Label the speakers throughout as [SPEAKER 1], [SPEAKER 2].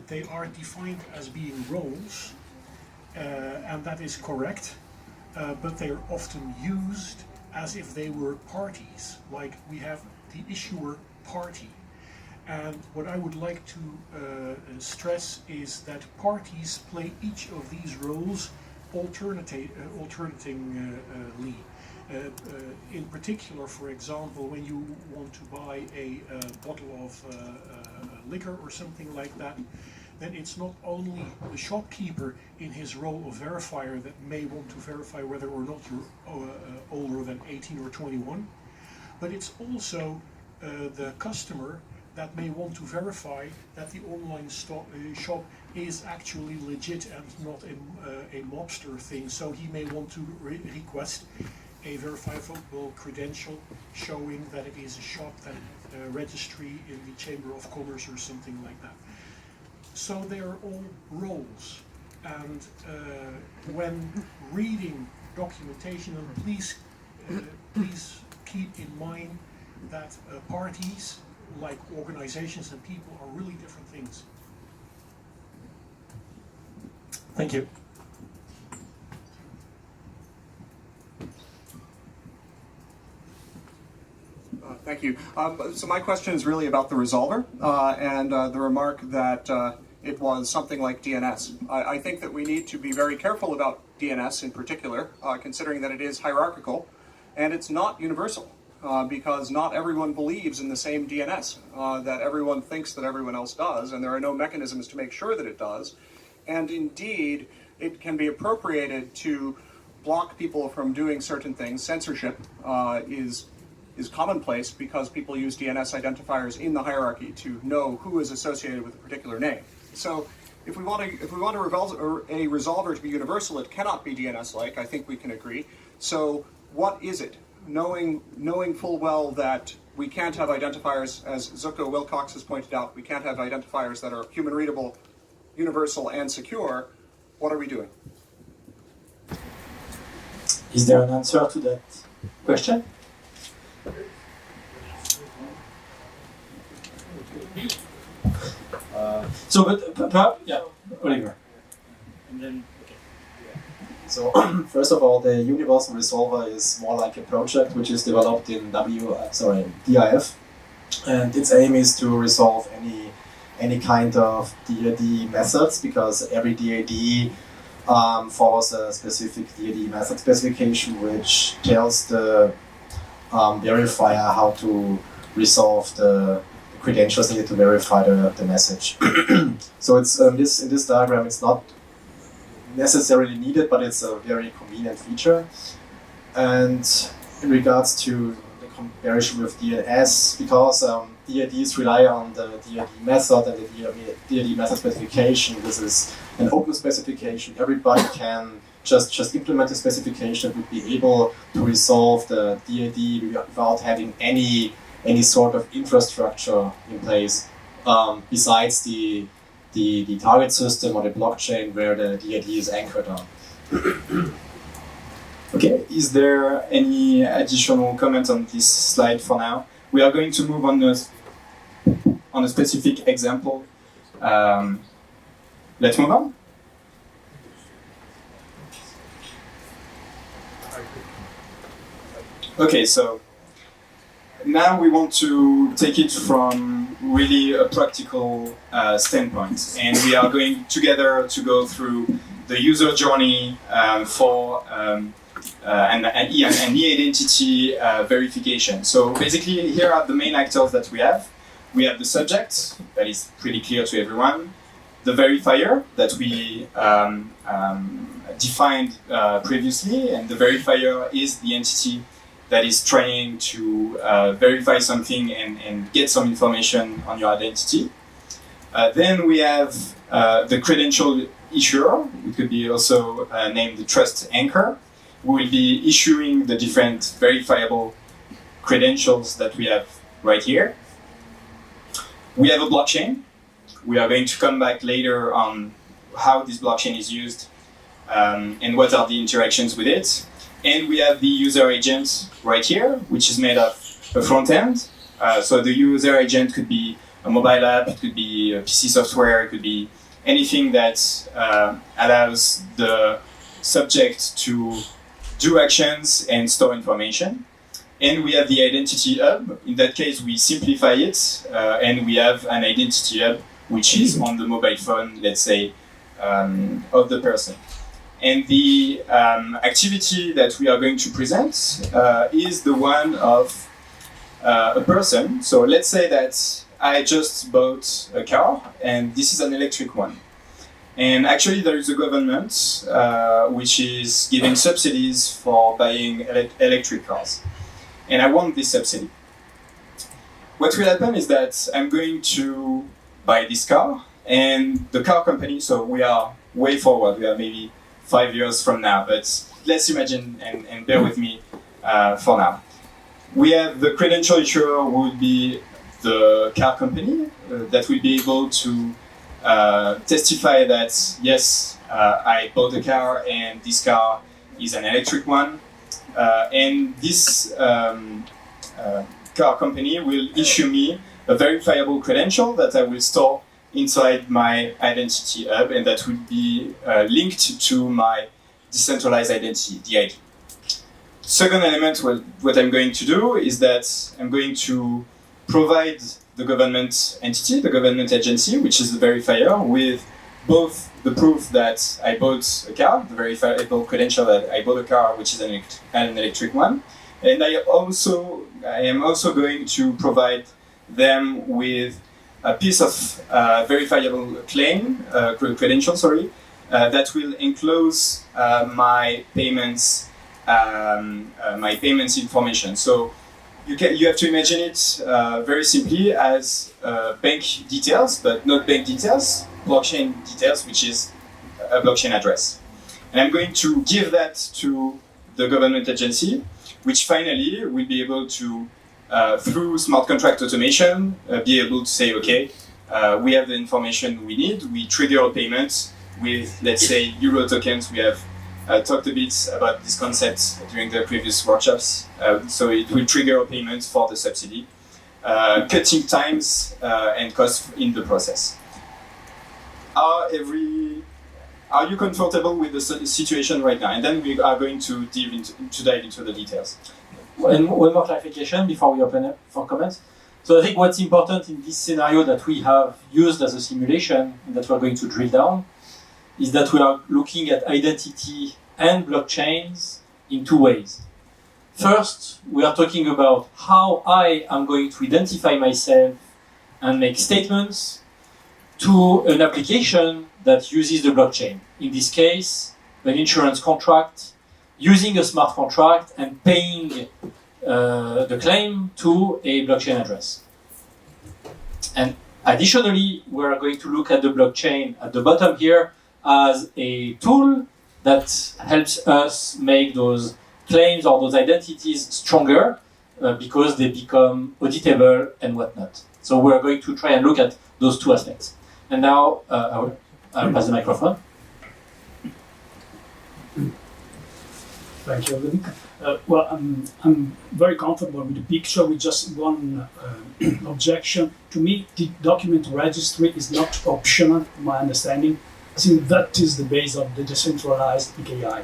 [SPEAKER 1] they are defined as being roles, and that is correct, but they are often used as if they were parties, like we have the issuer party. And what I would like to stress is that parties play each of these roles alternatingly. In particular, for example, when you want to buy a bottle of liquor or something like that, then it's not only the shopkeeper in his role of verifier that may want to verify whether or not you're older than 18 or 21, but it's also the customer that may want to verify that the online shop is actually legit and not a mobster thing. So he may want to request a verifiable credential showing that it is a shop that registry in the Chamber of Commerce or something like that. So they are all roles, and when reading documentation, and please keep in mind that parties, like organizations and people, are really different things.
[SPEAKER 2] Thank you.
[SPEAKER 3] Thank you. So my question is really about the resolver and the remark that it was something like DNS. I think that we need to be very careful about DNS in particular, considering that it is hierarchical and it's not universal, because not everyone believes in the same DNS that everyone thinks that everyone else does, and there are no mechanisms to make sure that it does. And indeed, it can be appropriated to block people from doing certain things. Censorship is commonplace because people use DNS identifiers in the hierarchy to know who is associated with a particular name. So if we want a resolver to be universal, it cannot be DNS-like. I think we can agree. So what is it? Knowing full well that we can't have identifiers, as Zooko Wilcox has pointed out, we can't have identifiers that are human readable, universal, and secure. What are we doing?
[SPEAKER 2] Is there an answer to that question? Oliver.
[SPEAKER 4] And then, so first of all, the Universal Resolver is more like a project which is developed in DIF, and its aim is to resolve any kind of DAD methods, because every DAD follows a specific DAD method specification which tells the verifier how to resolve the credentials needed to verify the message. So it's in this diagram, it's not necessarily needed, but it's a very convenient feature. And in regards to the comparison with DNS, because DADs rely on the DAD method and the DAD method specification, this is an open specification. Everybody can just implement the specification and would be able to resolve the DAD without having any sort of infrastructure in place, besides the target system or the blockchain where the DAD is anchored on.
[SPEAKER 5] Okay, is there any additional comment on this slide for now? We are going to move on a specific example. Let's move on. Okay, so now we want to take it from really a practical standpoint, and we are going together to go through the user journey for an e-identity verification. So basically, here are the main actors that we have. We have the subject, that is pretty clear to everyone. The verifier that we defined previously, and the verifier is the entity that is trying to verify something and get some information on your identity. Then we have the credential issuer, it could be also named the trust anchor, who will be issuing the different verifiable credentials that we have right here. We have a blockchain. We are going to come back later on how this blockchain is used and what are the interactions with it. And we have the user agent right here, which is made of a front end. So the user agent could be a mobile app, it could be a PC software, it could be anything that allows the subject to do actions and store information. And we have the identity hub. In that case, we simplify it, and we have an identity hub which is on the mobile phone, let's say, of the person. And the activity that we are going to present is the one of a person. So let's say that I just bought a car, and this is an electric one. And actually, there is a government which is giving subsidies for buying electric cars. And I want this subsidy. What will happen is that I'm going to buy this car, and the car company, so we are way forward, we are maybe 5 years from now, but let's imagine and bear with me for now. We have the credential issuer who would be the car company that will be able to testify that yes, I bought a car and this car is an electric one, and this car company will issue me a verifiable credential that I will store inside my identity hub, and that will be linked to my decentralized identity, DID. Second element, what I'm going to do is that I'm going to provide the government entity, the government agency, which is the verifier, with both the proof that I bought a car, the verifiable credential that I bought a car, which is an electric one, and I am also going to provide them with a piece of verifiable credential, that will enclose my payments information. So you have to imagine it very simply as bank details, but not bank details, blockchain details, which is a blockchain address. And I'm going to give that to the government agency, which finally will be able to, through smart contract automation, be able to say, okay, we have the information we need, we trigger a payment with, let's say, euro tokens. We have talked a bit about this concept during the previous workshops. So it will trigger a payment for the subsidy, cutting times and costs in the process. Are you comfortable with the situation right now? And then we are going to dive into the details.
[SPEAKER 2] And one more clarification before we open up for comments. So I think what's important in this scenario that we have used as a simulation and that we're going to drill down is that we are looking at identity and blockchains in two ways. First, we are talking about how I am going to identify myself and make statements to an application that uses the blockchain. In this case, an insurance contract, using a smart contract and paying the claim to a blockchain address. And additionally, we are going to look at the blockchain at the bottom here as a tool that helps us make those claims or those identities stronger because they become auditable and whatnot. So we're going to try and look at those two aspects. And now I'll pass the microphone.
[SPEAKER 6] Thank you, Ludovic. Well, I'm very comfortable with the picture with just one objection. To me, the document registry is not optional, in my understanding, since that is the base of the decentralized PKI.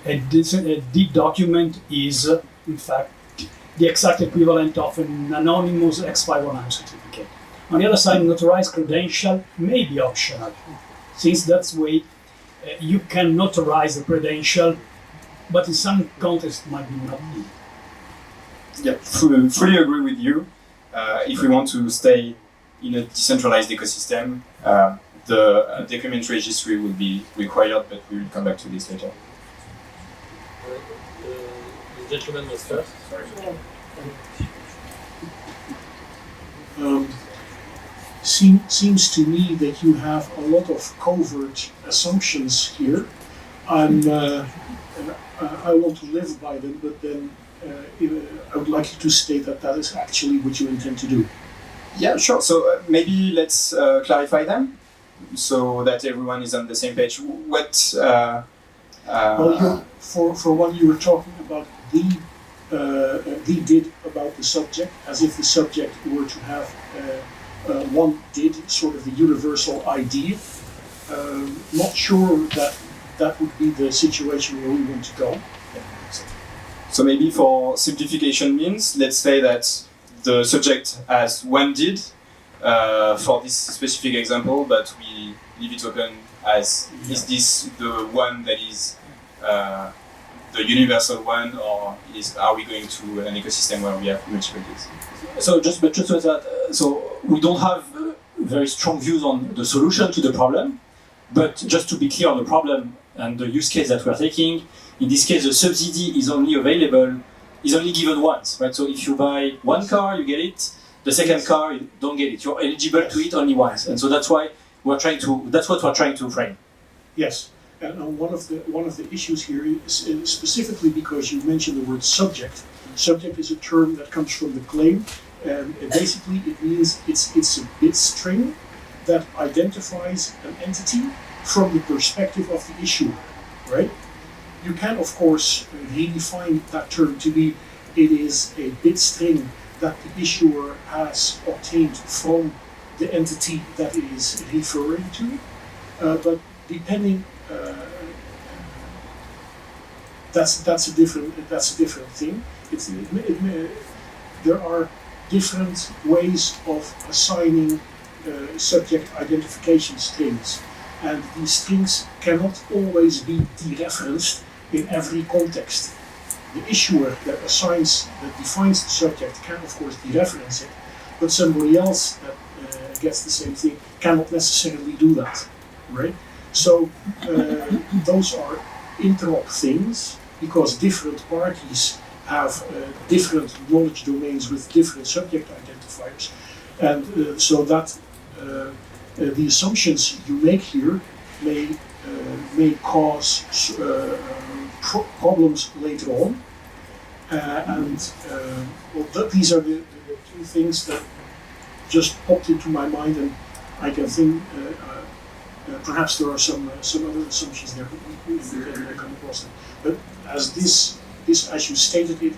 [SPEAKER 6] The document is, in fact, the exact equivalent of an anonymous X509 certificate. On the other side, notarized credential may be optional, since that's the way you can notarize a credential, but in some contexts it might be not needed.
[SPEAKER 5] Yeah, fully agree with you. If we want to stay in a decentralized ecosystem, the document registry will be required, but we will come back to this later.
[SPEAKER 7] The gentleman was first. Sorry.
[SPEAKER 1] Seems to me that you have a lot of covert assumptions here. I want to live by them, but then I would like you to state that that is actually what you intend to do.
[SPEAKER 5] Yeah, sure. So maybe let's clarify them so that everyone is on the same page. What?
[SPEAKER 1] Well, for one, you were talking about the did about the subject, as if the subject were to have one did, sort of the universal ID. Not sure that that would be the situation where we want to go.
[SPEAKER 5] So maybe for simplification means, let's say that the subject has one did for this specific example, but we leave it open as is this the one that is the universal one, or are we going to an ecosystem where we have multiple deals?
[SPEAKER 2] So just so that so we don't have very strong views on the solution to the problem, but just to be clear on the problem and the use case that we're taking, in this case the subsidy is only given once, right? So if you buy one car, you get it. The second car, you don't get it. You're eligible to it only once, and so that's what we're trying to frame.
[SPEAKER 1] Yes, and one of the issues here is specifically because you mentioned the word subject. Subject is a term that comes from the claim, and basically it means it's a bit string that identifies an entity from the perspective of the issuer, right? You can of course redefine that term to be it is a bit string that the issuer has obtained from the entity that it is referring to, but depending, that's a different thing. There are different ways of assigning subject identification strings, and these strings cannot always be dereferenced in every context. The issuer that defines the subject can of course dereference it, but somebody else that gets the same thing cannot necessarily do that, right? So those are interop things, because different parties have different knowledge domains with different subject identifiers, and so that the assumptions you make here may cause problems later on, these are the two things that just popped into my mind, and I can think perhaps there are some other assumptions there, but we can come across them. But as this as you stated it,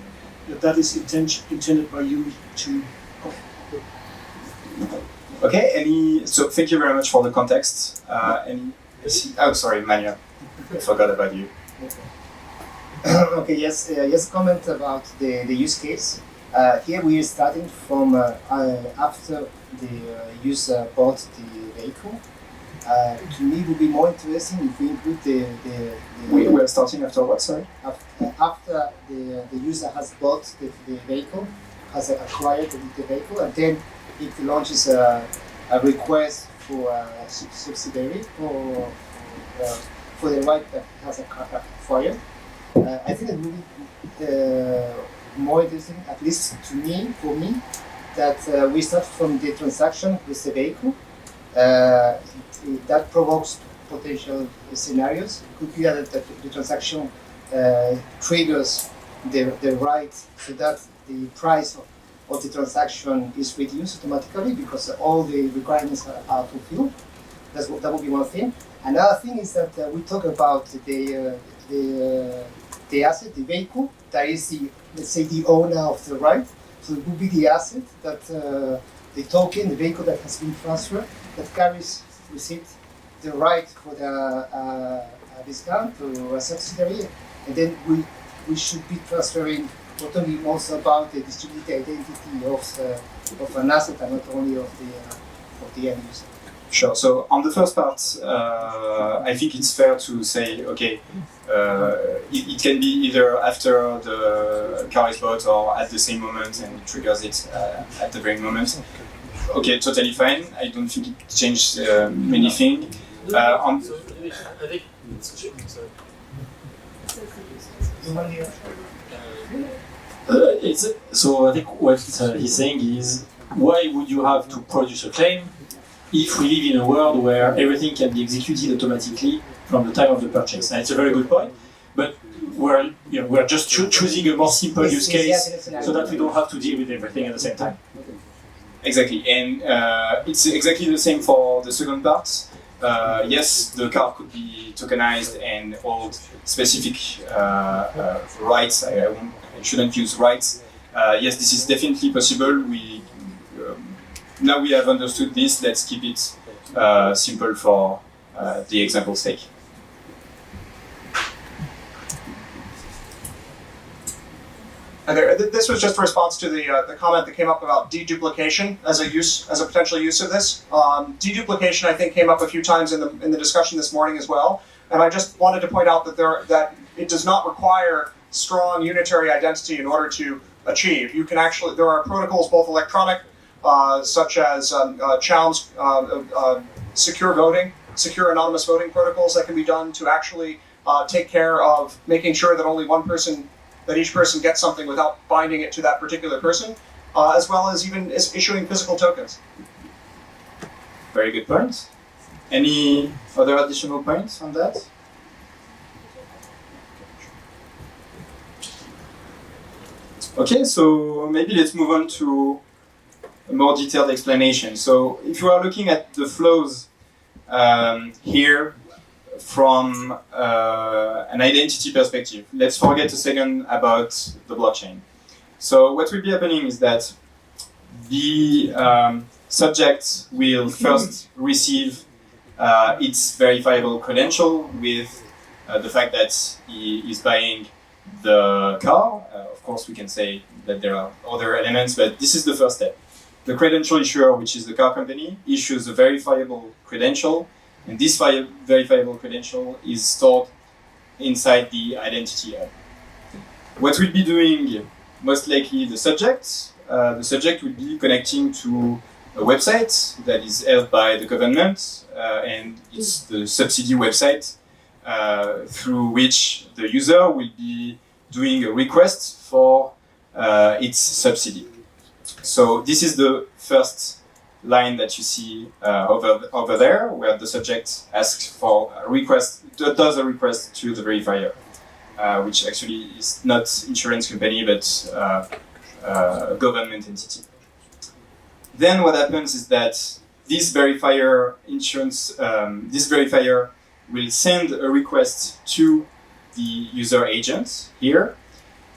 [SPEAKER 1] that is intended by you to.
[SPEAKER 5] Okay. So thank you very much for the context. Sorry, Mania. I forgot about you.
[SPEAKER 8] Okay, yes, comment about the use case. Here we are starting from after the user bought the vehicle. To me, it would be more interesting if we include the
[SPEAKER 5] We are starting after what, sorry?
[SPEAKER 8] After the user has bought the vehicle, has acquired the vehicle, and then it launches a request for a subsidiary for the right that has acquired. I think it would be more interesting, at least for me, that we start from the transaction with the vehicle. That provokes potential scenarios. It could be that the transaction triggers the right, so that the price of the transaction is reduced automatically because all the requirements are fulfilled. That would be one thing. Another thing is that we talk about the asset, the vehicle, that is let's say the owner of the right. So it would be the asset that the token, the vehicle that has been transferred, that carries with it the right for the discount or a subsidiary, and then we should be transferring not only also about the distributed identity of an asset and not only of the end user.
[SPEAKER 5] Sure. So on the first part, I think it's fair to say, okay, it can be either after the car is bought or at the same moment, and it triggers it at the very moment. Okay, totally fine. I don't think it changed many things.
[SPEAKER 7] I think
[SPEAKER 2] So I think what he's saying is, why would you have to produce a claim if we live in a world where everything can be executed automatically from the time of the purchase? And it's a very good point, but we're just choosing a more simple use case so that we don't have to deal with everything at the same time.
[SPEAKER 5] Exactly, and it's exactly the same for the second part. Yes, the car could be tokenized and hold specific rights. I shouldn't use rights. Yes, this is definitely possible. now we have understood this, let's keep it simple for the example's sake.
[SPEAKER 3] And this was just a response to the comment that came up about deduplication as a potential use of this. Deduplication, I think, came up a few times in the discussion this morning as well. And I just wanted to point out that it does not require strong unitary identity in order to achieve. You can actually, there are protocols, both electronic, such as Chaum's secure voting, secure anonymous voting protocols that can be done to actually take care of making sure that only one person, that each person gets something without binding it to that particular person, as well as even issuing physical tokens.
[SPEAKER 5] Very good point. Any other additional points on that? Okay, so maybe let's move on to a more detailed explanation. So if you are looking at the flows here from an identity perspective, let's forget a second about the blockchain. So what will be happening is that the subject will first receive its verifiable credential with the fact that he is buying the car. Of course, we can say that there are other elements, but this is the first step. The credential issuer, which is the car company, issues a verifiable credential, and this verifiable credential is stored inside the identity hub. What we'll be doing, most likely the subject will be connecting to a website that is held by the government, and it's the subsidy website through which the user will be doing a request for its subsidy. So this is the first line that you see over there, where the subject asks for a request, does a request to the verifier, which actually is not insurance company but a government entity. Then what happens is that this verifier will send a request to the user agent here,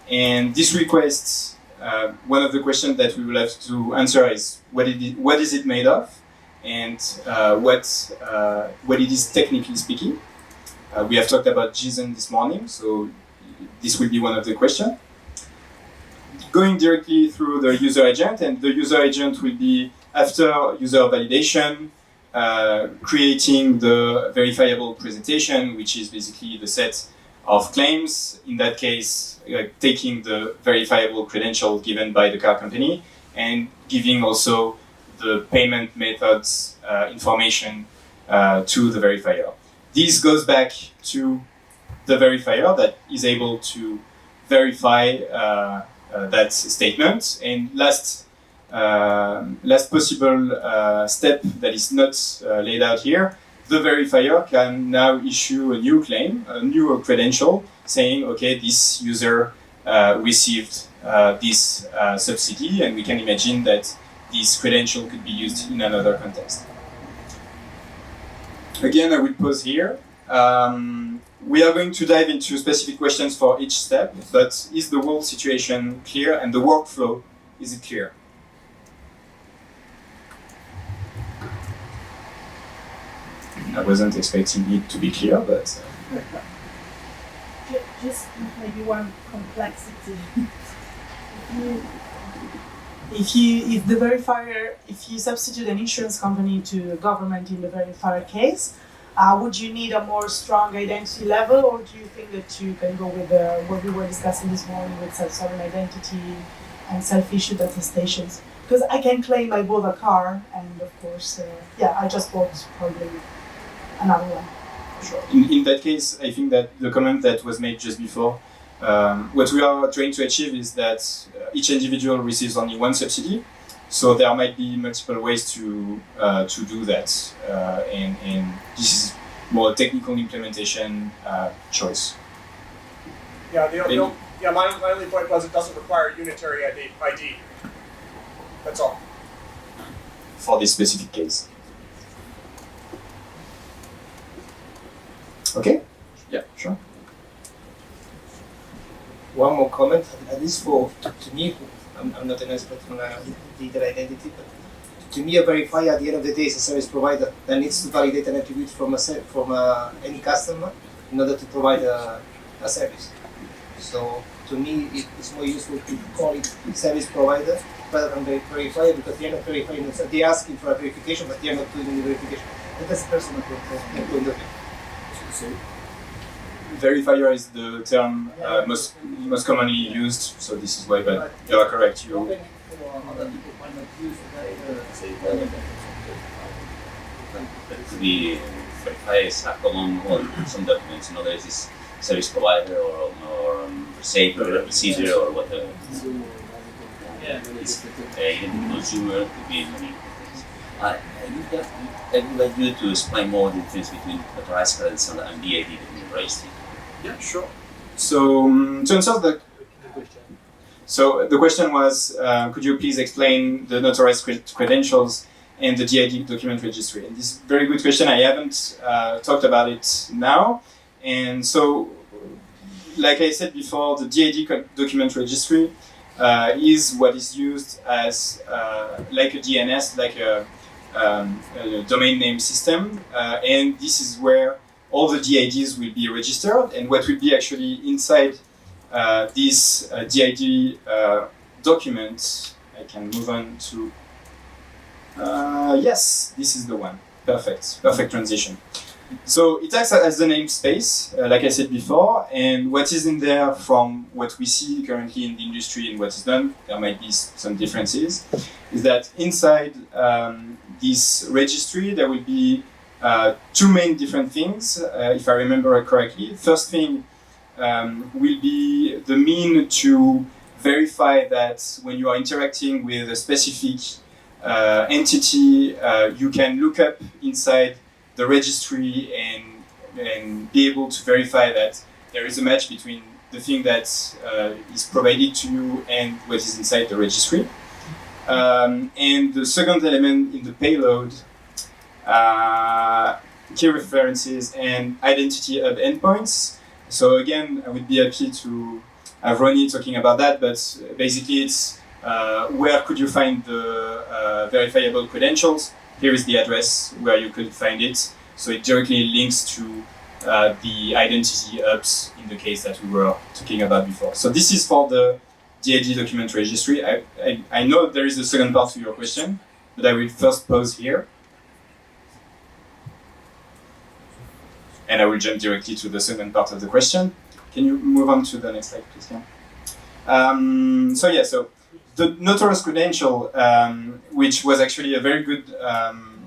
[SPEAKER 5] and this request, one of the questions that we will have to answer is what is it made of, and what it is technically speaking. We have talked about JSON this morning, so this will be one of the questions. Going directly through the user agent, and the user agent will be, after user validation, creating the verifiable presentation, which is basically the set of claims, in that case taking the verifiable credential given by the car company and giving also the payment methods information to the verifier. This goes back to the verifier that is able to verify that statement. And last possible step that is not laid out here, the verifier can now issue a new claim, a new credential, saying, okay, this user received this subsidy, and we can imagine that this credential could be used in another context. Again, I will pause here. We are going to dive into specific questions for each step, but is the whole situation clear, and the workflow, is it clear? I wasn't expecting it to be clear, but...
[SPEAKER 9] Just maybe one complexity. If the verifier, if you substitute an insurance company to a government in the verifier case, would you need a more strong identity level, or do you think that you can go with what we were discussing this morning with self-sovereign identity and self-issued attestations? Because I can claim I bought a car, and of course, I just bought probably another one.
[SPEAKER 5] Sure. In that case, I think that the comment that was made just before, what we are trying to achieve is that each individual receives only one subsidy, so there might be multiple ways to do that, and this is more technical implementation choice.
[SPEAKER 3] Yeah, my only point was it doesn't require unitary ID. That's all.
[SPEAKER 5] For this specific case. Okay? Yeah, sure.
[SPEAKER 10] One more comment, at least to me, I'm not an expert on digital identity, but
[SPEAKER 8] To me, a verifier at the end of the day is a service provider that needs to validate an attribute from any customer in order to provide a service. So to me, it's more useful to call it service provider rather than verifier, because they are not verifying themselves. They're asking for a verification, but they are not doing any verification. But that's personal point of view.
[SPEAKER 5] Verifier is the term most commonly used, so this is why. But you are correct. You
[SPEAKER 7] That could be verified as a common on some documents. In others, is service provider or receiver or whatever. It's even consumer could be many things. I would like you to explain more the difference between authorized credits and DAD that you raised.
[SPEAKER 5] Yeah, sure. So to answer the question was, could you please explain the notarized credentials and the DID document registry? And this is a very good question. I haven't talked about it now. And so, like I said before, the DID document registry is what is used as like a DNS, like a domain name system. And this is where all the DIDs will be registered, and what will be actually inside this DID document. I can move on to, yes, this is the one. Perfect transition. So it acts as the namespace, like I said before, and what is in there from what we see currently in the industry and what is done, there might be some differences, is that inside this registry there will be two main different things, if I remember correctly. First thing will be the mean to verify that when you are interacting with a specific entity, you can look up inside the registry and be able to verify that there is a match between the thing that is provided to you and what is inside the registry. And the second element in the payload, key references and identity hub endpoints. So again, I would be happy to have Ronnie talking about that, but basically it's where could you find the verifiable credentials? Here is the address where you could find it. So it directly links to the identity hubs in the case that we were talking about before. So this is for the DID document registry. I know there is a second part to your question, but I will first pause here. And I will jump directly to the second part of the question. Can you move on to the next slide, please, Cam? So the notarized credential, which was actually a very good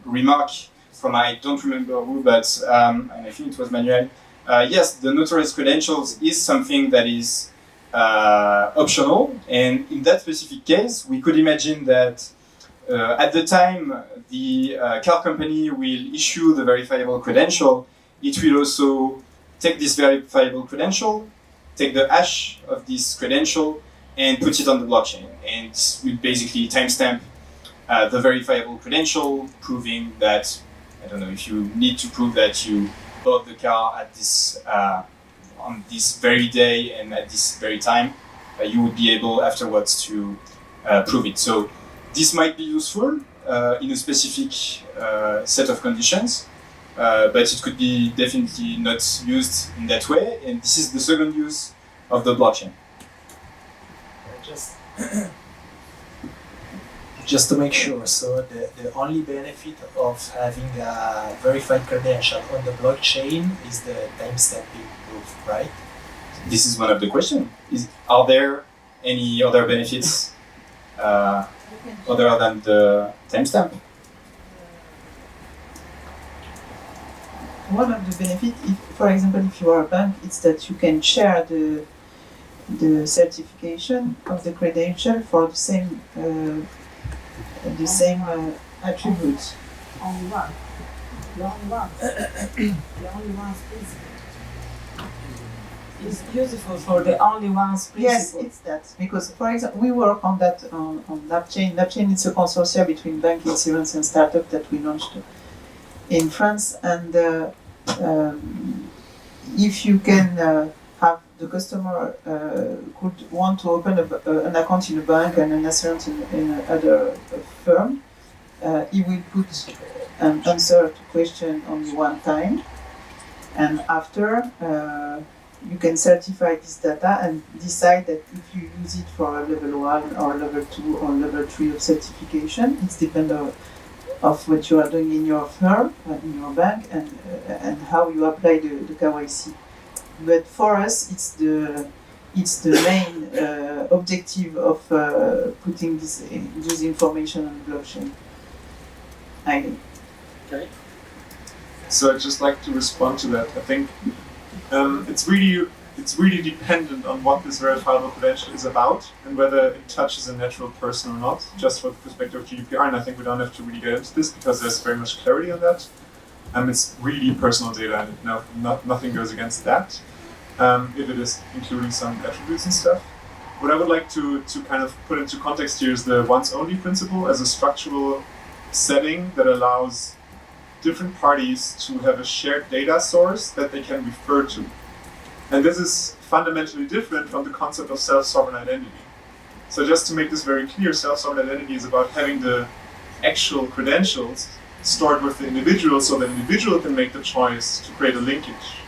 [SPEAKER 5] remark from I don't remember who, but and I think it was Manuel. Yes, the notarized credentials is something that is optional, and in that specific case, we could imagine that at the time the car company will issue the verifiable credential, it will also take this verifiable credential, take the hash of this credential, and put it on the blockchain. And we basically timestamp the verifiable credential, proving that, I don't know, if you need to prove that you bought the car at this on this very day and at this very time, you would be able afterwards to prove it. So this might be useful in a specific set of conditions, but it could be definitely not used in that way. And this is the second use of the blockchain.
[SPEAKER 10] Just to make sure, so the only benefit of having a verified credential on the blockchain is the timestamping proof, right?
[SPEAKER 5] This is one of the questions. Are there any other benefits other than the timestamp?
[SPEAKER 9] One of the benefits, for example, if you are a bank, it's that you can share the certification of the credential for the same attributes.
[SPEAKER 11] Only one. The only one. The only one's principle.
[SPEAKER 9] It's useful for the only one's principle. Yes, it's that. Because, for example, we work on that on LabChain. LabChain is a consortium between Bank Insurance and startup that we launched in France. And if you can have the customer could want to open an account in a bank and an assurance in another firm, he will put an answer to question only one time, and after you can certify this data and decide that if you use it for a level 1 or level 2 or level 3 of certification. It's dependent of what you are doing in your firm, in your bank, and how you apply the KYC. But for us, it's the main objective of putting this information on the blockchain.
[SPEAKER 2] Okay.
[SPEAKER 12] So I'd just like to respond to that. I think it's really dependent on what this verifiable credential is about and whether it touches a natural person or not, just from the perspective of GDPR, and I think we don't have to really get into this because there's very much clarity on that. It's really personal data, and nothing goes against that, if it is including some attributes and stuff. What I would like to kind of put into context here is the once-only principle as a structural setting that allows different parties to have a shared data source that they can refer to. And this is fundamentally different from the concept of self-sovereign identity. So just to make this very clear, self-sovereign identity is about having the actual credentials stored with the individual so that the individual can make the choice to create a linkage.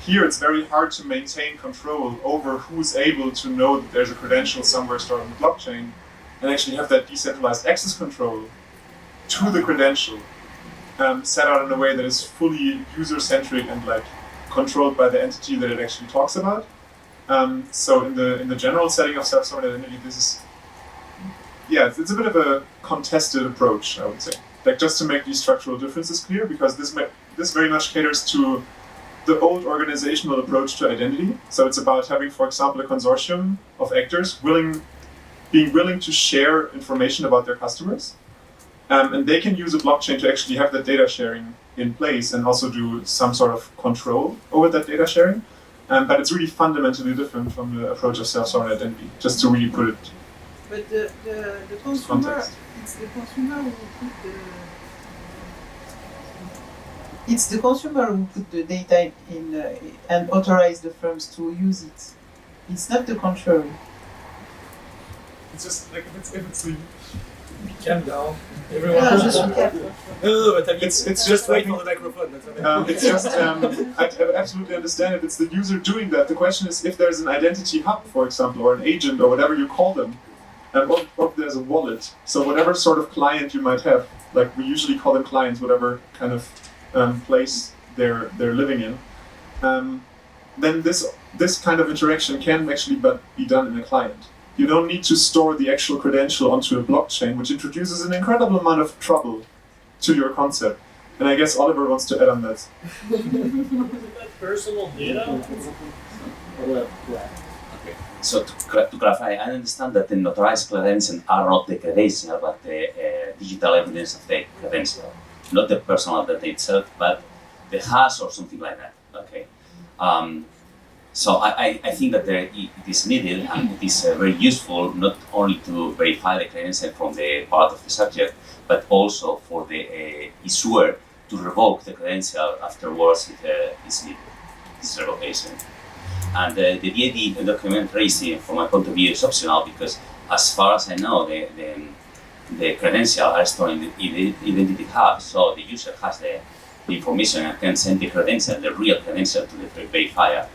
[SPEAKER 12] Here it's very hard to maintain control over who's able to know that there's a credential somewhere stored on the blockchain and actually have that decentralized access control to the credential set out in a way that is fully user-centric and controlled by the entity that it actually talks about. So in the general setting of self-sovereign identity, this is, it's a bit of a contested approach, I would say. Just to make these structural differences clear, because this very much caters to the old organizational approach to identity. So it's about having, for example, a consortium of actors being willing to share information about their customers. And they can use a blockchain to actually have that data sharing in place and also do some sort of control over that data sharing. But it's really fundamentally different from the approach of self-sovereign identity, just to really put it
[SPEAKER 9] But the consumer,
[SPEAKER 12] context.
[SPEAKER 9] it's the consumer who put It's the consumer who put the data in and authorize the firms to use it. It's not the contrary.
[SPEAKER 12] It's just if it's the
[SPEAKER 10] Calm down. Everyone.
[SPEAKER 9] Yeah, just be careful.
[SPEAKER 10] No, but I mean,
[SPEAKER 12] it's
[SPEAKER 10] just wait for the microphone. That's okay.
[SPEAKER 12] it's just I absolutely understand if it's the user doing that. The question is if there's an identity hub, for example, or an agent or whatever you call them, and or if there's a wallet. So whatever sort of client you might have, we usually call them clients, whatever kind of place they're living in, then this kind of interaction can actually be done in a client. You don't need to store the actual credential onto a blockchain, which introduces an incredible amount of trouble to your concept. And I guess Oliver wants to add on that.
[SPEAKER 6] Personal data?
[SPEAKER 7] Okay. So to clarify, I understand that the notarized credentials are not the credential, but the digital evidence of the credential. Not the personal data itself, but the hash or something like that. Okay. So I think that it is needed and it is very useful not only to verify the credential from the part of the subject, but also for the issuer to revoke the credential afterwards if it's needed. This revocation. And the DID document raising, from my point of view, is optional because, as far as I know, the credential are stored in the identity hub, so the user has the information and can send the credential, the real credential, to the verifier.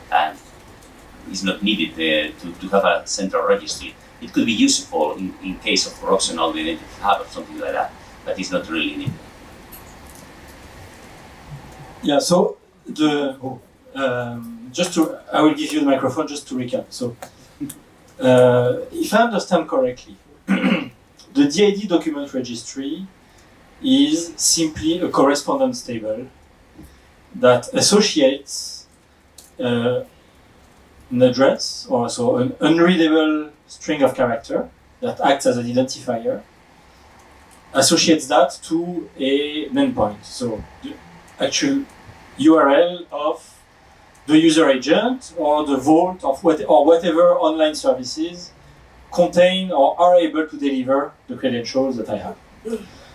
[SPEAKER 7] And it's not needed to have a central registry. It could be useful in case of corruption of the identity hub or something like that, but it's not really needed.
[SPEAKER 2] Yeah, so I will give you the microphone just to recap. So, if I understand correctly, the DID document registry is simply a correspondence table that associates an address, or so an unreadable string of character that acts as an identifier, associates that to an endpoint. So the actual URL of the user agent or the vault of whatever online services contain or are able to deliver the credentials that I have.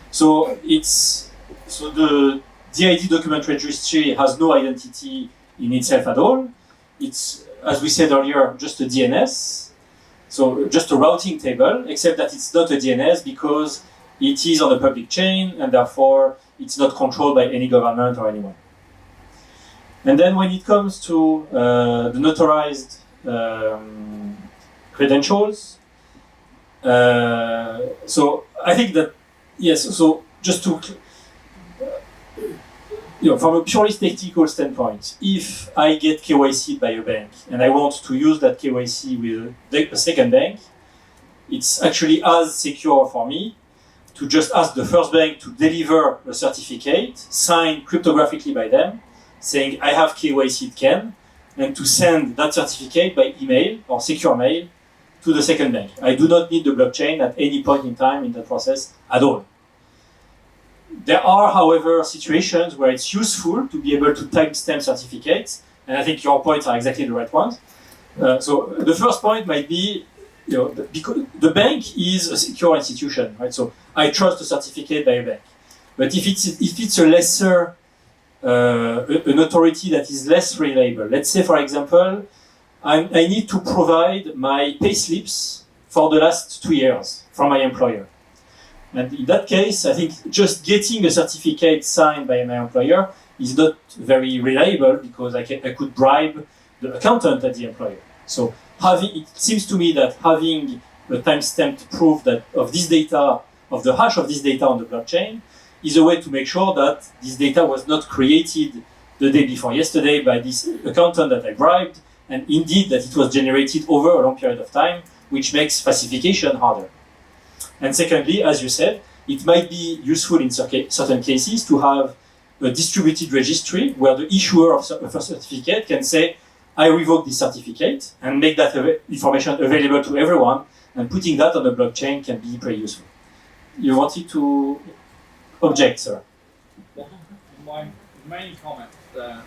[SPEAKER 2] So the DID document registry has no identity in itself at all. It's, as we said earlier, just a DNS, so just a routing table, except that it's not a DNS because it is on a public chain, and therefore it's not controlled by any government or anyone. And then when it comes to the notarized credentials, so I think that, yes, so just to, from a purely technical standpoint, if I get KYC by a bank and I want to use that KYC with a second bank, it's actually as secure for me to just ask the first bank to deliver a certificate signed cryptographically by them, saying I have KYC'd Ken, and to send that certificate by email or secure mail to the second bank. I do not need the blockchain at any point in time in the process at all. There are, however, situations where it's useful to be able to timestamp certificates, and I think your points are exactly the right ones. So the first point might be, because the bank is a secure institution, right? So I trust a certificate by a bank. But if it's a lesser, an authority that is less reliable, let's say, for example, I need to provide my pay slips for the last 2 years from my employer. And in that case, I think just getting a certificate signed by my employer is not very reliable because I could bribe the accountant at the employer. So it seems to me that having a timestamped proof of this data, of the hash of this data on the blockchain, is a way to make sure that this data was not created the day before yesterday by this accountant that I bribed, and indeed that it was generated over a long period of time, which makes falsification harder. And secondly, as you said, it might be useful in certain cases to have a distributed registry where the issuer of a certificate can say, I revoke this certificate, and make that information available to everyone, and putting that on the blockchain can be pretty useful. You wanted to object, sir?
[SPEAKER 13] My main comment there,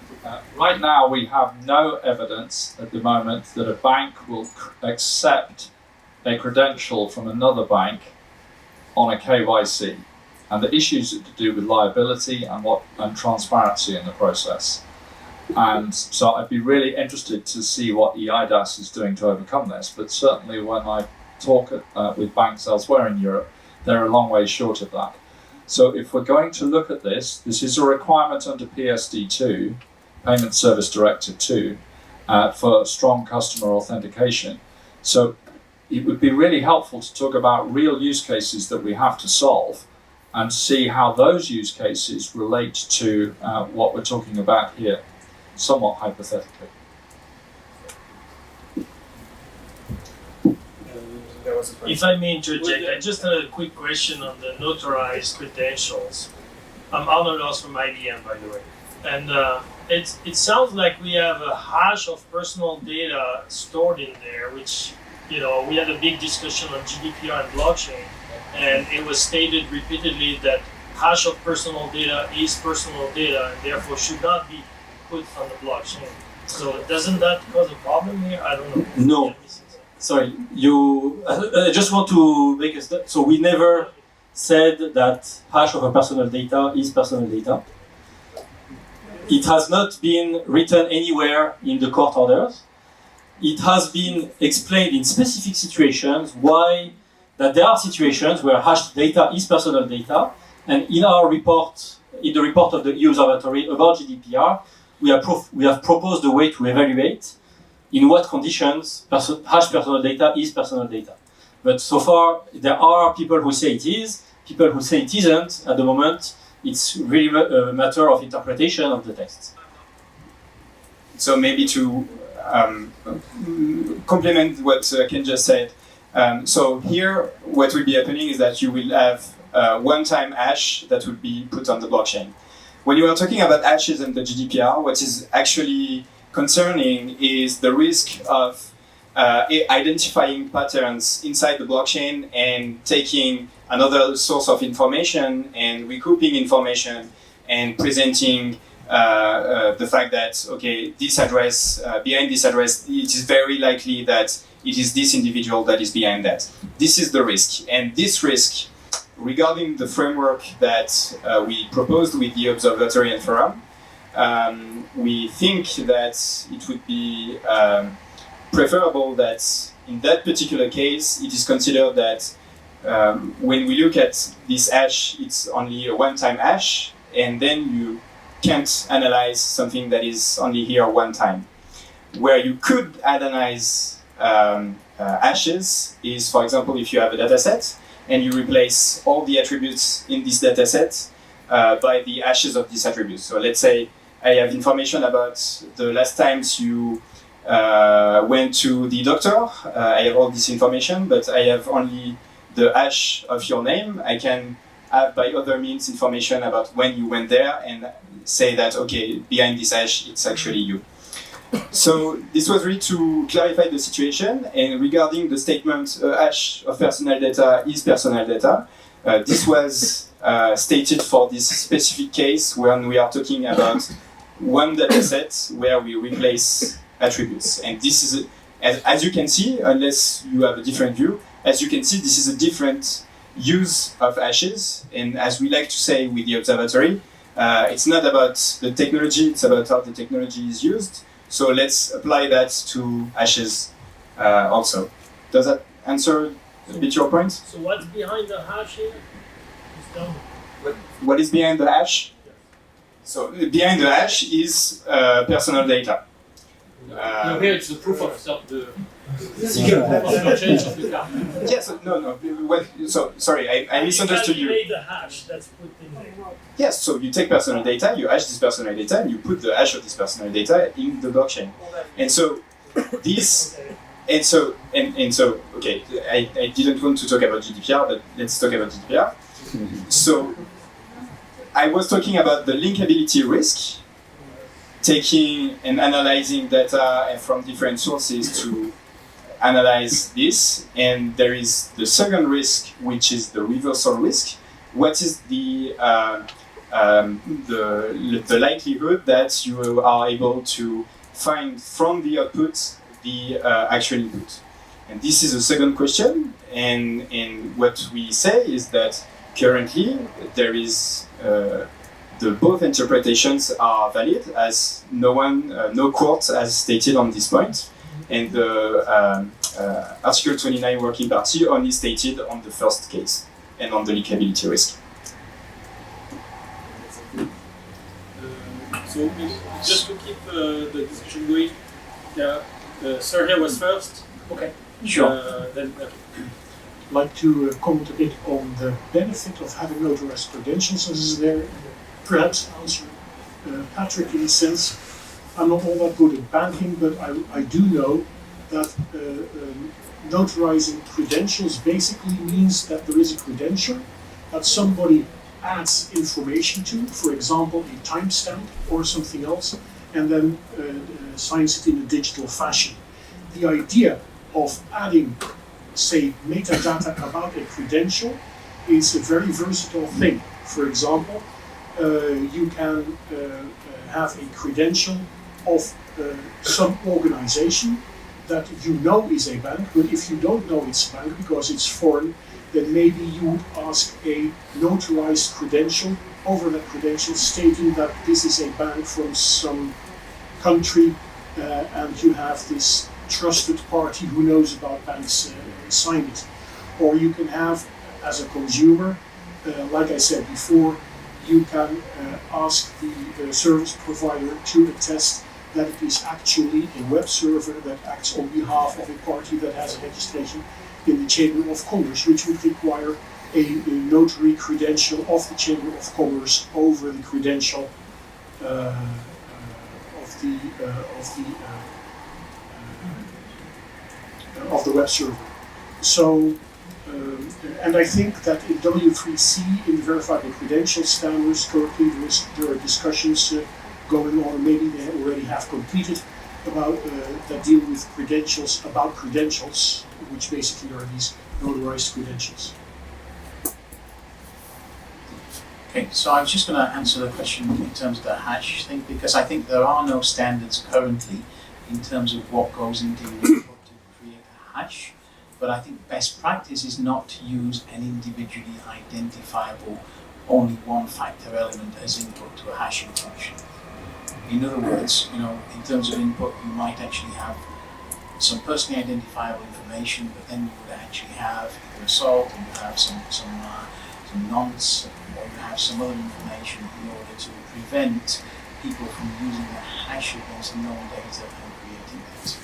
[SPEAKER 13] right now we have no evidence at the moment that a bank will accept a credential from another bank on a KYC, and the issues are to do with liability and transparency in the process. And so I'd be really interested to see what EIDAS is doing to overcome this, but certainly when I talk with banks elsewhere in Europe, they're a long way short of that. So if we're going to look at this is a requirement under PSD2, Payment Service Directive 2, for strong customer authentication. So it would be really helpful to talk about real use cases that we have to solve and see how those use cases relate to what we're talking about here, somewhat hypothetically.
[SPEAKER 14] If I may interject, I just had a quick question on the notarized credentials. I'm Arnold Ross from IBM, by the way. And it sounds like we have a hash of personal data stored in there, which, we had a big discussion on GDPR and blockchain, and it was stated repeatedly that hash of personal data is personal data and therefore should not be put on the blockchain. So doesn't that cause a problem here? I don't know.
[SPEAKER 2] No. Sorry, I just want to make a step. So we never said that hash of a personal data is personal data. It has not been written anywhere in the court orders. It has been explained in specific situations that there are situations where hashed data is personal data. And in our report, in the report of the EU Observatory about GDPR, we have proposed a way to evaluate in what conditions hashed personal data is personal data. But so far, there are people who say it is, people who say it isn't. At the moment, it's really a matter of interpretation of the text.
[SPEAKER 5] So maybe to complement what Ken just said, so here what will be happening is that you will have one-time hash that will be put on the blockchain. When you are talking about hashes and the GDPR, what is actually concerning is the risk of identifying patterns inside the blockchain and taking another source of information and recouping information and presenting the fact that, okay, this address, behind this address, it is very likely that it is this individual that is behind that. This is the risk. And this risk, regarding the framework that we proposed with the Observatory and Forum, we think that it would be preferable that in that particular case, it is considered that when we look at this hash, it's only a one-time hash, and then you can't analyze something that is only here one time. Where you could analyze hashes is, for example, if you have a data set and you replace all the attributes in this data set by the hashes of these attributes. So let's say I have information about the last times you went to the doctor. I have all this information, but I have only the hash of your name. I can have by other means information about when you went there and say that, okay, behind this hash, it's actually you. So this was really to clarify the situation. And regarding the statement, hash of personal data is personal data, this was stated for this specific case when we are talking about one data set where we replace attributes. And this is, as you can see, unless you have a different view, as you can see, this is a different use of hashes. And as we like to say with the observatory, it's not about the technology, it's about how the technology is used. So let's apply that to hashes also. Does that answer a bit your point?
[SPEAKER 14] So what's behind the hash here?
[SPEAKER 5] What is behind the hash? So behind the hash is personal data.
[SPEAKER 15] No, here it's the proof of the change of the car.
[SPEAKER 5] Yes, no. So sorry, I misunderstood you.
[SPEAKER 14] Calculate the hash that's put in there.
[SPEAKER 5] Yes, so you take personal data, you hash this personal data, and you put the hash of this personal data in the blockchain. And so this, and so okay, I didn't want to talk about GDPR, but let's talk about GDPR. So I was talking about the linkability risk, taking and analyzing data and from different sources to analyze this. And there is the second risk, which is the reversal risk. What is the likelihood that you are able to find from the output the actual input? And this is a second question. And what we say is that currently there is both interpretations are valid, as no court has stated on this point, and the Article 29 Working Party only stated on the first case and on the leakability risk.
[SPEAKER 16] So just to keep the discussion going, Sir here was first.
[SPEAKER 1] Okay.
[SPEAKER 2] Sure.
[SPEAKER 16] Then.
[SPEAKER 1] I'd like to comment a bit on the benefit of having notarized credentials as there. Perhaps answer Patrick in a sense. I'm not all that good at banking, but I do know that notarizing credentials basically means that there is a credential that somebody adds information to, for example, a timestamp or something else, and then signs it in a digital fashion. The idea of adding, say, metadata about a credential is a very versatile thing. For example, you can have a credential of some organization that you know is a bank, but if you don't know it's a bank because it's foreign, then maybe you would ask a notarized credential over that credential stating that this is a bank from some country and you have this trusted party who knows about banks sign it. Or you can have, as a consumer, like I said before, you can ask the service provider to attest that it is actually a web server that acts on behalf of a party that has a registration in the Chamber of Commerce, which would require a notary credential of the Chamber of Commerce over the credential of the web server. So, and I think that in W3C, in the verifiable credential standards, currently there are discussions going on, maybe they already have completed, about that deal with credentials, about credentials, which basically are these notarized credentials.
[SPEAKER 17] Okay, so I was just going to answer the question in terms of the hash thing, because I think there are no standards currently in terms of what goes into the input to create a hash. But I think best practice is not to use an individually identifiable only one factor element as input to a hashing function. In other words, in terms of input, you might actually have some personally identifiable information, but then you would actually have either a salt, and you have some nonce, or you have some other information in order to prevent people from using the hash against known data and creating data.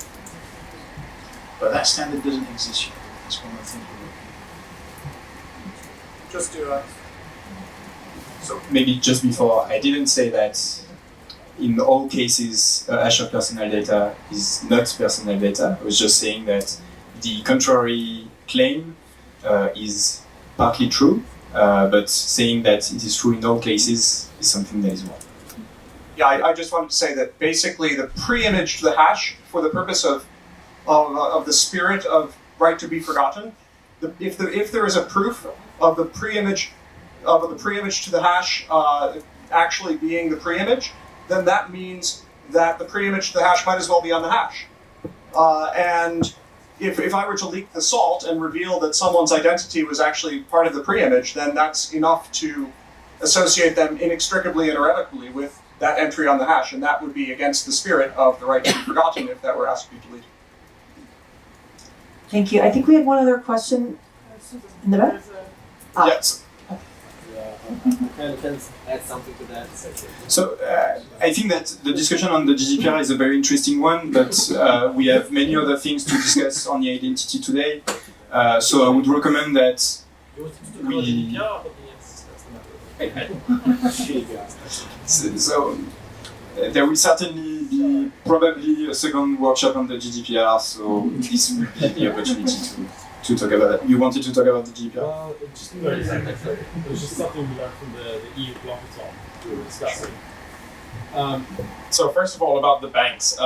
[SPEAKER 17] But that standard doesn't exist yet. That's one of the things we're looking at.
[SPEAKER 3] Just to
[SPEAKER 5] So maybe just before, I didn't say that in all cases a hash of personal data is not personal data. I was just saying that the contrary claim is partly true, but saying that it is true in all cases is something that is wrong.
[SPEAKER 3] Yeah, I just wanted to say that basically the pre-image to the hash, for the purpose of the spirit of right to be forgotten, if there is a proof of the pre-image to the hash actually being the pre-image, then that means that the pre-image to the hash might as well be on the hash. And if I were to leak the salt and reveal that someone's identity was actually part of the pre-image, then that's enough to associate them inextricably and irrevocably with that entry on the hash, and that would be against the spirit of the right to be forgotten if that were asked to be deleted.
[SPEAKER 11] Thank you. I think we have one other question in the back.
[SPEAKER 5] Yes.
[SPEAKER 18] Can add something to that?
[SPEAKER 5] So I think that the discussion on the GDPR is a very interesting one, but we have many other things to discuss on the identity today. So I would recommend that we... So there will certainly be probably a second workshop on the GDPR, so this will be the opportunity to talk about that. You wanted to talk about the GDPR?
[SPEAKER 19] Well, just 30 seconds. It was just something we learned from the EU blockathon we were discussing.
[SPEAKER 20] So first of all, about the banks,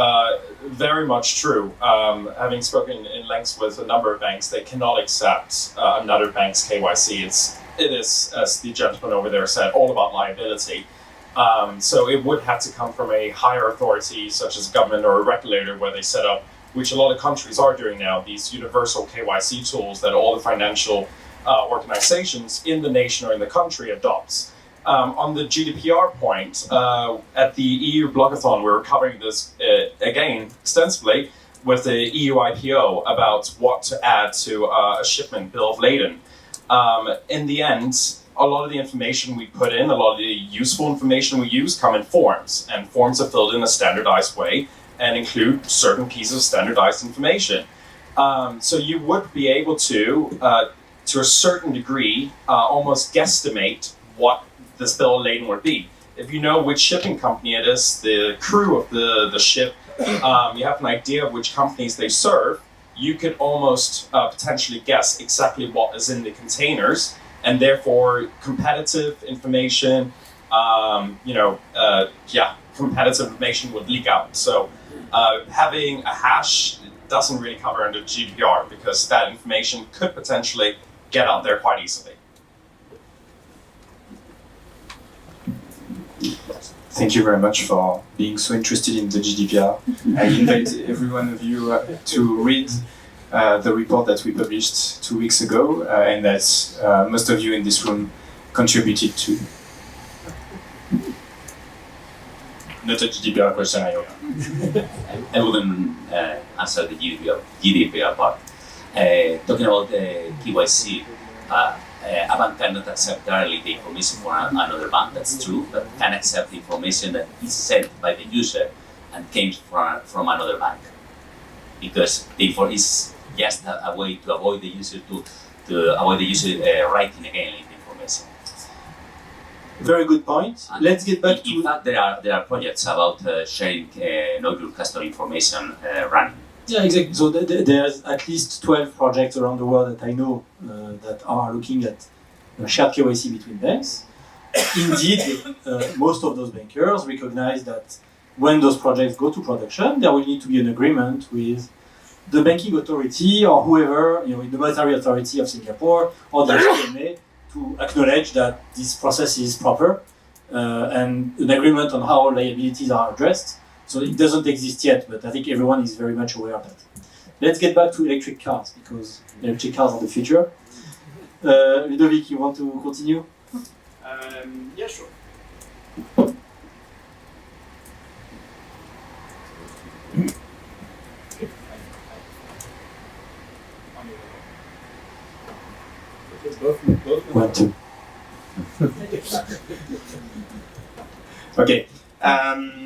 [SPEAKER 20] very much true. Having spoken in length with a number of banks, they cannot accept another bank's KYC. It is, as the gentleman over there said, all about liability. So it would have to come from a higher authority, such as government or a regulator, where they set up, which a lot of countries are doing now, these universal KYC tools that all the financial organizations in the nation or in the country adopts. On the GDPR point, at the EU blockathon, we were covering this again extensively with the EU IPO about what to add to a shipment bill of lading. In the end, a lot of the information we put in, a lot of the useful information we use come in forms, and forms are filled in a standardized way and include certain pieces of standardized information. So you would be able to a certain degree, almost guesstimate what this bill of lading would be. If you know which shipping company it is, the crew of the ship, you have an idea of which companies they serve, you could almost potentially guess exactly what is in the containers, and therefore competitive information, competitive information would leak out. So having a hash doesn't really cover under GDPR because that information could potentially get out there quite easily.
[SPEAKER 5] Thank you very much for being so interested in the GDPR. I invite every one of you to read the report that we published 2 weeks ago and that most of you in this room contributed to. Not a GDPR question, I hope.
[SPEAKER 7] I wouldn't answer the GDPR part. Talking about the KYC, a bank cannot accept directly the information from another bank, that's true, but can accept the information that is sent by the user and came from another bank. Because therefore it's just a way to avoid the user writing again the information.
[SPEAKER 2] Very good point. Let's get back to...
[SPEAKER 7] In fact, there are projects about sharing know your customer information running.
[SPEAKER 2] Yeah, exactly. So there's at least 12 projects around the world that I know that are looking at shared KYC between banks. Indeed, most of those bankers recognize that when those projects go to production, there will need to be an agreement with the banking authority or whoever, the monetary authority of Singapore or the HKMA to acknowledge that this process is proper and an agreement on how liabilities are addressed. So it doesn't exist yet, but I think everyone is very much aware of that. Let's get back to electric cars, because electric cars are the future. Ludovic, you want to continue?
[SPEAKER 16] Yeah, sure.
[SPEAKER 5] Okay,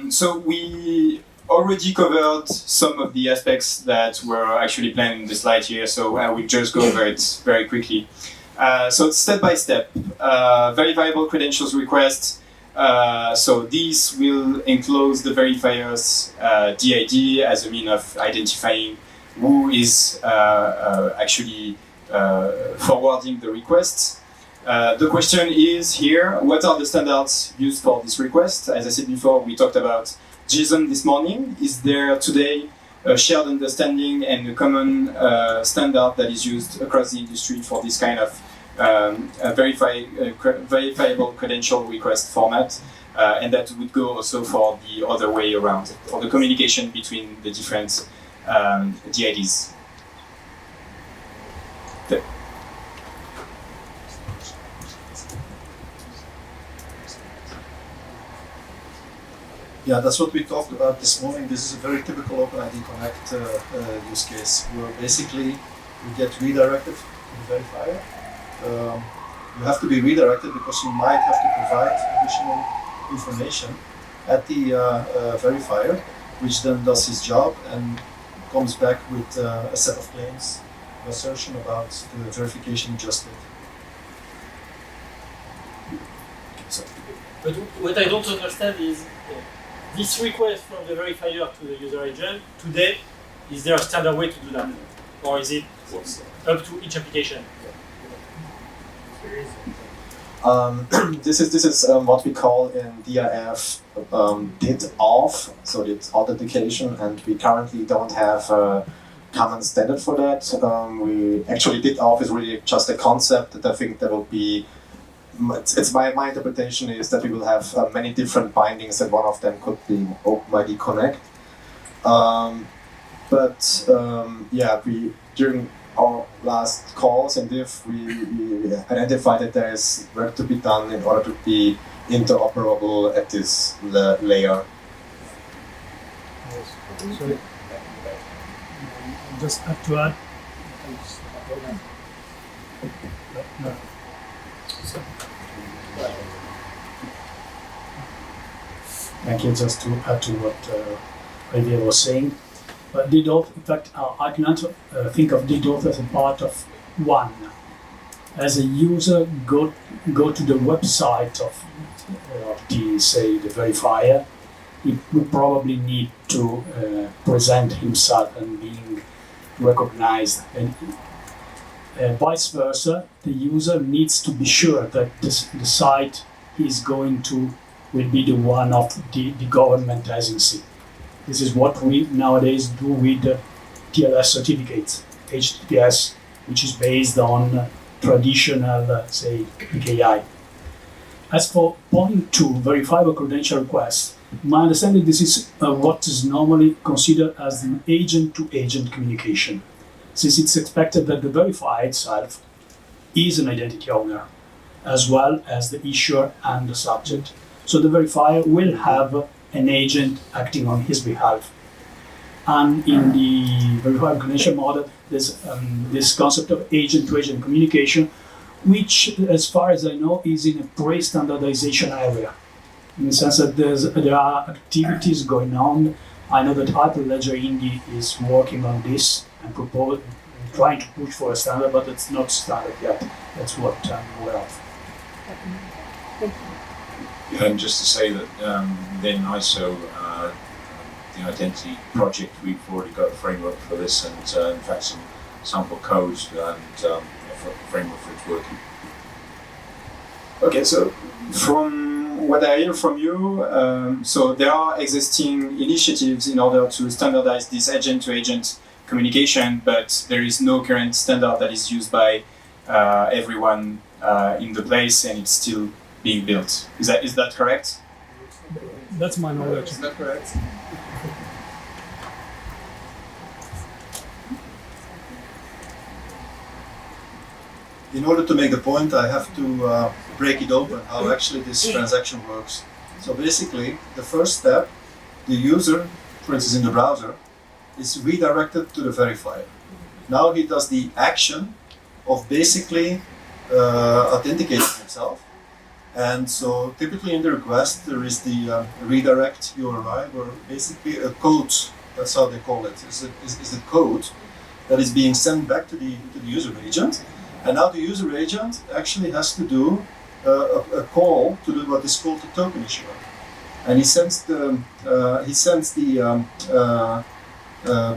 [SPEAKER 5] so we already covered some of the aspects that were actually planned in the slide here, so I will just go over it very quickly. So step by step, verifiable credentials request. So these will enclose the verifier's DID as a means of identifying who is actually forwarding the request. The question is here, what are the standards used for this request? As I said before, we talked about JSON this morning. Is there today a shared understanding and a common standard that is used across the industry for this kind of verifiable credential request format? And that would go also for the other way around, for the communication between the different DIDs.
[SPEAKER 4] Yeah, that's what we talked about this morning. This is a very typical OpenID Connect use case, where basically you get redirected to the verifier. You have to be redirected because you might have to provide additional information at the verifier, which then does his job and comes back with a set of claims, assertion about the verification just did. So.
[SPEAKER 19] But what I don't understand is this request from the verifier to the user agent, today, is there a standard way to do that? Or is it up to each application?
[SPEAKER 4] This is what we call in DIF DID auth, so it's authentication, and we currently don't have a common standard for that. We actually DID auth is really just a concept that I think there will be. It's my interpretation is that we will have many different bindings, and one of them could be OpenID Connect. Yeah, we during our last calls in DIF, we identified that there is work to be done in order to be interoperable at this layer.
[SPEAKER 6] Sorry. Just have to add. No. Thank you. Just to add to what Olivier was saying, DDoS, in fact, I cannot think of DDoS as a part of one. As a user, go to the website of the verifier. He would probably need to present himself and being recognized. And vice versa, the user needs to be sure that the site he's going to will be the one of the government agency. This is what we nowadays do with TLS certificates, HTTPS, which is based on traditional, say, PKI. As for point 2, verifiable credential request, my understanding this is what is normally considered as an agent-to-agent communication, since it's expected that the verifier itself is an identity owner, as well as the issuer and the subject. So the verifier will have an agent acting on his behalf. And in the verifiable credential model, there's this concept of agent-to-agent communication, which, as far as I know, is in a pre-standardization area, in the sense that there are activities going on. I know that Hyperledger Indy is working on this and trying to push for a standard, but it's not standard yet. That's what I'm aware of.
[SPEAKER 18] And just to say that then ISO, the identity project, we've already got a framework for this, and in fact some sample code and a framework for its working.
[SPEAKER 5] Okay, so from what I hear from you, so there are existing initiatives in order to standardize this agent-to-agent communication, but there is no current standard that is used by everyone in the place, and it's still being built. Is that correct?
[SPEAKER 6] That's my knowledge.
[SPEAKER 5] Is that correct?
[SPEAKER 4] In order to make the point, I have to break it open, how actually this transaction works. So basically, the first step, the user, for instance in the browser, is redirected to the verifier. Now he does the action of basically authenticating himself,
[SPEAKER 21] And so typically in the request there is the redirect URI, where basically a code, that's how they call it, is a code that is being sent back to the user agent. And now the user agent actually has to do a call to do what is called the token issuer. And he sends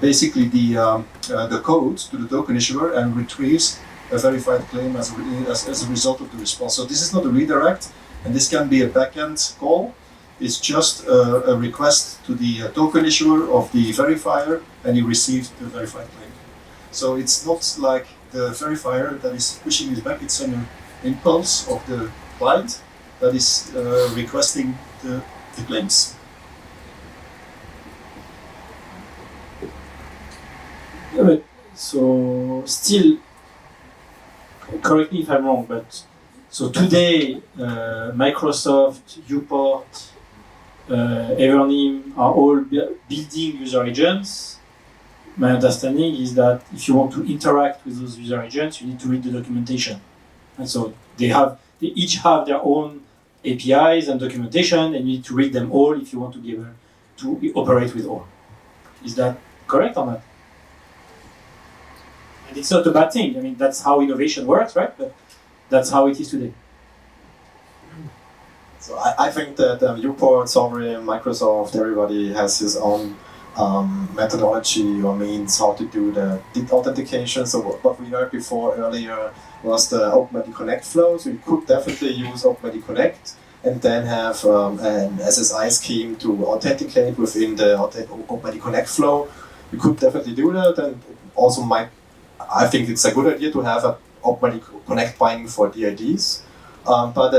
[SPEAKER 21] basically the code to the token issuer and retrieves a verified claim as a result of the response. So this is not a redirect, and this can be a backend call. It's just a request to the token issuer of the verifier, and he received the verified claim. So it's not like the verifier that is pushing this back, it's an impulse of the client that is requesting the claims.
[SPEAKER 2] Yeah, but so still, correct me if I'm wrong, but so today Microsoft, Uport, Evernym are all building user agents. My understanding is that if you want to interact with those user agents, you need to read the documentation, and so they each have their own APIs and documentation, and you need to read them all if you want to be able to operate with all. Is that correct or not? And it's not a bad thing. I mean, that's how innovation works, right? But that's how it is today.
[SPEAKER 4] So I think that Uport, Sovereign, Microsoft, everybody has his own methodology or means how to do the authentication. So what we heard before earlier was the OpenID Connect flow. So you could definitely use OpenID Connect and then have an SSI scheme to authenticate within the OpenID Connect flow. You could definitely do that, and also I think it's a good idea to have an OpenID Connect binding for DIDs. But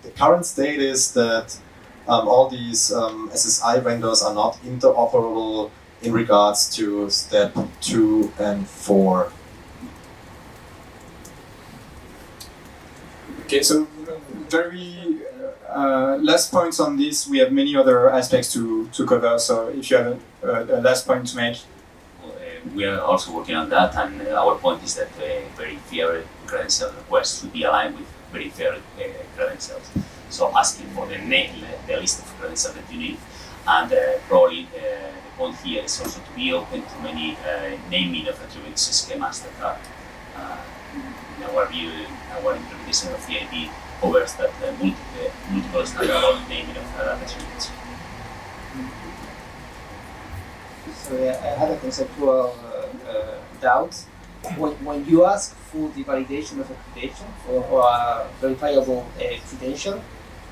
[SPEAKER 4] the current state is that all these SSI vendors are not interoperable in regards to step 2 and 4.
[SPEAKER 5] Okay, so very last points on this. We have many other aspects to cover. So if you have a last point to make.
[SPEAKER 7] We are also working on that, and our point is that very fair credential requests should be aligned with very fair credentials. So asking for the list of credentials that you need, and probably the point here is also to be open to many naming of attributes schemas that are, in our view, our interpretation of the ID covers that multiple standalone naming of attributes.
[SPEAKER 8] So I had a conceptual doubt. When you ask for the validation of a credential or a verifiable credential,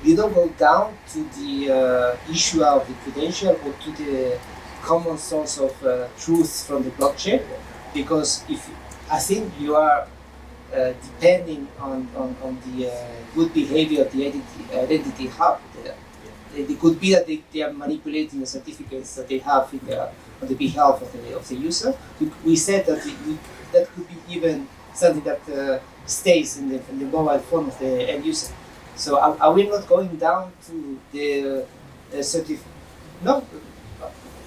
[SPEAKER 8] you don't go down to the issuer of the credential or to the common source of truth from the blockchain, because I think you are depending on the good behavior of the identity hub. It could be that they are manipulating the certificates that they have on the behalf of the user. We said that that could be even something that stays in the mobile phone of the end user. So are we not going down to the No,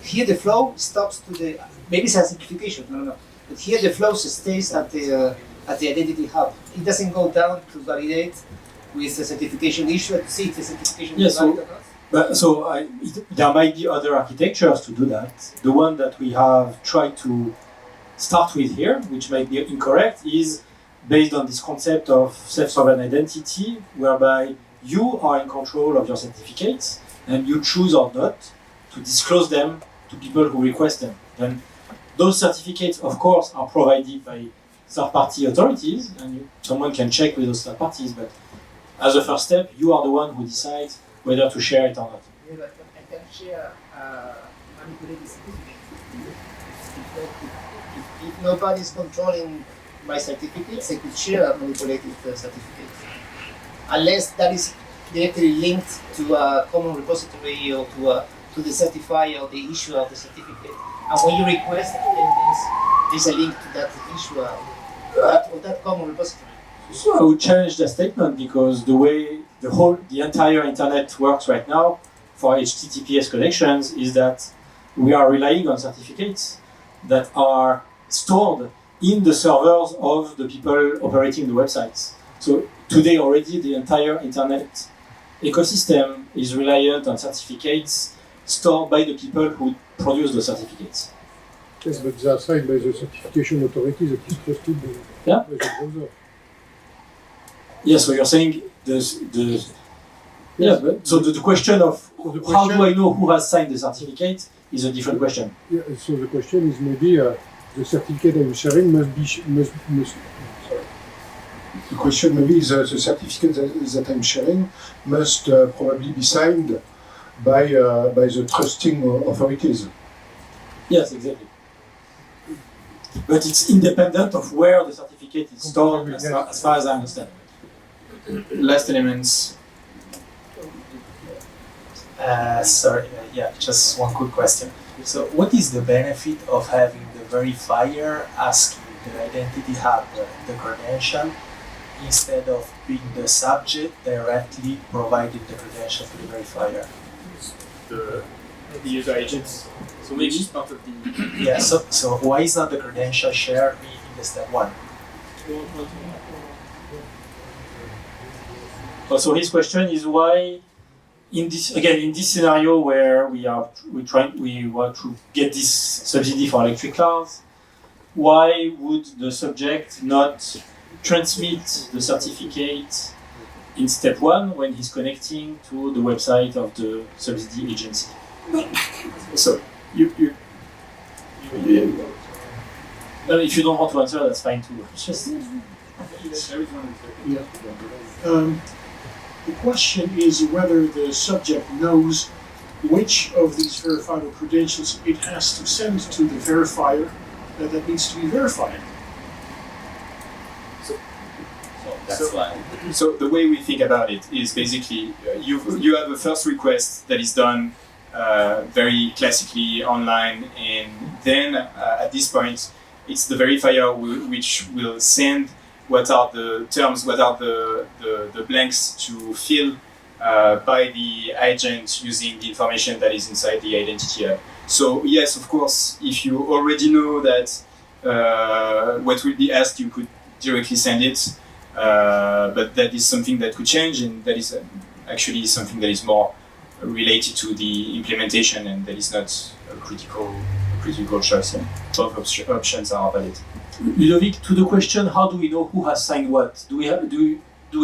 [SPEAKER 8] here the flow stops to the, maybe it's a simplification, I don't know. But here the flow stays at the identity hub. It doesn't go down to validate with the certification issuer to see if the certification is valid or not.
[SPEAKER 2] But there might be other architectures to do that. The one that we have tried to start with here, which might be incorrect, is based on this concept of self-sovereign identity, whereby you are in control of your certificates and you choose or not to disclose them to people who request them. And those certificates, of course, are provided by third-party authorities, and someone can check with those third parties, but as a first step, you are the one who decides whether to share it or not.
[SPEAKER 8] Yeah, but I can share manipulated certificates. If nobody is controlling my certificates, I could share manipulated certificates. Unless that is directly linked to a common repository or to the certifier or the issuer of the certificate. And when you request, then there's a link to that issuer or that common repository.
[SPEAKER 2] So I would challenge that statement, because the way the entire internet works right now for HTTPS connections is that we are relying on certificates that are stored in the servers of the people operating the websites. So today already the entire internet ecosystem is reliant on certificates stored by the people who produce the certificates.
[SPEAKER 9] Yes, but they are signed by the certification authorities that is trusted by the browser.
[SPEAKER 2] Yeah, so you're saying so the question of how do I know who has signed the certificate is a different question.
[SPEAKER 9] Yeah, so the question is maybe the certificate I'm sharing must be sorry. The question maybe is the certificate that I'm sharing must probably be signed by the trusting authorities.
[SPEAKER 2] Yes, exactly. But it's independent of where the certificate is stored, as far as I understand.
[SPEAKER 5] Last elements.
[SPEAKER 10] Just one quick question. So, what is the benefit of having the verifier asking the identity holder the credential instead of being the subject directly providing the credential to the verifier?
[SPEAKER 16] The user agents. So maybe it's part of the.
[SPEAKER 10] Yeah. So why is not the credential shared in the step one?
[SPEAKER 2] So his question is why, in this scenario where we want to get this subsidy for electric cars, why would the subject not transmit the certificate in step one when he's connecting to the website of the subsidy agency? So if you don't want to answer, that's fine too. Just
[SPEAKER 1] the question is whether the subject knows which of these verifiable credentials it has to send to the verifier that needs to be verified.
[SPEAKER 5] So the way we think about it is basically you have a first request that is done very classically online, and then at this point it's the verifier which will send what are the terms, what are the blanks to fill by the agent using the information that is inside the identity hub. So yes, of course, if you already know that what will be asked, you could directly send it, but that is something that could change, and that is actually something that is more related to the implementation, and that is not a critical choice. Both options are valid.
[SPEAKER 2] Ludovic, to the question, how do we know who has signed what? Do we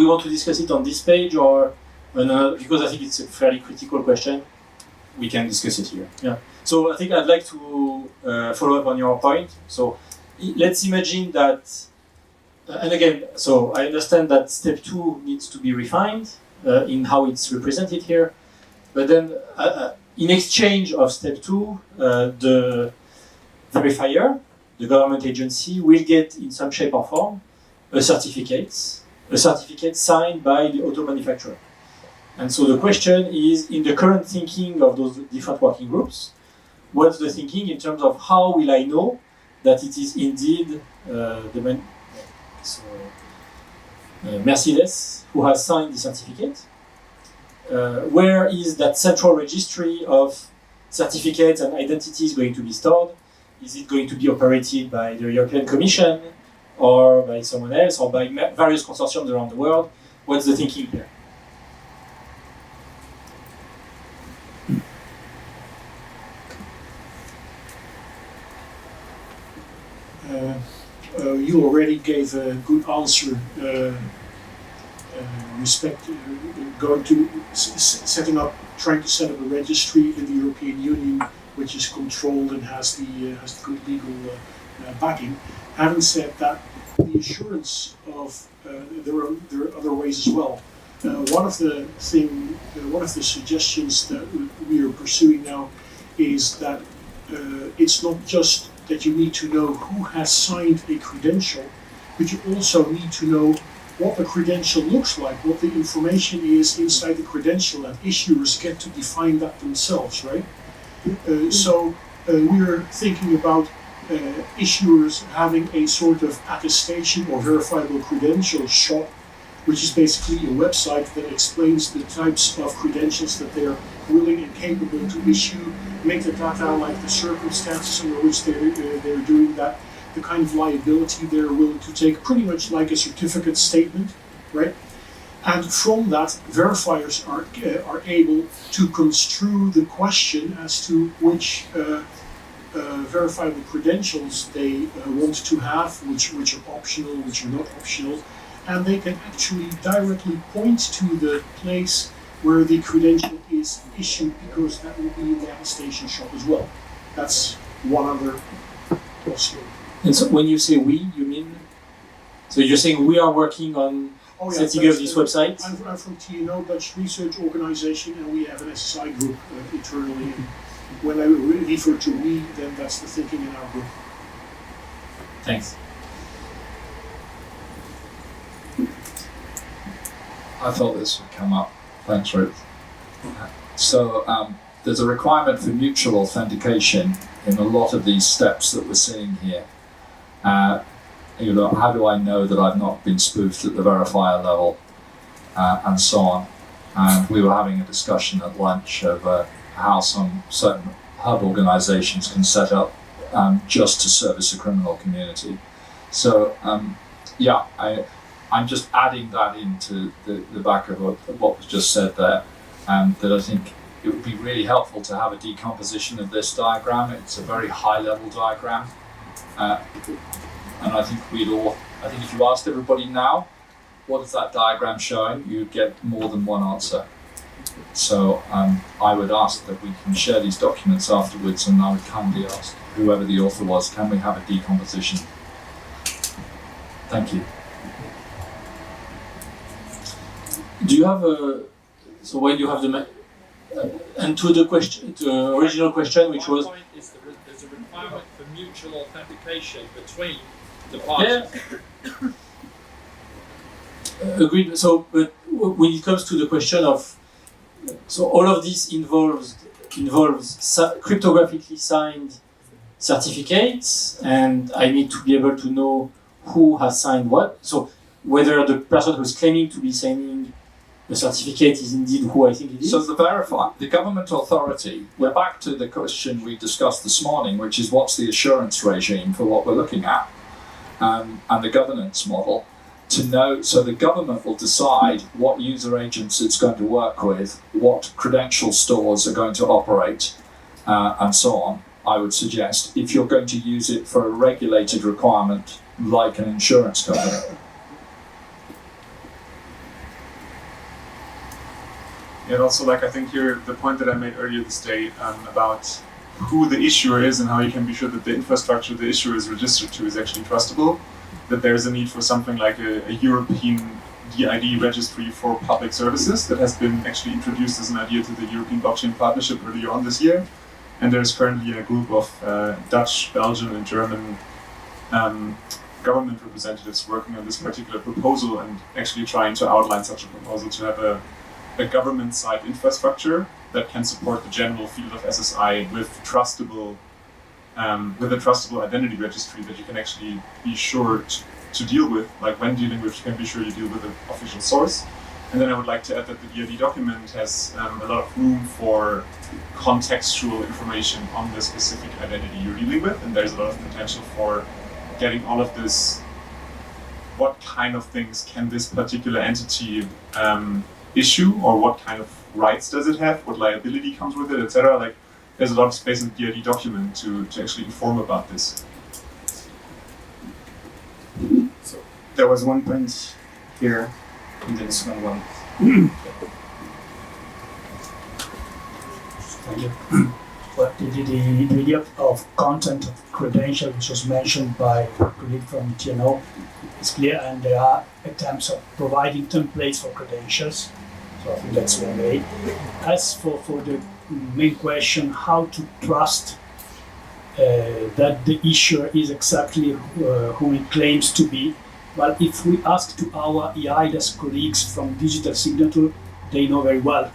[SPEAKER 2] want to discuss it on this page or because I think it's a fairly critical question.
[SPEAKER 5] We can discuss it here.
[SPEAKER 2] Yeah. So I think I'd like to follow up on your point. So let's imagine that, and again, so I understand that step 2 needs to be refined in how it's represented here, but then in exchange of step 2, the verifier, the government agency, will get in some shape or form a certificate signed by the auto manufacturer. And so the question is, in the current thinking of those different working groups, what's the thinking in terms of how will I know that it is indeed Mercedes who has signed the certificate? Where is that central registry of certificates and identities going to be stored? Is it going to be operated by the European Commission or by someone else or by various consortiums around the world? What's the thinking here?
[SPEAKER 1] You already gave a good answer trying to set up a registry in the European Union which is controlled and has the good legal backing. Having said that, the assurance of there are other ways as well. One of the suggestions that we are pursuing now is that it's not just that you need to know who has signed a credential, but you also need to know what the credential looks like, what the information is inside the credential, and issuers get to define that themselves, right? So we're thinking about issuers having a sort of attestation or verifiable credential shop, which is basically a website that explains the types of credentials that they're willing and capable to issue, make the data like the circumstances under which they're doing that, the kind of liability they're willing to take, pretty much like a certificate statement, right? And from that, verifiers are able to construe the question as to which verifiable credentials they want to have, which are optional, which are not optional, and they can actually directly point to the place where the credential is issued, because that will be in the attestation shop as well. That's one other possibility.
[SPEAKER 2] And so when you say we, you mean? So you're saying we are working on setting up this website?
[SPEAKER 1] I'm from TNO, Dutch Research Organization, and we have an SSI group internally. And when I refer to we, then that's the thinking in our group.
[SPEAKER 2] Thanks.
[SPEAKER 13] I thought this would come up. Thanks, Ruth. So there's a requirement for mutual authentication in a lot of these steps that we're seeing here. You know, how do I know that I've not been spoofed at the verifier level, and so on. And we were having a discussion at lunch of how some certain hub organizations can set up just to service a criminal community. So yeah, I'm just adding that into the back of what was just said there, that I think it would be really helpful to have a decomposition of this diagram. It's a very high level diagram. And I think if you asked everybody now, what is that diagram showing, you'd get more than one answer. So I would ask that we can share these documents afterwards, and I would kindly ask whoever the author was, can we have a decomposition? Thank you.
[SPEAKER 2] Do you have so when you have the, and to the question, the original question, which was?
[SPEAKER 13] My point is there's a requirement for mutual authentication between the parties.
[SPEAKER 2] Yeah. Agreed. So, but when it comes to the question of, so all of this involves cryptographically signed certificates, and I need to be able to know who has signed what. So whether the person who's claiming to be signing the certificate is indeed who I think it is.
[SPEAKER 13] So the government authority, we're back to the question we discussed this morning, which is what's the assurance regime for what we're looking at, and the governance model. To know, so the government will decide what user agents it's going to work with, what credential stores are going to operate, and so on. I would suggest if you're going to use it for a regulated requirement like an insurance company.
[SPEAKER 12] And also, like I think here, the point that I made earlier this day about who the issuer is and how you can be sure that the infrastructure the issuer is registered to is actually trustable, that there's a need for something like a European DID registry for public services that has been actually introduced as an idea to the European Blockchain Partnership earlier on this year. And there's currently a group of Dutch, Belgian, and German government representatives working on this particular proposal and actually trying to outline such a proposal to have a government-side infrastructure that can support the general field of SSI with trustable, with a trustable identity registry that you can actually be sure to deal with. Like when dealing with, you can be sure you deal with an official source. And then I would like to add that the DID document has a lot of room for contextual information on the specific identity you're dealing with, and there's a lot of potential for getting all of this. What kind of things can this particular entity issue, or what kind of rights does it have, what liability comes with it, etc. Like, there's a lot of space in the DID document to actually inform about this.
[SPEAKER 22] So there was one point here, and then the second one.
[SPEAKER 6] Thank you. Well, the idea of content of credential, which was mentioned by a colleague from TNO, is clear, and there are attempts of providing templates for credentials. So I think that's one way. As for the main question, how to trust that the issuer is exactly who he claims to be, well, if we ask to our EIDAS colleagues from Digital Signature, they know very well.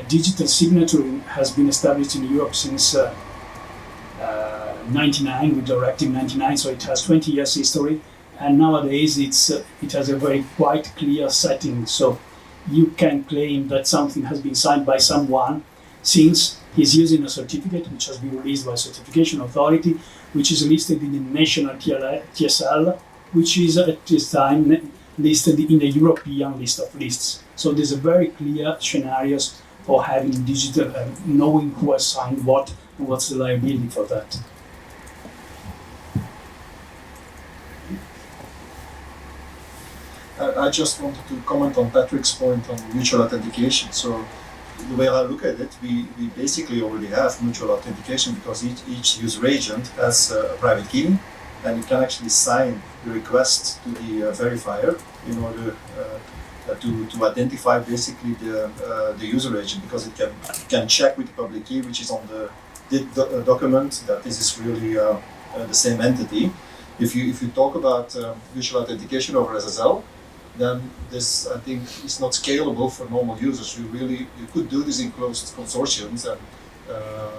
[SPEAKER 6] Digital Signature has been established in Europe since 99, with Directive 99, so it has 20 years history, and nowadays it has a very quite clear setting. So you can claim that something has been signed by someone since he's using a certificate which has been released by a certification authority, which is listed in the national TSL, which is at this time listed in the European list of lists. So there's a very clear scenarios for having digital, knowing who has signed what and what's the liability for that.
[SPEAKER 21] I just wanted to comment on Patrick's point on mutual authentication. So the way I look at it, we basically already have mutual authentication because each user agent has a private key, and you can actually sign the request to the verifier in order to identify basically the user agent, because it can check with the public key, which is on the document, that this is really the same entity. If you talk about mutual authentication over SSL, then this, I think, is not scalable for normal users. You could do this in closed consortiums and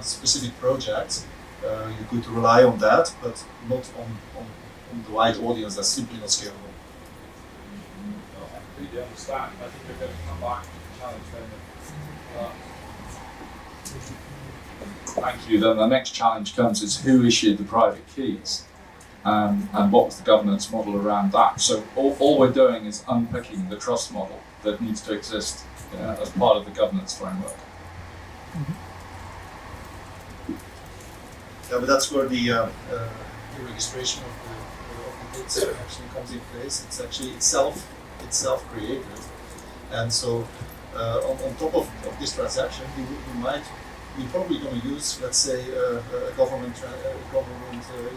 [SPEAKER 21] specific projects. You could rely on that, but not on the wide audience. That's simply not scalable.
[SPEAKER 13] I completely understand. I think we're going to come back to the challenge then. Thank you. Then the next challenge comes is who issued the private keys? And what was the governance model around that? So all we're doing is unpicking the trust model that needs to exist as part of the governance framework.
[SPEAKER 21] Yeah, but that's where the registration of the bids actually comes in place. It's actually itself created, and so on top of this transaction, we're probably going to use, let's say, a government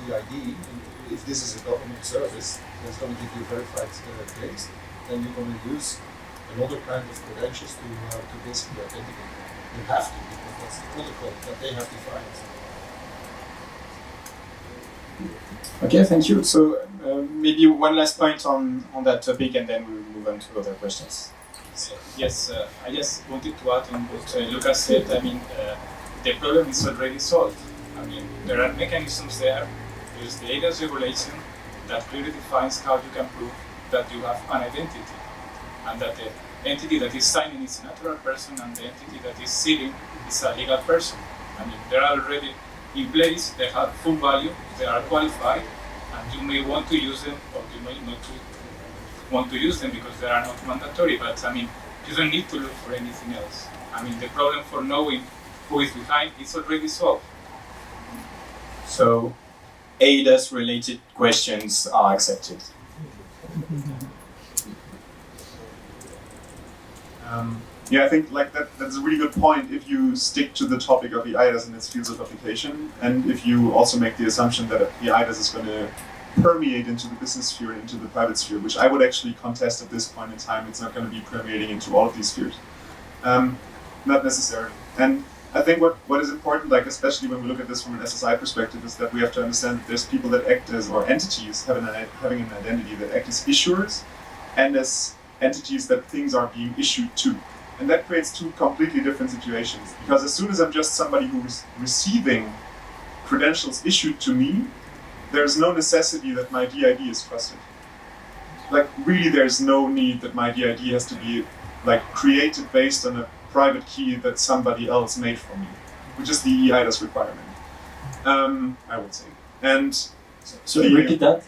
[SPEAKER 21] EID. If this is a government service that's going to give you verified claims, then you're going to use another kind of credentials to basically authenticate them. You have to, because that's the protocol that they have defined.
[SPEAKER 5] Okay, thank you. So maybe one last point on that topic, and then we will move on to other questions.
[SPEAKER 14] Yes, I just wanted to add on what Lucas said. I mean, the problem is already solved. I mean, there are mechanisms there. There's the ADAS regulation that clearly defines how you can prove that you have an identity, and that the entity that is signing is a natural person and the entity that is sealing is a legal person. I mean, they are already in place, they have full value, they are qualified, and you may want to use them or you may not want to use them because they are not mandatory, but I mean, you don't need to look for anything else. I mean, the problem for knowing who is behind is already solved.
[SPEAKER 5] So ADAS related questions are accepted.
[SPEAKER 12] Yeah, I think that's a really good point if you stick to the topic of eIDAS and its fields of application, and if you also make the assumption that eIDAS is going to permeate into the business sphere and into the private sphere, which I would actually contest at this point in time. It's not going to be permeating into all of these spheres. Not necessarily. And I think what is important, like especially when we look at this from an SSI perspective, is that we have to understand that there's people that act as, or entities having an identity that act as issuers, and as entities that things are being issued to. And that creates two completely different situations. Because as soon as I'm just somebody who's receiving credentials issued to me, there's no necessity that my DID is trusted. Like really, there's no need that my DID has to be like created based on a private key that somebody else made for me, which is the eIDAS requirement, I would say. And
[SPEAKER 2] so repeat that.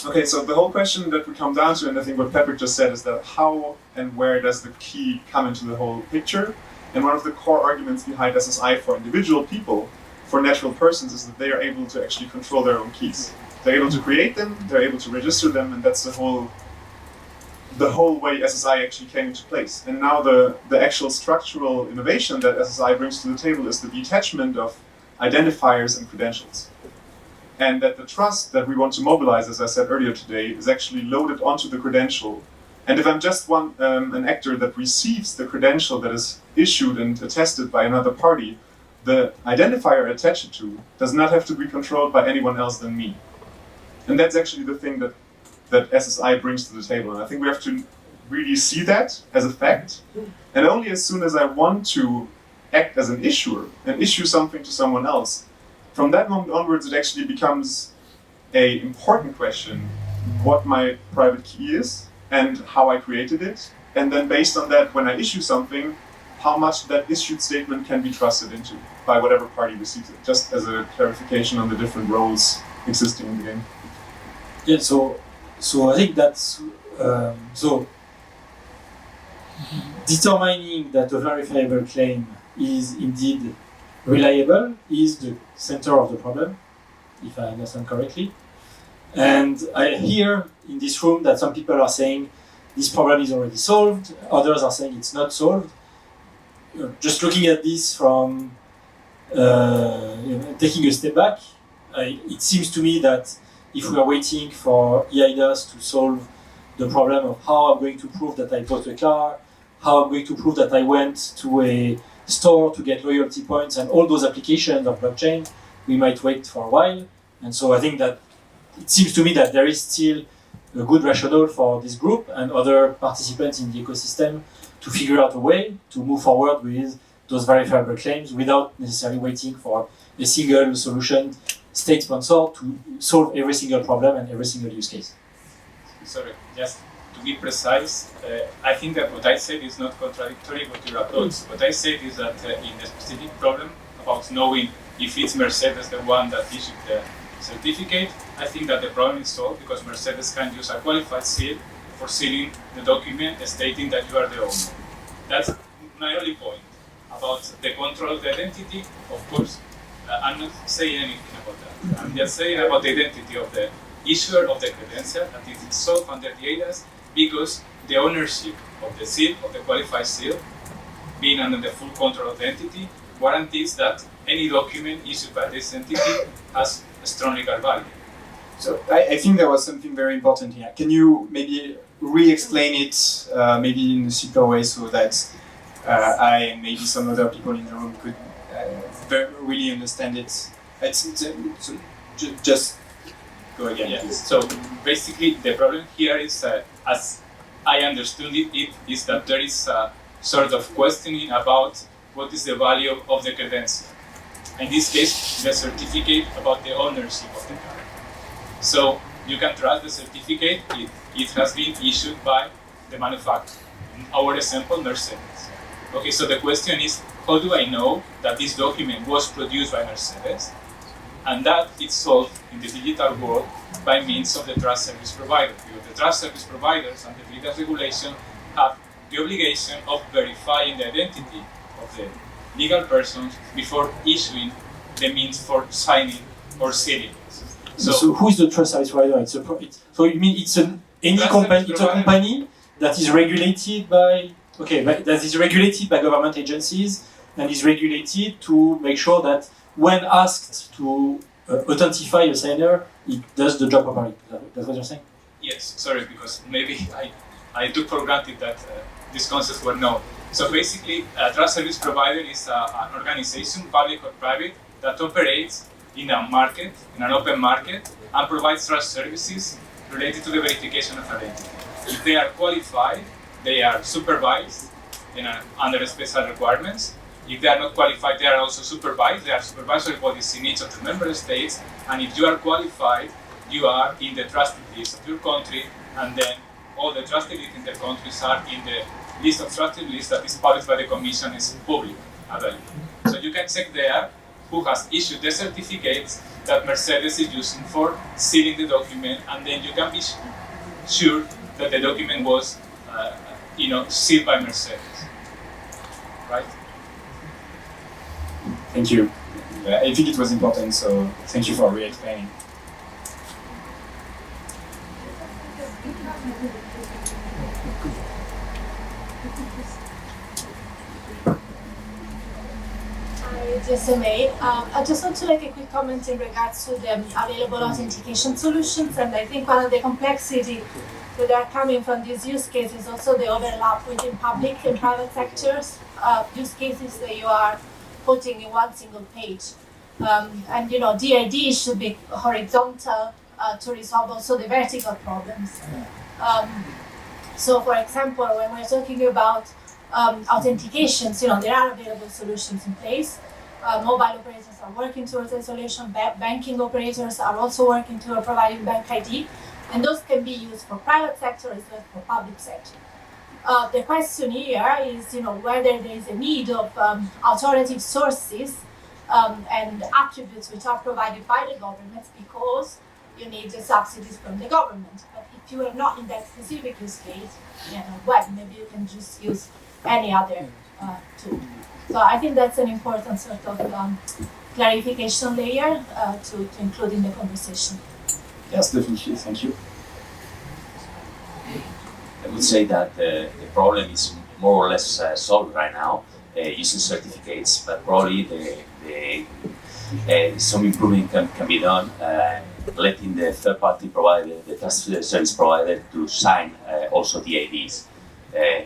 [SPEAKER 12] Okay, so the whole question that we come down to, and I think what Patrick just said, is that how and where does the key come into the whole picture? And one of the core arguments behind SSI for individual people, for natural persons, is that they are able to actually control their own keys. They're able to create them, they're able to register them, and that's the whole way SSI actually came into place. And now the actual structural innovation that SSI brings to the table is the detachment of identifiers and credentials. And that the trust that we want to mobilize, as I said earlier today, is actually loaded onto the credential. And if I'm just an actor that receives the credential that is issued and attested by another party, the identifier attached to does not have to be controlled by anyone else than me. And that's actually the thing that SSI brings to the table. And I think we have to really see that as a fact. And only as soon as I want to act as an issuer and issue something to someone else, from that moment onwards, it actually becomes an important question what my private key is and how I created it. And then based on that, when I issue something, how much that issued statement can be trusted into by whatever party receives it, just as a clarification on the different roles existing in the game.
[SPEAKER 2] Yeah, so I think that's So determining that a verifiable claim is indeed reliable is the center of the problem, if I understand correctly. And I hear in this room that some people are saying this problem is already solved, others are saying it's not solved. Just looking at this from taking a step back, it seems to me that if we are waiting for EIDAS to solve the problem of how I'm going to prove that I bought a car, how I'm going to prove that I went to a store to get loyalty points, and all those applications of blockchain, we might wait for a while. And so I think that it seems to me that there is still a good rationale for this group and other participants in the ecosystem to figure out a way to move forward with those verifiable claims without necessarily waiting for a single solution, state-sponsored, to solve every single problem and every single use case.
[SPEAKER 14] Sorry, just to be precise, I think that what I said is not contradictory with your approach. What I said is that in the specific problem about knowing if it's Mercedes the one that issued the certificate, I think that the problem is solved because Mercedes can use a qualified seal for sealing the document stating that you are the owner. That's my only point. About the control of the identity, of course, I'm not saying anything about that. I'm just saying about the identity of the issuer of the credential, that it is solved under the EIDAS because the ownership of the seal, of the qualified seal, being under the full control of the entity, guarantees that any document issued by this entity has a strong legal value.
[SPEAKER 5] So I think there was something very important here. Can you maybe re-explain it, maybe in a simpler way, so that I and maybe some other people in the room could really understand it? Just go again,
[SPEAKER 14] Yeah.
[SPEAKER 5] please.
[SPEAKER 14] So basically, the problem here is, as I understood it, is that there is a sort of questioning about what is the value of the credential. In this case, the certificate about the ownership of the car. So you can trust the certificate, it has been issued by the manufacturer. In our example, Mercedes. Okay, so the question is, how do I know that this document was produced by Mercedes? And that is solved in the digital world by means of the trust service provider. Because the trust service providers under the legal regulation have the obligation of verifying the identity of the legal persons before issuing the means for signing or sealing.
[SPEAKER 2] So who is the trust service provider? So you mean it's any company? It's a company that is regulated by that is regulated by government agencies and is regulated to make sure that when asked to authentify a signer, it does the job properly. That's what you're saying?
[SPEAKER 14] Yes, sorry, because maybe I took for granted that these concepts were known. So basically, a trust service provider is an organization, public or private, that operates in a market, in an open market, and provides trust services related to the verification of identity. If they are qualified, they are supervised under special requirements. If they are not qualified, they are also supervised. There are supervisory bodies in each of the member states, and if you are qualified, you are in the trusted list of your country, and then all the trusted lists in the countries are in the list of trusted lists that is published by the Commission, is public available. So you can check there who has issued the certificates that Mercedes is using for sealing the document, and then you can be sure that the document was, sealed by Mercedes, right?
[SPEAKER 5] Thank you. I think it was important, so thank you for re-explaining.
[SPEAKER 15] GSMA. I just want to make a quick comment in regards to the available authentication solutions, and I think one of the complexity that are coming from these use cases is also the overlap within public and private sectors, use cases that you are putting in one single page. And DID should be horizontal to resolve also the vertical problems. So for example, when we're talking about authentications, there are available solutions in place. Mobile operators are working towards isolation. Banking operators are also working toward providing bank ID, and those can be used for private sector as well as for public sector. The question here is, whether there is a need of alternative sources and attributes which are provided by the government, because you need the subsidies from the government. But if you are not in that specific use case, well, maybe you can just use any other tool. So I think that's an important sort of clarification layer to include in the conversation.
[SPEAKER 5] Yes, definitely. Thank you.
[SPEAKER 7] I would say that the problem is more or less solved right now using certificates, but probably some improvement can be done letting the third-party provider, the trust service provider, to sign also DADs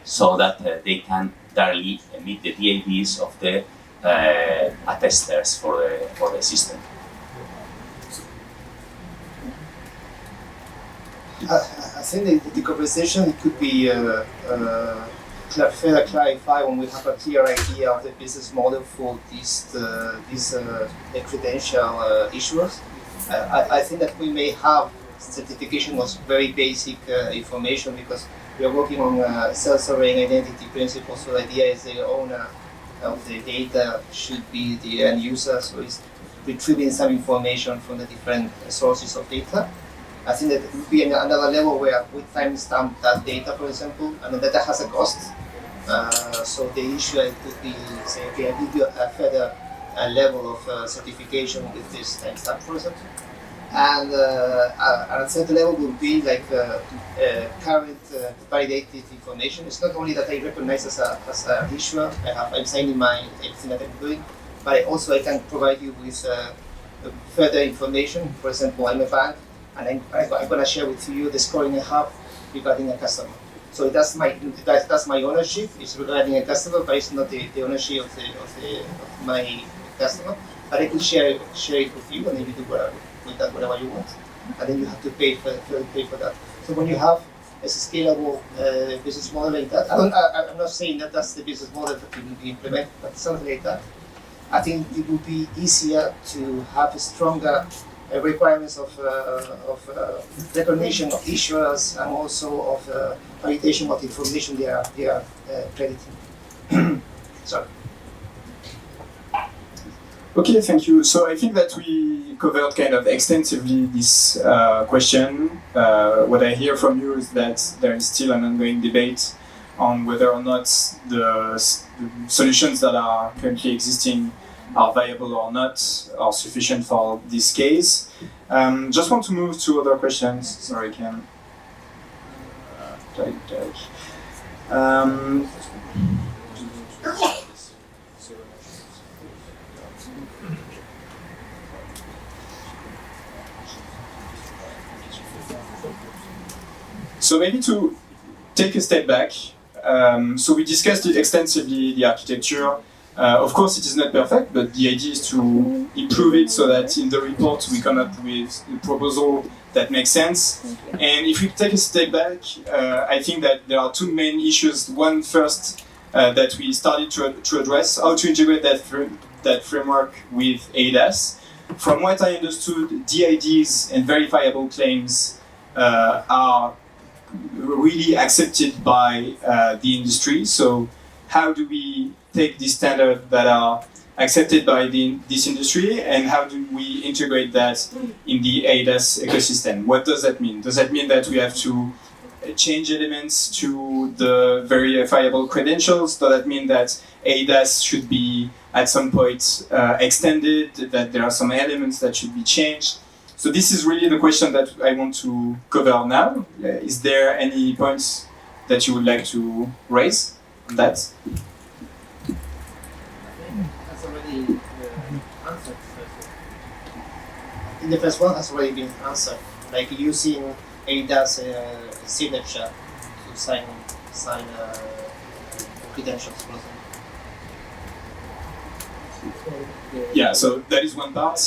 [SPEAKER 7] so that they can directly meet the DADs of the attesters for the system.
[SPEAKER 8] I think the conversation could be further clarified when we have a clear idea of the business model for these credential issuers. I think that we may have certification of very basic information because we are working on self-sovereign identity principles. So the idea is the owner of the data should be the end user, so it's retrieving some information from the different sources of data. I think that it would be another level where we timestamp that data, for example, and the data has a cost. So the issuer could be say, okay, I give you a further level of certification with this timestamp, for example. And at a certain level would be like current validated information. It's not only that I recognize as an issuer, I'm signing everything that I'm doing, but I can provide you with further information. For example, I'm a bank, and I'm going to share with you the scoring I have regarding a customer. So that's my ownership. It's regarding a customer, but it's not the ownership of my customer. But I can share it with you, and then you do whatever you want, and then you have to pay for that. So when you have a scalable business model like that, I'm not saying that that's the business model that will be implemented, but something like that, I think it would be easier to have a stronger requirements of recognition of issuers and also of validation of the information they are crediting. Sorry.
[SPEAKER 5] Okay, thank you. So I think that we covered kind of extensively this question. What I hear from you is that there is still an ongoing debate on whether or not the solutions that are currently existing are viable or not, or sufficient for this case. Just want to move to other questions. Sorry, Ken. So maybe to take a step back, so we discussed extensively the architecture. Of course, it is not perfect, but the idea is to improve it so that in the report we come up with a proposal that makes sense. And if we take a step back, I think that there are two main issues. One first that we started to address, how to integrate that framework with ADAS. From what I understood, DIDs and verifiable claims are really accepted by the industry. So how do we take these standards that are accepted by this industry and how do we integrate that in the ADAS ecosystem? What does that mean? Does that mean that we have to change elements to the verifiable credentials? Does that mean that ADAS should be at some point extended, that there are some elements that should be changed? So this is really the question that I want to cover now. Is there any points that you would like to raise on that?
[SPEAKER 8] That's already answered. In the first one has already been answered, like using ADAS signature to sign credentials, for example.
[SPEAKER 5] Yeah, so that is one part.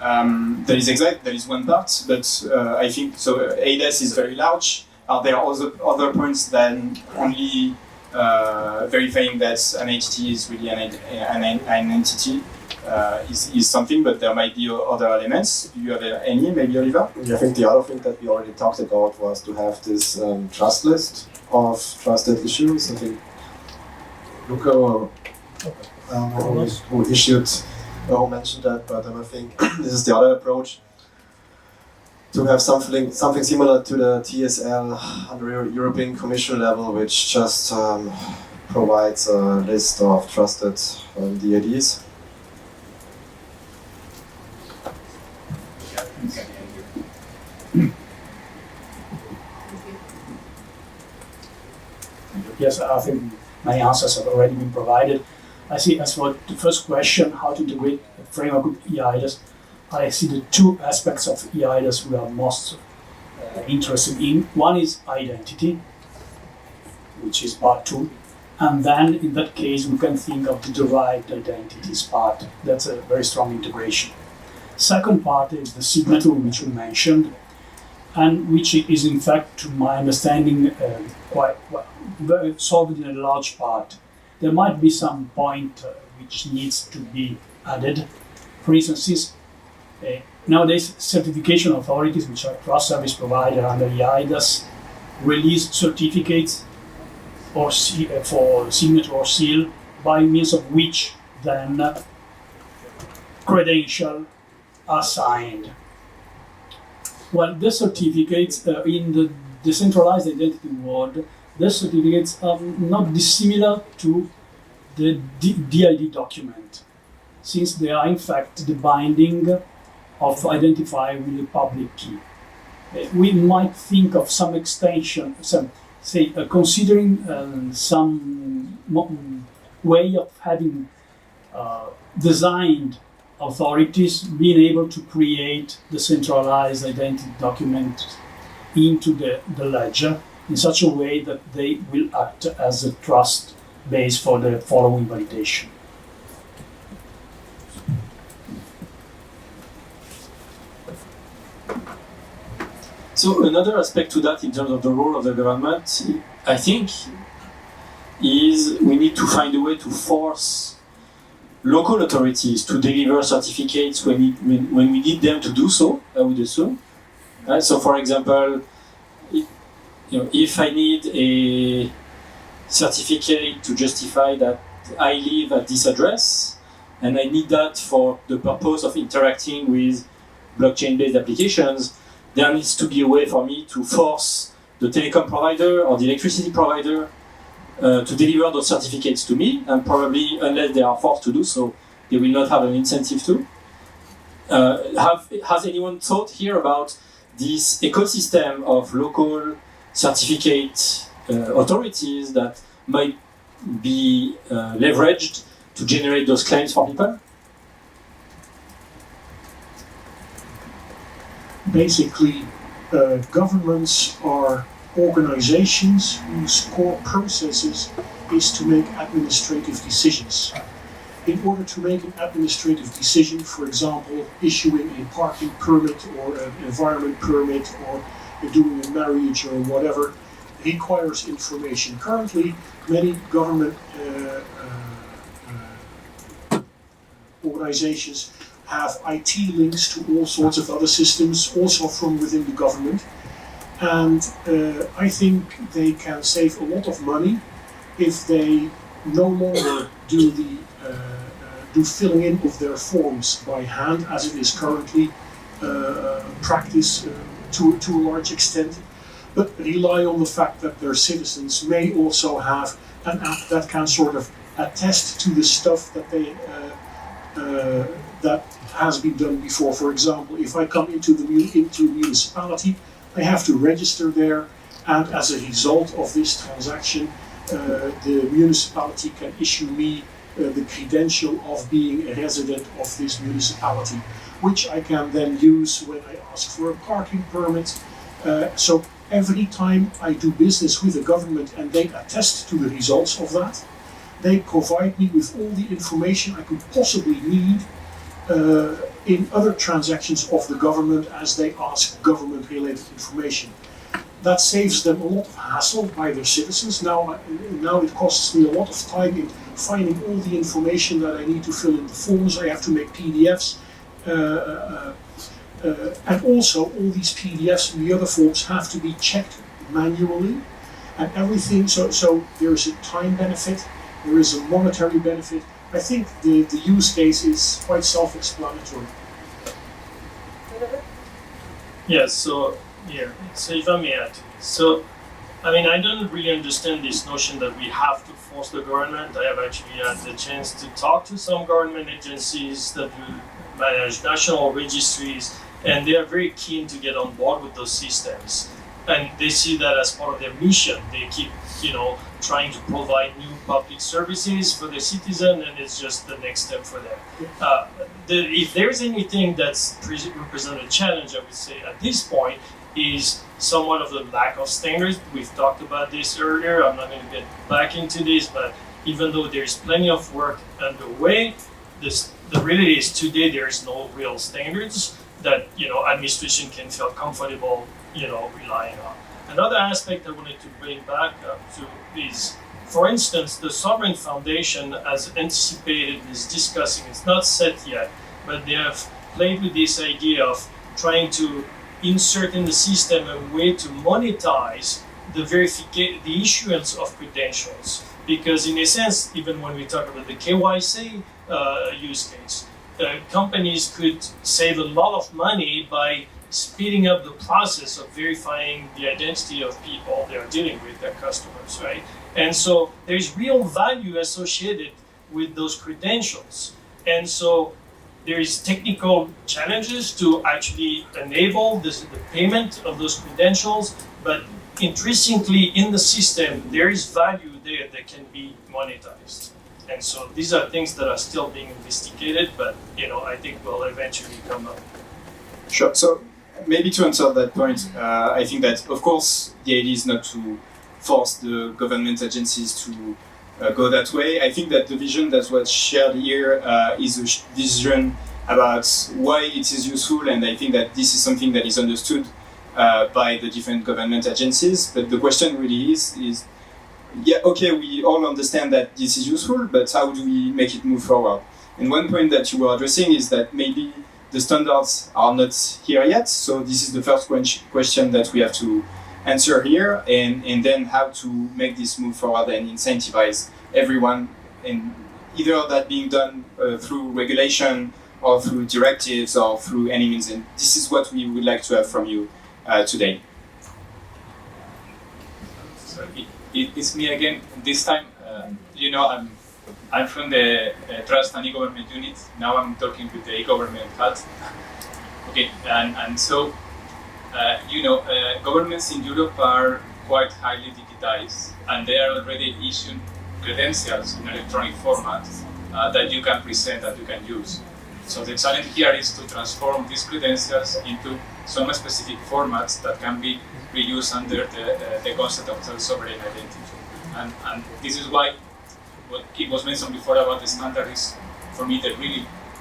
[SPEAKER 5] That is one part, but I think so. ADAS is very large. Are there other points than only verifying that an entity is really an entity is something, but there might be other elements. Do you have any, maybe Oliver?
[SPEAKER 4] I think the other thing that we already talked about was to have this trust list of trusted issues. I think Luca who mentioned that, but I think this is the other approach to have something similar to the TSL on the European Commission level, which just provides a list of trusted DIDs.
[SPEAKER 6] Yes, I think many answers have already been provided. I see, as for the first question, how to integrate the framework with eIDAS, I see the two aspects of eIDAS we are most interested in. One is identity, which is part 2, and then in that case we can think of the derived identities part. That's a very strong integration. Second part is the signature, which we mentioned, and which is in fact, to my understanding, quite very solved in a large part. There might be some point which needs to be added. For instance, nowadays certification authorities, which are trust service provider under eIDAS, release certificates or for signature or seal, by means of which then credentials are signed. Well, the certificates in the decentralized identity world, the certificates are not dissimilar to the DID document, since they are in fact the binding of identifier with the public key. We might think of some extension, considering some way of having designed authorities being able to create the centralized identity document into the ledger in such a way that they will act as a trust base for the following validation.
[SPEAKER 2] So another aspect to that in terms of the role of the government, I think, is we need to find a way to force local authorities to deliver certificates when we need them to do so, I would assume. So for example, if I need a certificate to justify that I live at this address, and I need that for the purpose of interacting with blockchain-based applications, there needs to be a way for me to force the telecom provider or the electricity provider to deliver those certificates to me, and probably, unless they are forced to do so, they will not have an incentive to. Has anyone thought here about this ecosystem of local certificate authorities that might be leveraged to generate those claims for people?
[SPEAKER 1] Basically, governments are organizations whose core processes is to make administrative decisions. In order to make an administrative decision, for example, issuing a parking permit or an environment permit or doing a marriage or whatever, requires information. Currently, many government organizations have IT links to all sorts of other systems, also from within the government. And I think they can save a lot of money if they no longer do the filling in of their forms by hand, as it is currently practiced to a large extent, but rely on the fact that their citizens may also have an app that can sort of attest to the stuff that they that has been done before. For example, if I come into municipality, I have to register there, and as a result of this transaction, the municipality can issue me the credential of being a resident of this municipality, which I can then use when I ask for a parking permit. So every time I do business with the government and they attest to the results of that, they provide me with all the information I could possibly need in other transactions of the government as they ask government-related information. That saves them a lot of hassle by their citizens. Now it costs me a lot of time in finding all the information that I need to fill in the forms. I have to make PDFs. And also all these PDFs and the other forms have to be checked manually and everything. So there is a time benefit, there is a monetary benefit. I think the use case is quite self-explanatory.
[SPEAKER 19] Yes, so if I may add to this. So, I mean, I don't really understand this notion that we have to force the government. I have actually had the chance to talk to some government agencies that manage national registries, and they are very keen to get on board with those systems. And they see that as part of their mission. They keep, trying to provide new public services for the citizen, and it's just the next step for them. If there's anything that's represent a challenge, I would say at this point, is somewhat of the lack of standards. We've talked about this earlier. I'm not going to get back into this, but even though there's plenty of work underway, the reality is today there's no real standards that administration can feel comfortable relying on. Another aspect I wanted to bring back up to is, for instance, the Sovereign Foundation has anticipated, is discussing, it's not set yet, but they have played with this idea of trying to insert in the system a way to monetize the issuance of credentials. Because in a sense, even when we talk about the KYC use case, companies could save a lot of money by speeding up the process of verifying the identity of people they are dealing with, their customers, right? And so there's real value associated with those credentials. And so there is technical challenges to actually enable the payment of those credentials, but intrinsically in the system, there is value there that can be monetized. And so these are things that are still being investigated, but I think will eventually come up.
[SPEAKER 5] Sure. So maybe to answer that point, I think that of course the idea is not to force the government agencies to go that way. I think that the vision that was shared here is a vision about why it is useful, and I think that this is something that is understood by the different government agencies. But the question really is yeah, okay, we all understand that this is useful, but how do we make it move forward? And one point that you were addressing is that maybe the standards are not here yet. So this is the first question that we have to answer here, and then how to make this move forward and incentivize everyone, and either that being done through regulation or through directives or through any means. And this is what we would like to have from you today.
[SPEAKER 14] So it's me again. This time, I'm from the Trust and E-Government unit. Now I'm talking with the E-Government hat. Okay, and so, governments in Europe are quite highly digitized, and they are already issuing credentials in electronic format that you can present and you can use. So the challenge here is to transform these credentials into some specific formats that can be reused under the concept of self-sovereign identity. And this is why what was mentioned before about the standard is, for me,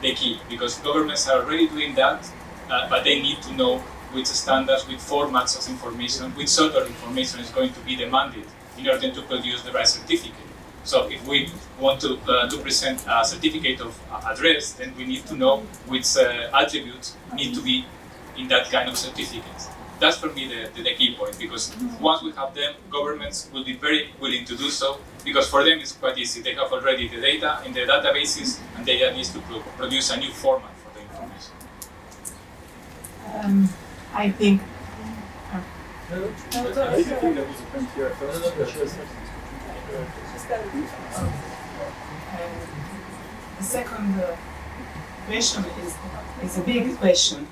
[SPEAKER 14] the key, because governments are already doing that, but they need to know which standards, which formats of information, which sort of information is going to be demanded in order to produce the right certificate. So if we want to present a certificate of address, then we need to know which attributes need to be in that kind of certificate. That's for me the key point, because once we have them, governments will be very willing to do so, because for them it's quite easy. They have already the data in the databases, and they just need to produce a new format for the information.
[SPEAKER 11] I think. The second question is a big question.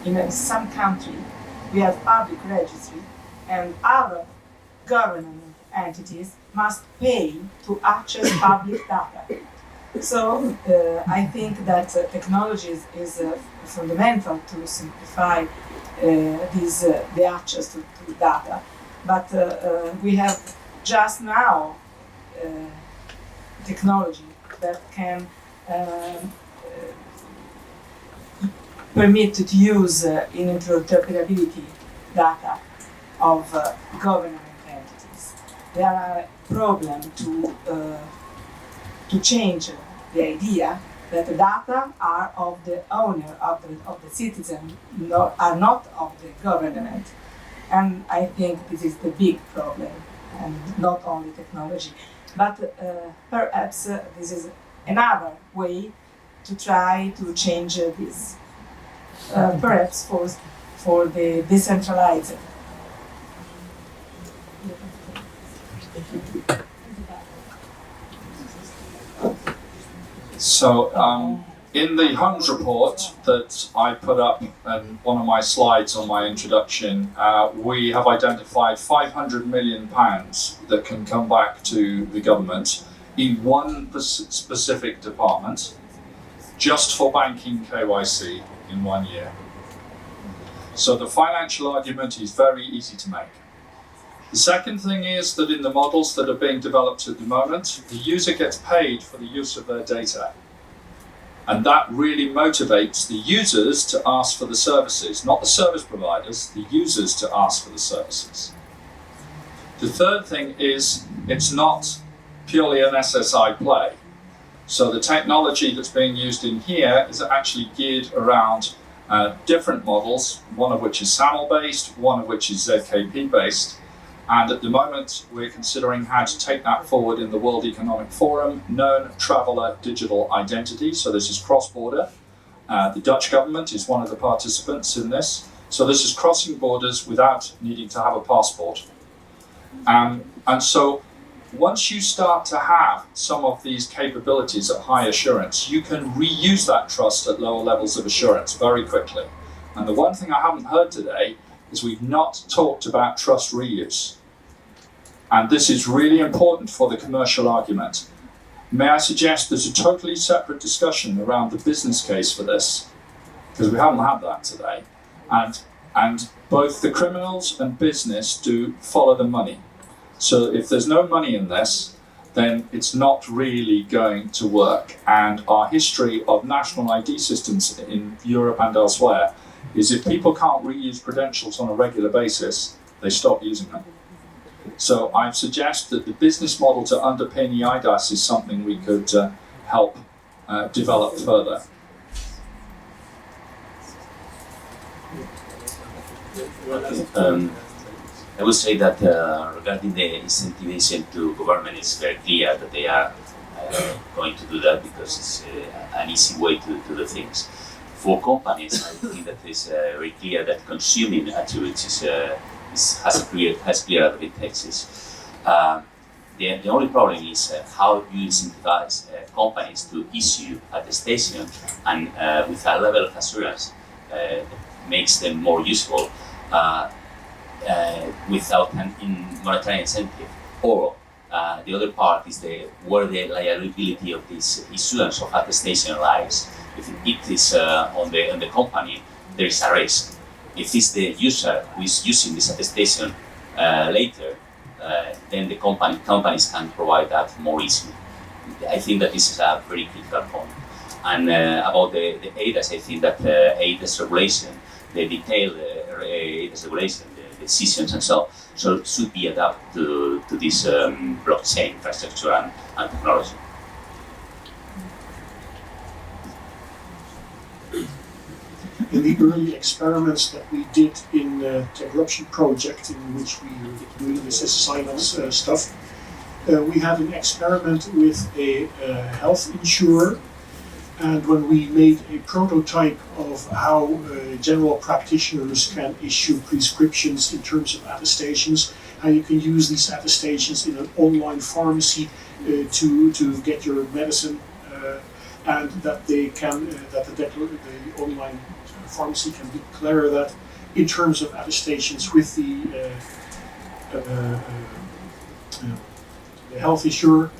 [SPEAKER 11] In some country, we have public registry, and other government entities must pay to access public data. So I think that technology is fundamental to simplify the access to data. But we have just now technology that can permit to use in interoperability data of government entities. There are problems to change the idea that the data are of the owner, of the citizen, are not of the government. And I think this is the big problem, and not only technology. But perhaps this is another way to try to change this. perhaps for the decentralized.
[SPEAKER 13] So, in the Holmes report that I put up in one of my slides on my introduction, we have identified £500 million that can come back to the government in one specific department, just for banking KYC in 1 year. So the financial argument is very easy to make. The second thing is that in the models that are being developed at the moment, the user gets paid for the use of their data. And that really motivates the users to ask for the services, not the service providers, the users to ask for the services. The third thing is it's not purely an SSI play. So the technology that's being used in here is actually geared around different models, one of which is SAML based, one of which is ZKP based. And at the moment, we're considering how to take that forward in the World Economic Forum, known traveller digital identity. So this is cross-border. The Dutch government is one of the participants in this. So this is crossing borders without needing to have a passport. And so once you start to have some of these capabilities at high assurance, you can reuse that trust at lower levels of assurance very quickly. And the one thing I haven't heard today is we've not talked about trust reuse. And this is really important for the commercial argument. May I suggest there's a totally separate discussion around the business case for this, because we haven't had that today. And both the criminals and business do follow the money. So if there's no money in this, then it's not really going to work. And our history of national ID systems in Europe and elsewhere is if people can't reuse credentials on a regular basis, they stop using them. So I suggest that the business model to underpin eIDAS is something we could help develop further.
[SPEAKER 7] I would say that regarding the incentivization to government, it's very clear that they are going to do that because it's an easy way to do things. For companies, I think that it's very clear that consuming attributes has clear advantages. The only problem is how you incentivize companies to issue attestation and with a level of assurance makes them more useful without an monetary incentive. Or the other part is where the liability of this issuance of attestation lies. If it is on the company, there is a risk. If it's the user who is using this attestation later, then the companies can provide that more easily. I think that this is a very critical point. And about the eIDAS, I think that eIDAS regulation, the detailed eIDAS regulation, the decisions and so should be adapted to this blockchain infrastructure and technology.
[SPEAKER 1] In the early experiments that we did in the Corruption project, in which we were doing this SSI stuff, we had an experiment with a health insurer, and when we made a prototype of how general practitioners can issue prescriptions in terms of attestations, how you can use these attestations in an online pharmacy to get your medicine, and that they can the online pharmacy can declare that in terms of attestations with the health insurer,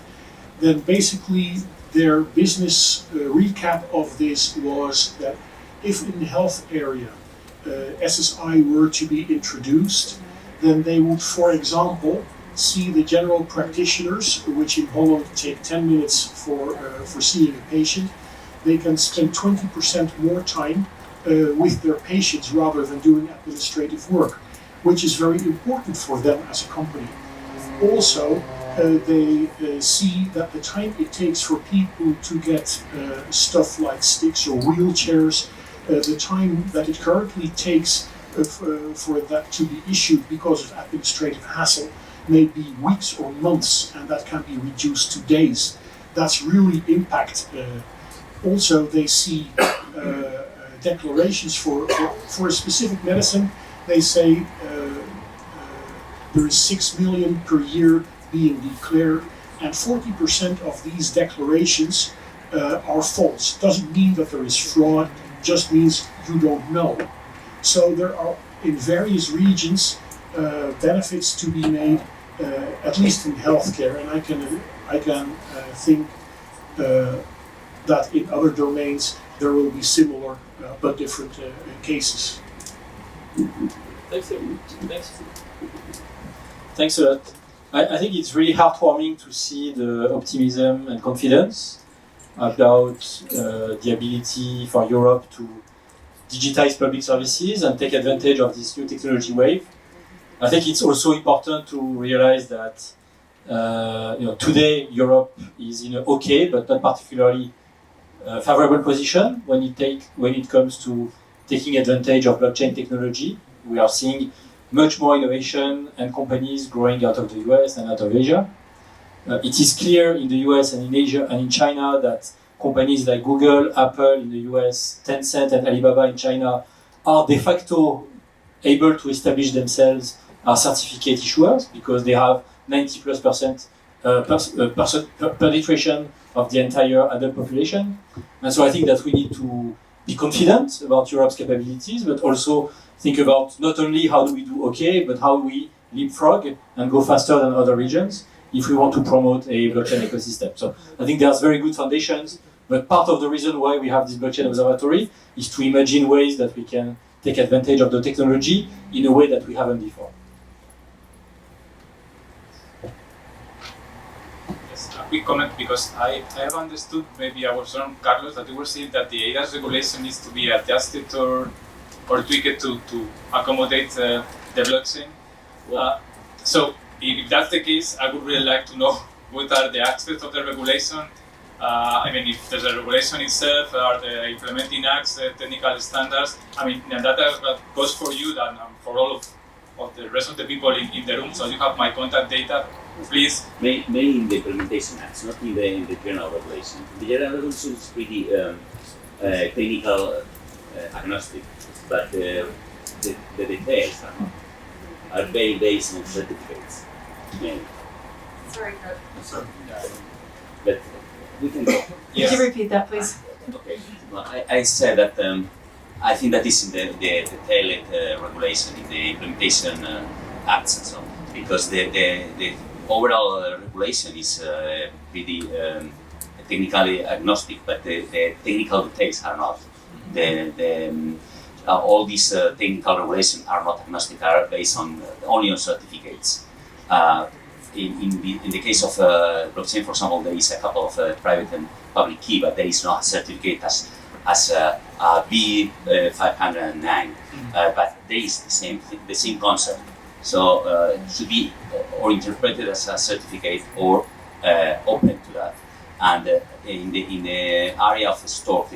[SPEAKER 1] then basically their business recap of this was that if in the health area SSI were to be introduced, then they would, for example, see the general practitioners, which in Holland take 10 minutes for seeing a patient. They can spend 20% more time with their patients rather than doing administrative work, which is very important for them as a company. Also, they see that the time it takes for people to get stuff like sticks or wheelchairs, the time that it currently takes for that to be issued because of administrative hassle may be weeks or months, and that can be reduced to days. That's really impact. Also, they see declarations for a specific medicine. They say there is 6 million per year being declared, and 40% of these declarations are false. Doesn't mean that there is fraud, just means you don't know. So there are in various regions benefits to be made, at least in healthcare, and I can think that in other domains there will be similar but different cases.
[SPEAKER 2] Thanks a lot. I think it's really heartwarming to see the optimism and confidence about the ability for Europe to digitize public services and take advantage of this new technology wave. I think it's also important to realize that today Europe is in an okay but not particularly favorable position when it comes to taking advantage of blockchain technology. We are seeing much more innovation and companies growing out of the US and out of Asia. It is clear in the US and in Asia and in China that companies like Google, Apple in the US, Tencent and Alibaba in China are de facto able to establish themselves as certificate issuers because they have 90+% penetration of the entire adult population. And so I think that we need to be confident about Europe's capabilities, but also think about not only how do we do okay, but how we leapfrog and go faster than other regions if we want to promote a blockchain ecosystem. So I think there's very good foundations, but part of the reason why we have this blockchain observatory is to imagine ways that we can take advantage of the technology in a way that we haven't before.
[SPEAKER 14] Yes, a quick comment, because I have understood, maybe I was wrong, Carlos, that you were saying that the ADAS regulation needs to be adjusted or tweaked to accommodate the blockchain. So if that's the case, I would really like to know what are the aspects of the regulation. I mean, if there's a regulation itself, are the implementing acts, the technical standards. I mean, and that goes for you and for all of the rest of the people in the room. So you have my contact data, please.
[SPEAKER 7] Mainly in the implementation acts, not in the general regulation. The general regulation is pretty technical, agnostic, but the details are very based on certificates. Mainly.
[SPEAKER 3] Sorry, Kurt.
[SPEAKER 7] But we can go.
[SPEAKER 3] Yes. Could you repeat that, please?
[SPEAKER 7] Okay. Well, I said that I think that is in the detailed regulation, in the implementation acts and so on, because the overall regulation is pretty technically agnostic, but the technical details are not. All these technical regulations are not agnostic, are based on only on certificates. In the case of blockchain, for example, there is a couple of private and public key, but there is not a certificate as B509. But there is the same concept. So it should be or interpreted as a certificate or open to that. And in the area of Stork,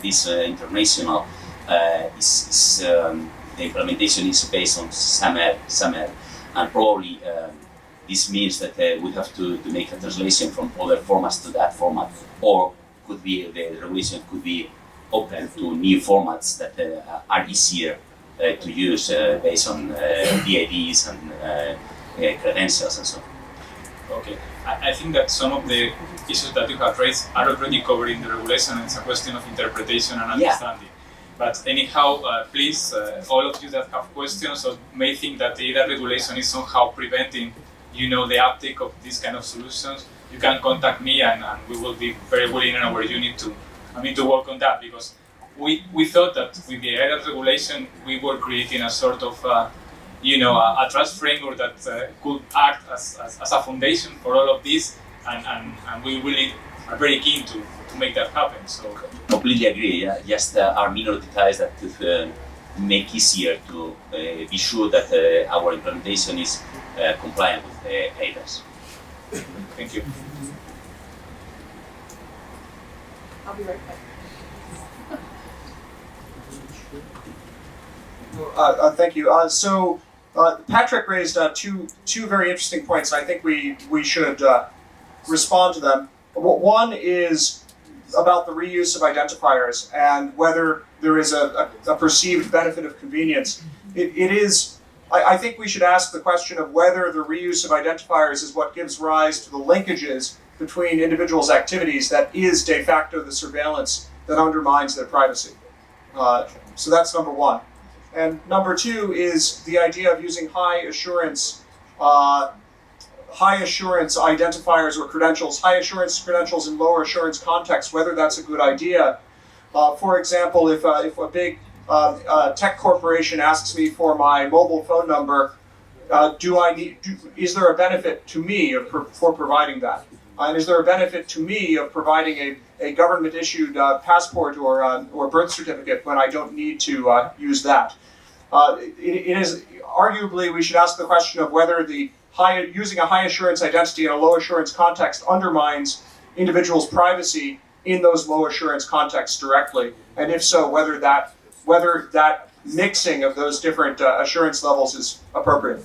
[SPEAKER 7] this international the implementation is based on SAMR, and probably this means that we have to make a translation from other formats to that format, or could be the regulation could be open to new formats that are easier to use based on DIDs and credentials and so on.
[SPEAKER 14] Okay, I think that some of the issues that you have raised are already covered in the regulation, and it's a question of interpretation and understanding. But anyhow, please, all of you that have questions or may think that the ADA regulation is somehow preventing, the uptake of these kind of solutions, you can contact me, and we will be very willing in our unit to work on that, because we thought that with the ADA regulation we were creating a sort of a trust framework that could act as a foundation for all of this, and we really are very keen to make that happen. So
[SPEAKER 7] completely agree. Yeah, just our minor details that could make easier to be sure that our implementation is compliant with the ADAS.
[SPEAKER 14] Thank you.
[SPEAKER 3] I'll be right back.
[SPEAKER 17] Thank you. So Patrick raised two very interesting points. I think we should respond to them. One is about the reuse of identifiers and whether there is a perceived benefit of convenience. I think we should ask the question of whether the reuse of identifiers is what gives rise to the linkages between individuals' activities that is de facto the surveillance that undermines their privacy. So that's number one. And number two is the idea of using high assurance identifiers or credentials, high assurance credentials in lower assurance contexts, whether that's a good idea. For example, if a big tech corporation asks me for my mobile phone number, is there a benefit to me for providing that? And is there a benefit to me of providing a government-issued passport or birth certificate when I don't need to use that? It is arguably we should ask the question of whether using a high assurance identity in a low assurance context undermines individuals' privacy in those low assurance contexts directly, and if so, whether that mixing of those different assurance levels is appropriate.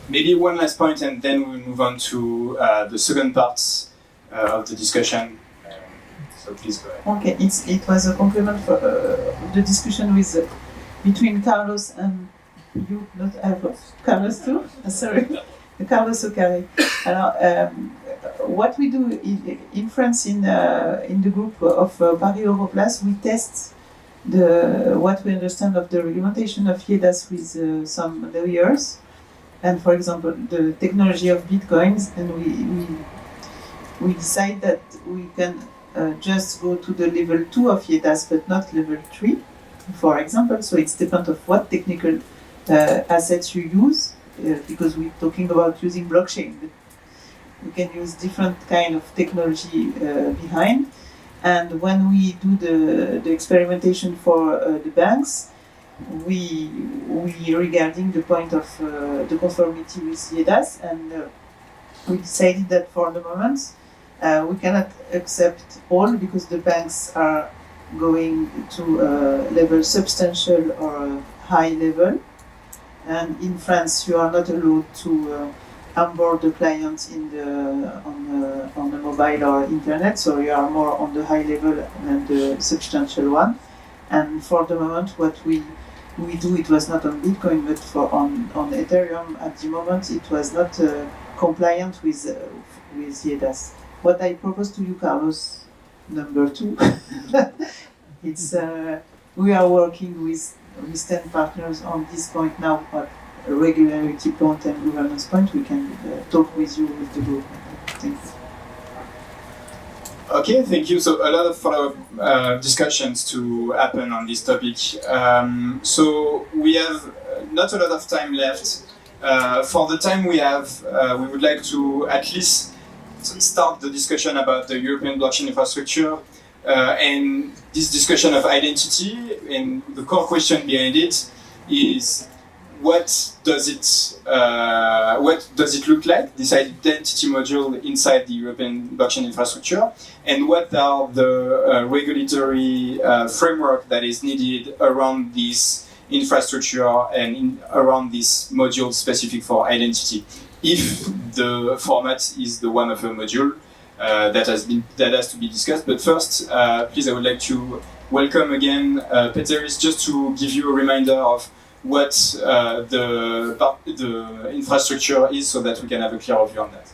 [SPEAKER 5] Maybe one last point, and then we'll move on to the second part of the discussion. So please go ahead.
[SPEAKER 18] Okay, it was a compliment for the discussion between Carlos and you, not Carlos too. Sorry, Carlos Ocari. What we do in France in the group of Paris Europlace, we test what we understand of the regulation of EIDAS with some lawyers. And for example, the technology of bitcoins, and we decide that we can just go to the level 2 of EIDAS, but not level 3, for example. So it's depends of what technical assets you use, because we're talking about using blockchain. But we can use different kind of technology behind. And when we do the experimentation for the banks, we regarding the point of the conformity with EIDAS, and we decided that for the moment we cannot accept all, because the banks are going to level substantial or high level, and in France you are not allowed to onboard the clients on the mobile or internet, so you are more on the high level than the substantial one. And for the moment, what we do, it was not on Bitcoin, but on Ethereum at the moment, it was not compliant with EIDAS. What I propose to you, Carlos, number 2, it's we are working with 10 partners on this point now, but regularity point and governance point. We can talk with you with the group. Thanks.
[SPEAKER 5] Okay, thank you. So a lot of follow-up discussions to happen on this topic. So we have not a lot of time left. For the time we have, we would like to at least start the discussion about the European blockchain infrastructure and this discussion of identity. And the core question behind it is, what does it look like, this identity module inside the European blockchain infrastructure, and what are the regulatory framework that is needed around this infrastructure and around this module specific for identity, if the format is the one of a module that has to be discussed. But first, please, I would like to welcome again Peteris, just to give you a reminder of what the infrastructure is, so that we can have a clear view on that.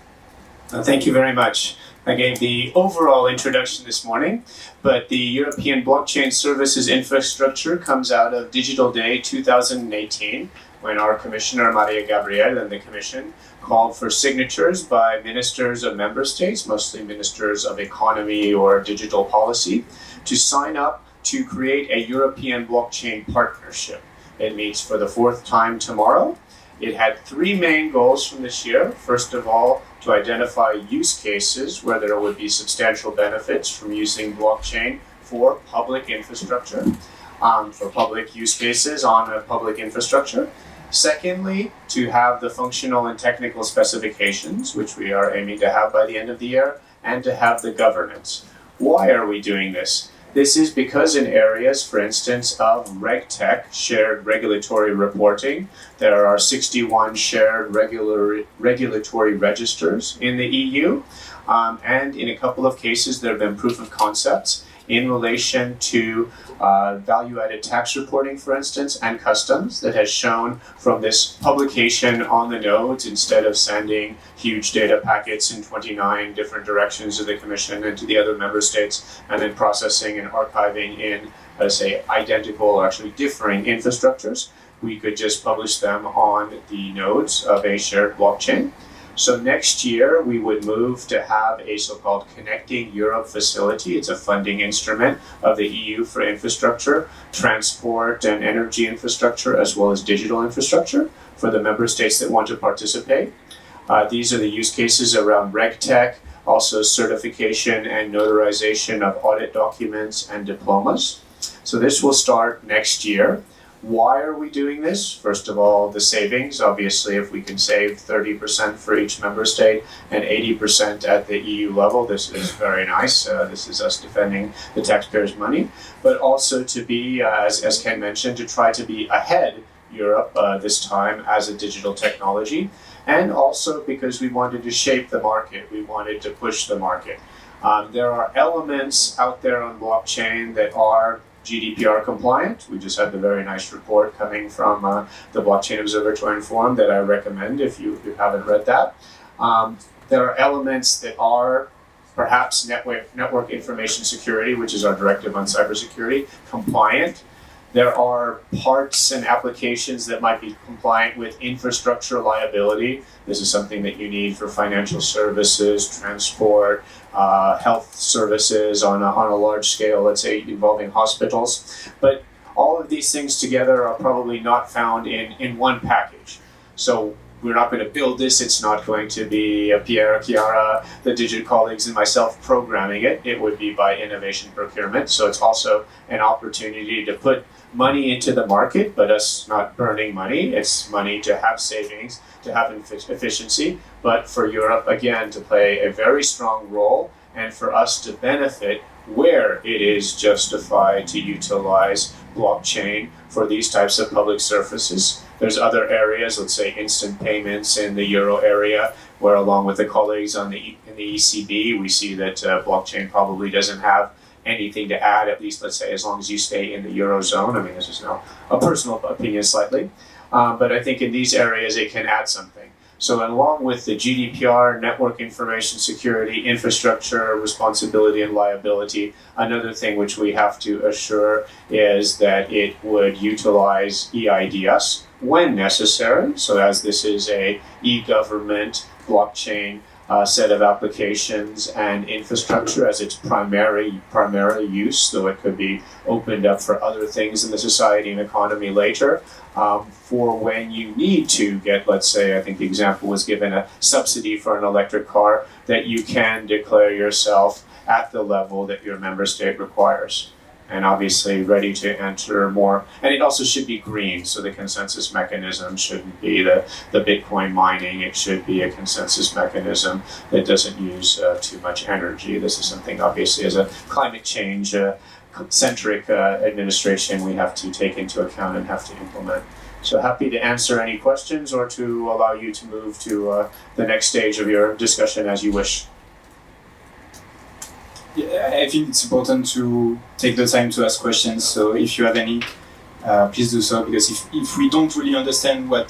[SPEAKER 20] Thank you very much. I gave the overall introduction this morning, but the European Blockchain Services Infrastructure comes out of Digital Day 2018, when our Commissioner Maria Gabriel and the Commission called for signatures by ministers of member states, mostly ministers of economy or digital policy, to sign up to create a European blockchain partnership. It meets for the 4th time tomorrow. It had 3 main goals from this year. First of all, to identify use cases where there would be substantial benefits from using blockchain for public infrastructure, for public use cases on a public infrastructure. Secondly, to have the functional and technical specifications, which we are aiming to have by the end of the year, and to have the governance. Why are we doing this? This is because in areas, for instance, of RegTech, shared regulatory reporting, there are 61 shared regulatory registers in the EU, and in a couple of cases there have been proof of concepts in relation to value-added tax reporting, for instance, and customs that has shown from this publication on the nodes, instead of sending huge data packets in 29 different directions to the Commission and to the other member states, and then processing and archiving in, let's say, identical or actually differing infrastructures, we could just publish them on the nodes of a shared blockchain. So next year, we would move to have a so-called Connecting Europe facility. It's a funding instrument of the EU for infrastructure, transport and energy infrastructure, as well as digital infrastructure for the member states that want to participate. These are the use cases around RegTech, also certification and notarization of audit documents and diplomas. So this will start next year. Why are we doing this? First of all, the savings. Obviously, if we can save 30% for each member state and 80% at the EU level, this is very nice. This is us defending the taxpayers' money. But also to be, as Ken mentioned, to try to be ahead Europe this time as a digital technology. And also because we wanted to shape the market. We wanted to push the market. There are elements out there on blockchain that are GDPR compliant. We just had the very nice report coming from the Blockchain Observatory and Forum that I recommend if you haven't read that. There are elements that are perhaps network information security, which is our directive on cybersecurity, compliant. There are parts and applications that might be compliant with infrastructure liability. This is something that you need for financial services, transport, health services on a large scale, let's say involving hospitals. But all of these things together are probably not found in one package. So we're not going to build this. It's not going to be Pierre, Chiara, the Digit colleagues, and myself programming it. It would be by innovation procurement. So it's also an opportunity to put money into the market, but us not burning money. It's money to have savings, to have efficiency, but for Europe, again, to play a very strong role and for us to benefit where it is justified to utilize blockchain for these types of public services. There's other areas, let's say instant payments in the Euro area, where along with the colleagues in the ECB, we see that blockchain probably doesn't have anything to add, at least let's say as long as you stay in the Eurozone. I mean, this is now a personal opinion slightly, but I think in these areas it can add something. So along with the GDPR, network information security, infrastructure, responsibility and liability, another thing which we have to assure is that it would utilize EIDS when necessary. So as this is a e-government blockchain set of applications and infrastructure as its primary use, though it could be opened up for other things in the society and economy later, for when you need to get, let's say, I think the example was given, a subsidy for an electric car, that you can declare yourself at the level that your member state requires. And obviously ready to enter more. And it also should be green, so the consensus mechanism shouldn't be the Bitcoin mining. It should be a consensus mechanism that doesn't use too much energy. This is something, obviously, as a climate change centric administration, we have to take into account and have to implement. So happy to answer any questions or to allow you to move to the next stage of your discussion as you wish.
[SPEAKER 22] Yeah, I think it's important to take the time to ask questions. So if you have any, please do so, because if we don't really understand what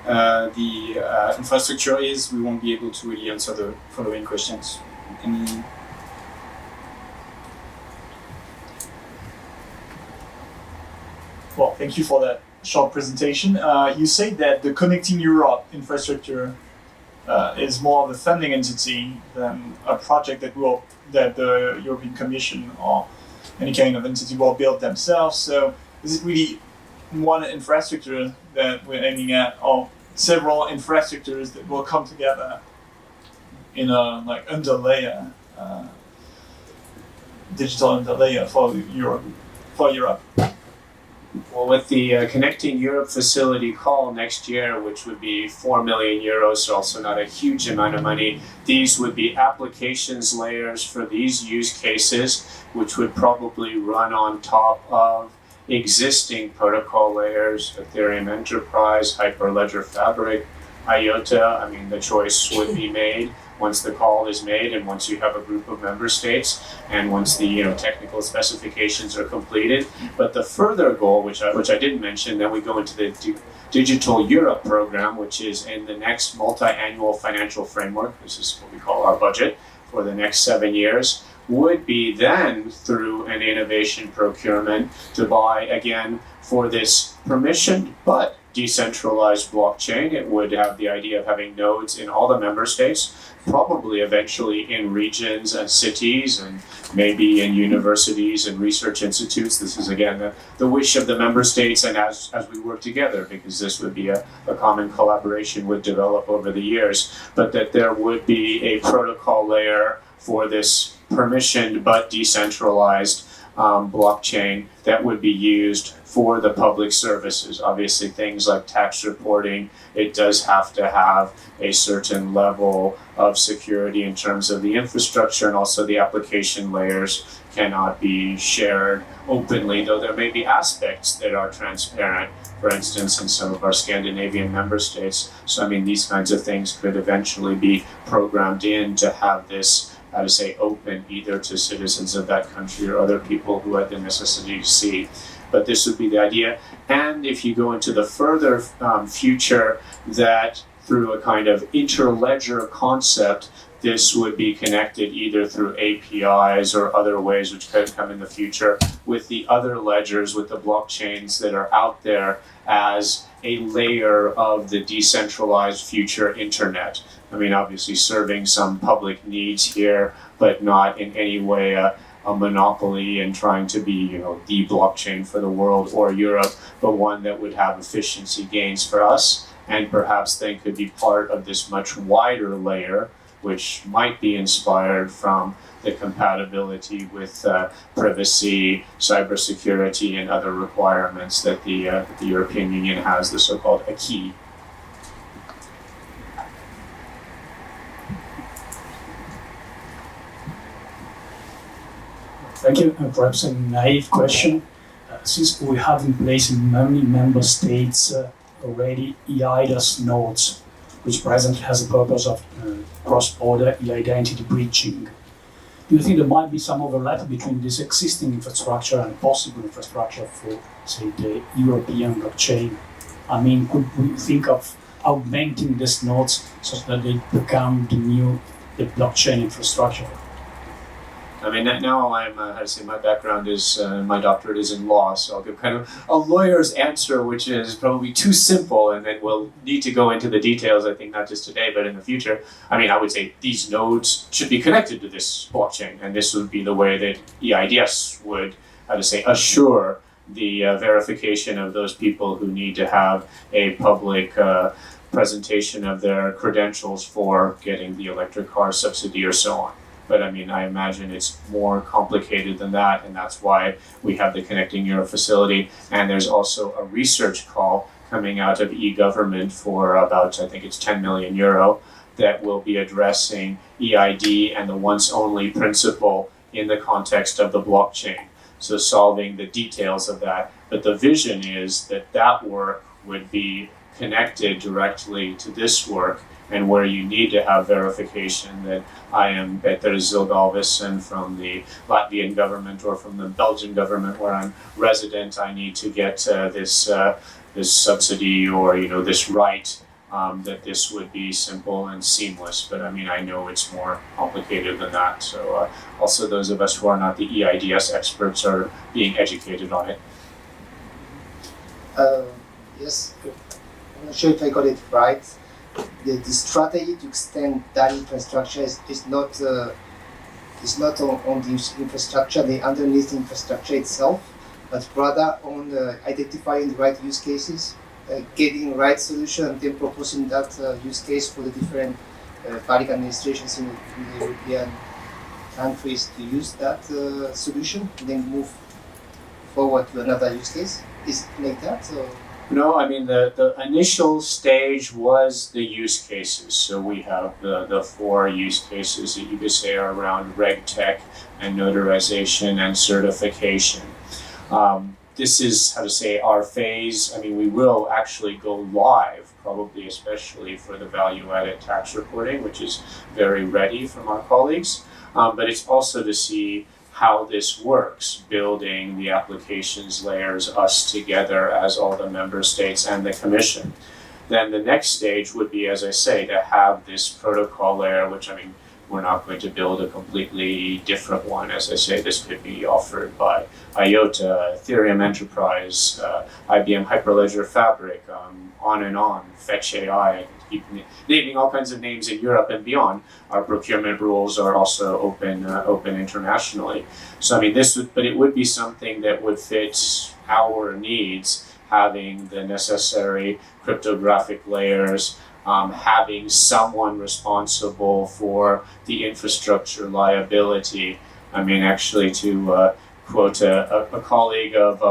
[SPEAKER 22] the infrastructure is, we won't be able to really answer the following questions. Any?
[SPEAKER 9] Well, thank you for that short presentation. You say that the Connecting Europe infrastructure is more of a funding entity than a project that the European Commission or any kind of entity will build themselves. So is it really one infrastructure that we're aiming at, or several infrastructures that will come together in a underlayer, digital underlayer for Europe?
[SPEAKER 20] Well, with the Connecting Europe facility call next year, which would be 4 million euros, so also not a huge amount of money, these would be applications layers for these use cases, which would probably run on top of existing protocol layers, Ethereum Enterprise, Hyperledger Fabric, IOTA. I mean, the choice would be made once the call is made and once you have a group of member states and once the technical specifications are completed. But the further goal, which I didn't mention, then we go into the Digital Europe program, which is in the next multi-annual financial framework. This is what we call our budget for the next 7 years, would be then through an innovation procurement to buy, again, for this permissioned but decentralized blockchain. It would have the idea of having nodes in all the member states, probably eventually in regions and cities and maybe in universities and research institutes. This is again the wish of the member states, and as we work together, because this would be a common collaboration would develop over the years, but that there would be a protocol layer for this permissioned but decentralized blockchain that would be used for the public services. Obviously, things like tax reporting, it does have to have a certain level of security in terms of the infrastructure, and also the application layers cannot be shared openly, though there may be aspects that are transparent, for instance, in some of our Scandinavian member states. So, I mean, these kinds of things could eventually be programmed in to have this, how to say, open either to citizens of that country or other people who had the necessity to see. But this would be the idea. And if you go into the further future, that through a kind of interledger concept, this would be connected either through APIs or other ways which could come in the future with the other ledgers, with the blockchains that are out there as a layer of the decentralized future internet. I mean, obviously serving some public needs here, but not in any way a monopoly and trying to be, the blockchain for the world or Europe, but one that would have efficiency gains for us, and perhaps then could be part of this much wider layer, which might be inspired from the compatibility with privacy, cybersecurity, and other requirements that the European Union has, the so-called acquis.
[SPEAKER 6] Thank you. Perhaps a naive question. Since we have in place in many member states already eIDAS nodes, which presently has the purpose of cross-border e-identity breaching, do you think there might be some overlap between this existing infrastructure and possible infrastructure for, say, the European blockchain? I mean, could we think of augmenting these nodes so that they become the blockchain infrastructure?
[SPEAKER 20] I mean, now I'm, my background is, my doctorate is in law, so I'll give kind of a lawyer's answer, which is probably too simple, and then we'll need to go into the details, I think, not just today, but in the future. I mean, I would say these nodes should be connected to this blockchain, and this would be the way that eIDAS would, assure the verification of those people who need to have a public presentation of their credentials for getting the electric car subsidy or so on. But I mean, I imagine it's more complicated than that, and that's why we have the Connecting Europe facility. And there's also a research call coming out of e-government for about, I think it's 10 million euro, that will be addressing EID and the once only principle in the context of the blockchain. So solving the details of that. But the vision is that that work would be connected directly to this work, and where you need to have verification that I am Peter Zilgalvissen from the Latvian government or from the Belgian government where I'm resident, I need to get this subsidy or this right, that this would be simple and seamless. But I mean, I know it's more complicated than that. So also those of us who are not the eIDAS experts are being educated on it.
[SPEAKER 8] Yes, I'm not sure if I got it right. The strategy to extend that infrastructure is not on the infrastructure, the underneath infrastructure itself, but rather on identifying the right use cases, getting the right solution, and then proposing that use case for the different public administrations in the European countries to use that solution, and then move forward to another use case. Is it like that? So
[SPEAKER 20] No, I mean, the initial stage was the use cases. So we have the 4 use cases that you could say are around RegTech and notarization and certification. This is, how to say, our phase. I mean, we will actually go live, probably especially for the value-added tax reporting, which is very ready from our colleagues. But it's also to see how this works, building the applications layers, us together as all the member states and the Commission. Then the next stage would be, as I say, to have this protocol layer, which, I mean, we're not going to build a completely different one. As I say, this could be offered by IOTA, Ethereum Enterprise, IBM Hyperledger Fabric, on and on, Fetch AI, keep naming all kinds of names in Europe and beyond. Our procurement rules are also open internationally. So I mean, but it would be something that would fit our needs, having the necessary cryptographic layers, having someone responsible for the infrastructure liability. I mean, actually, to quote a colleague of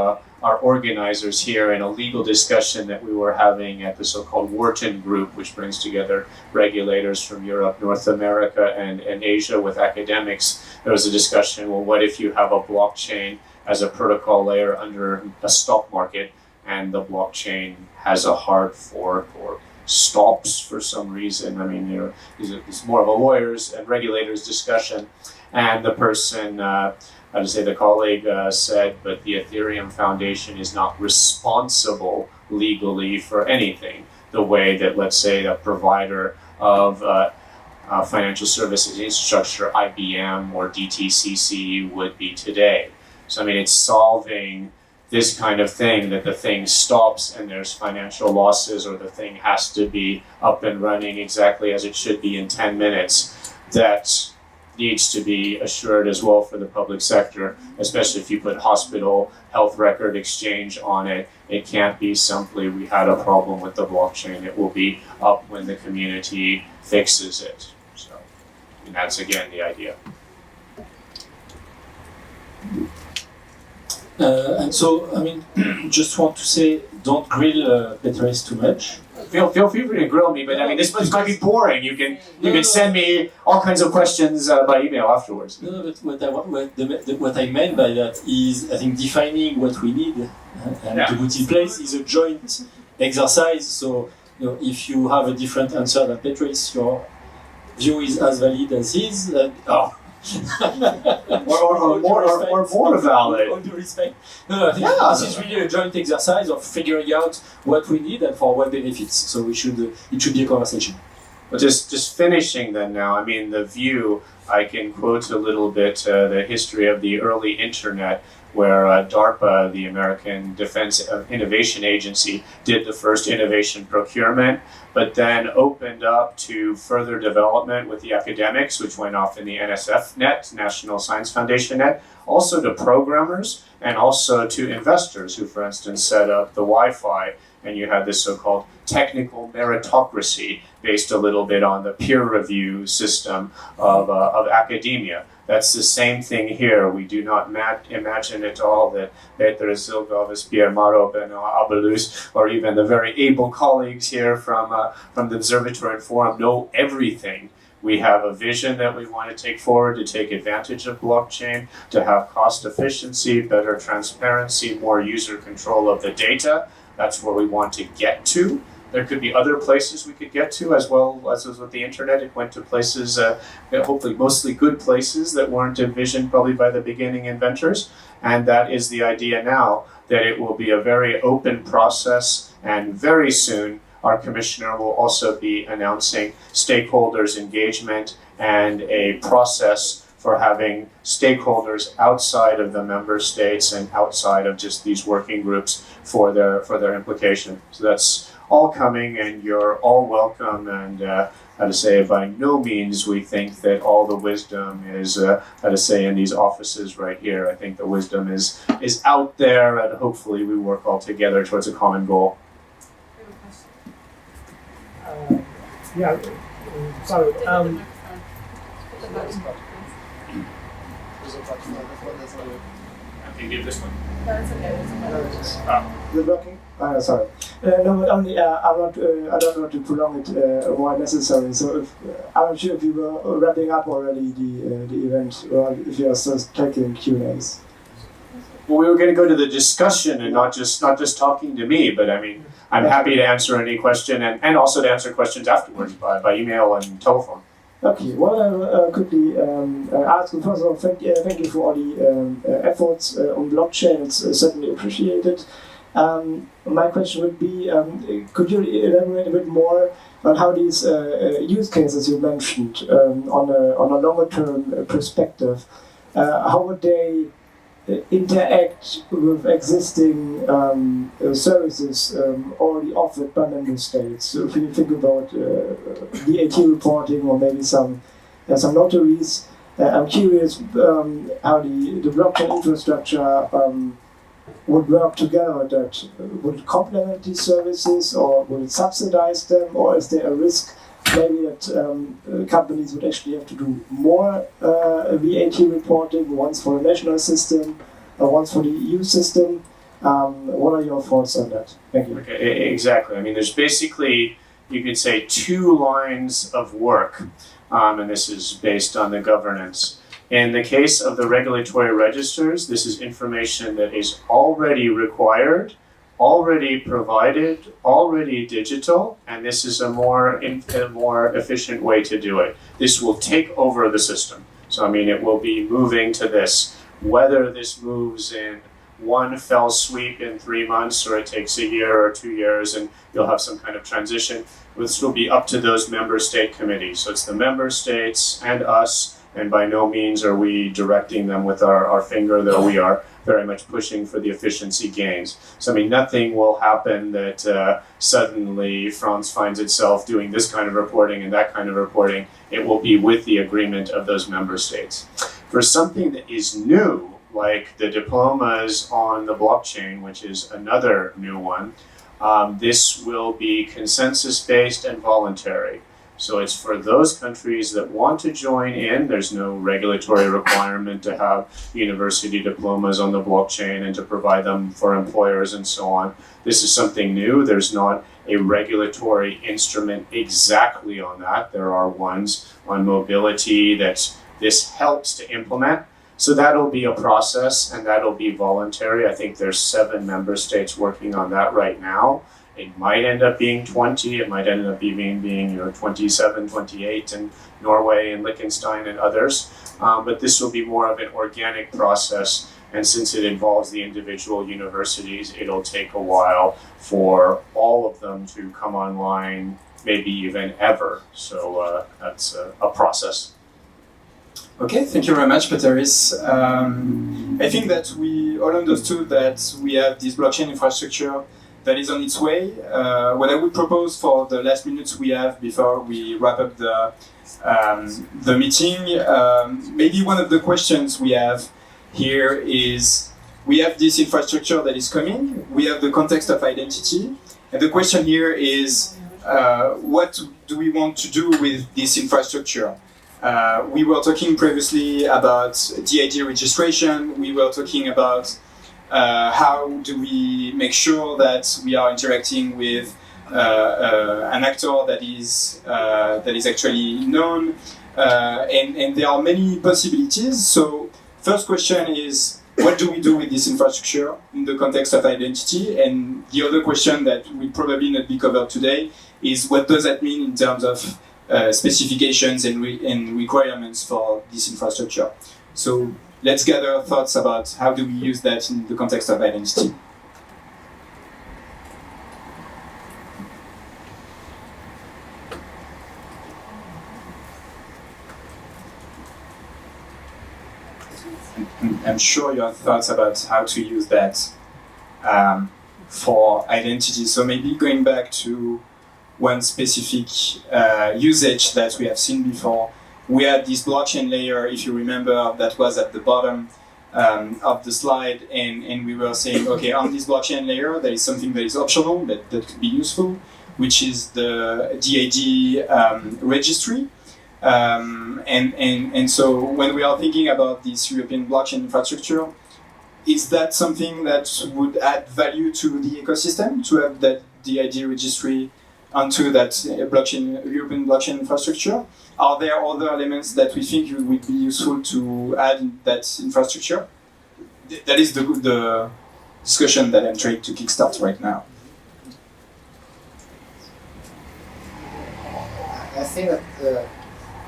[SPEAKER 20] our organizers here in a legal discussion that we were having at the so-called Wharton Group, which brings together regulators from Europe, North America, and Asia with academics. There was a discussion, well, what if you have a blockchain as a protocol layer under a stock market, and the blockchain has a hard fork or stops for some reason? I mean, it's more of a lawyers and regulators discussion. And the person, the colleague said, but the Ethereum Foundation is not responsible legally for anything, the way that, let's say, a provider of financial services infrastructure, IBM or DTCC, would be today. So, I mean, it's solving this kind of thing, that the thing stops and there's financial losses, or the thing has to be up and running exactly as it should be in 10 minutes. That needs to be assured as well for the public sector, especially if you put hospital health record exchange on it. It can't be simply, we had a problem with the blockchain. It will be up when the community fixes it. So, and that's again the idea.
[SPEAKER 2] And so, I mean, just want to say, don't grill Petraeus too much.
[SPEAKER 20] Feel free to grill me, but I mean, this might be boring. You can send me all kinds of questions by email afterwards.
[SPEAKER 2] No, but what I meant by that is, I think, defining what we need and to put in place is a joint exercise. So, if you have a different answer than Petraeus, your view is as valid as his.
[SPEAKER 20] or more valid.
[SPEAKER 2] All due respect. No, I think this is really a joint exercise of figuring out what we need and for what benefits. So it should be a conversation.
[SPEAKER 20] But just finishing then now, I mean, the view, I can quote a little bit the history of the early internet, where DARPA, the American Defense Innovation Agency, did the first innovation procurement, but then opened up to further development with the academics, which went off in the NSF net, National Science Foundation net, also to programmers, and also to investors who, for instance, set up the Wi-Fi, and you had this so-called technical meritocracy based a little bit on the peer review system of academia. That's the same thing here. We do not imagine at all that Peter Zilgovis, Pierre Maro, Benoit Abelus, or even the very able colleagues here from the Observatory and Forum know everything. We have a vision that we want to take forward to take advantage of blockchain, to have cost efficiency, better transparency, more user control of the data. That's where we want to get to. There could be other places we could get to, as well as with the internet. It went to places, hopefully mostly good places that weren't envisioned probably by the beginning inventors. And that is the idea now, that it will be a very open process, and very soon our commissioner will also be announcing stakeholders engagement and a process for having stakeholders outside of the member states and outside of just these working groups for their implication. So that's all coming, and you're all welcome. And by no means we think that all the wisdom is in these offices right here. I think the wisdom is out there, and hopefully we work all together towards a common goal.
[SPEAKER 10] Sorry.
[SPEAKER 14] can give this one.
[SPEAKER 3] That's okay.
[SPEAKER 10] The blocking? Sorry. No, but only I don't want to prolong it more necessary. So I'm not sure if you were wrapping up already the event, or if you are still taking Q&As.
[SPEAKER 20] Well, we were going to go to the discussion and not just talking to me, but I mean, I'm happy to answer any question and also to answer questions afterwards by email and telephone.
[SPEAKER 10] Okay, well, I'll quickly ask you first of all, thank you for all the efforts on blockchain. It's certainly appreciated. My question would be, could you elaborate a bit more on how these use cases you mentioned on a longer term perspective, how would they interact with existing services already offered by member states? So if you think about VAT reporting or maybe some notaries, I'm curious how the blockchain infrastructure would work together with that. Would it complement these services, or would it subsidize them, or is there a risk maybe that companies would actually have to do more VAT reporting, once for the national system, once for the EU system? What are your thoughts on that? Thank you.
[SPEAKER 20] Okay, exactly. I mean, there's basically, you could say, two lines of work, and this is based on the governance. In the case of the regulatory registers, this is information that is already required, already provided, already digital, and this is a more efficient way to do it. This will take over the system. So, I mean, it will be moving to this. Whether this moves in one fell sweep in 3 months, or it takes a year or 2 years and you'll have some kind of transition, this will be up to those member state committees. So it's the member states and us, and by no means are we directing them with our finger, though we are very much pushing for the efficiency gains. So, I mean, nothing will happen that suddenly France finds itself doing this kind of reporting and that kind of reporting. It will be with the agreement of those member states. For something that is new, like the diplomas on the blockchain, which is another new one, this will be consensus-based and voluntary. So it's for those countries that want to join in. There's no regulatory requirement to have university diplomas on the blockchain and to provide them for employers and so on. This is something new. There's not a regulatory instrument exactly on that. There are ones on mobility that this helps to implement. So that'll be a process, and that'll be voluntary. I think there's 7 member states working on that right now. It might end up being 20, it might end up being 27, 28 in Norway and Liechtenstein and others. But this will be more of an organic process, and since it involves the individual universities, it'll take a while for all of them to come online, maybe even ever. So that's a process.
[SPEAKER 22] Okay, thank you very much, Peteris. I think that we all understood that we have this blockchain infrastructure that is on its way. What I would propose for the last minutes we have before we wrap up the meeting, maybe one of the questions we have here is, we have this infrastructure that is coming, we have the context of identity, and the question here is, what do we want to do with this infrastructure? We were talking previously about DID registration, we were talking about how do we make sure that we are interacting with an actor that is actually known, and there are many possibilities. So first question is, what do we do with this infrastructure in the context of identity? And the other question that will probably not be covered today is, what does that mean in terms of specifications and requirements for this infrastructure? So let's gather thoughts about how do we use that in the context of identity. I'm sure you have thoughts about how to use that for identity. So maybe going back to one specific usage that we have seen before, we had this blockchain layer, if you remember, that was at the bottom of the slide, and we were saying, okay, on this blockchain layer, there is something that is optional, that could be useful, which is the DID registry. And so when we are thinking about this European blockchain infrastructure, is that something that would add value to the ecosystem, to have that DID registry onto that European blockchain infrastructure? Are there other elements that we think would be useful to add in that infrastructure? That is the discussion that I'm trying to kickstart right now.
[SPEAKER 8] I think that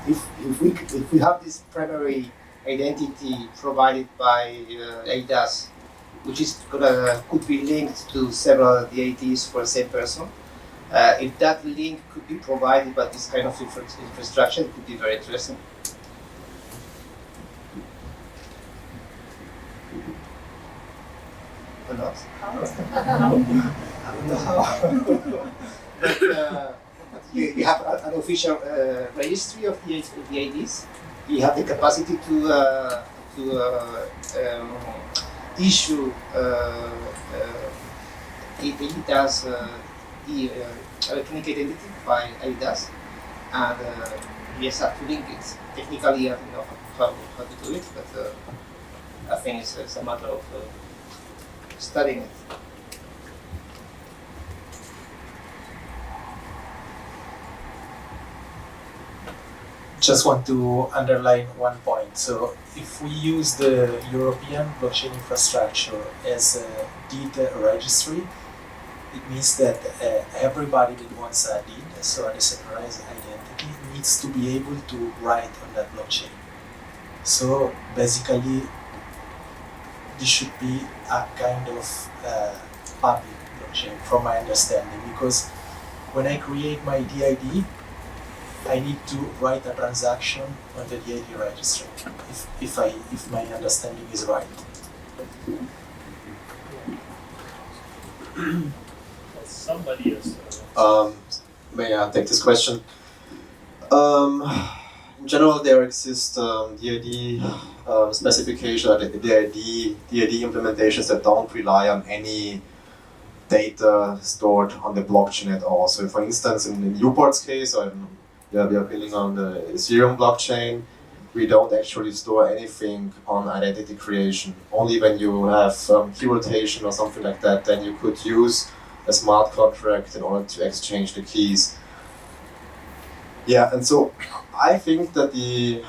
[SPEAKER 8] if we have this primary identity provided by ADAS, which is could be linked to several DIDs for the same person, if that link could be provided by this kind of infrastructure, it could be very interesting. Or not? I don't know how. But, you have an official registry of the DIDs. You have the capacity to issue ADAS, the electronic identity by ADAS, and yes, have to link it. Technically, I don't know how to do it, but I think it's a matter of studying it.
[SPEAKER 16] Just want to underline one point. So if we use the European blockchain infrastructure as a DID registry, it means that everybody that wants a DID, so a decentralized identity, needs to be able to write on that blockchain. So basically, this should be a kind of public blockchain, from my understanding, because when I create my DID, I need to write a transaction on the DID registry, if my understanding is right.
[SPEAKER 10] Somebody else.
[SPEAKER 4] May I take this question? In general, there exist DID specifications, DID implementations that don't rely on any data stored on the blockchain at all. So, for instance, in Newport's case, we are building on the Ethereum blockchain. We don't actually store anything on identity creation. Only when you have key rotation or something like that, then you could use a smart contract in order to exchange the keys. Yeah, and so I think that the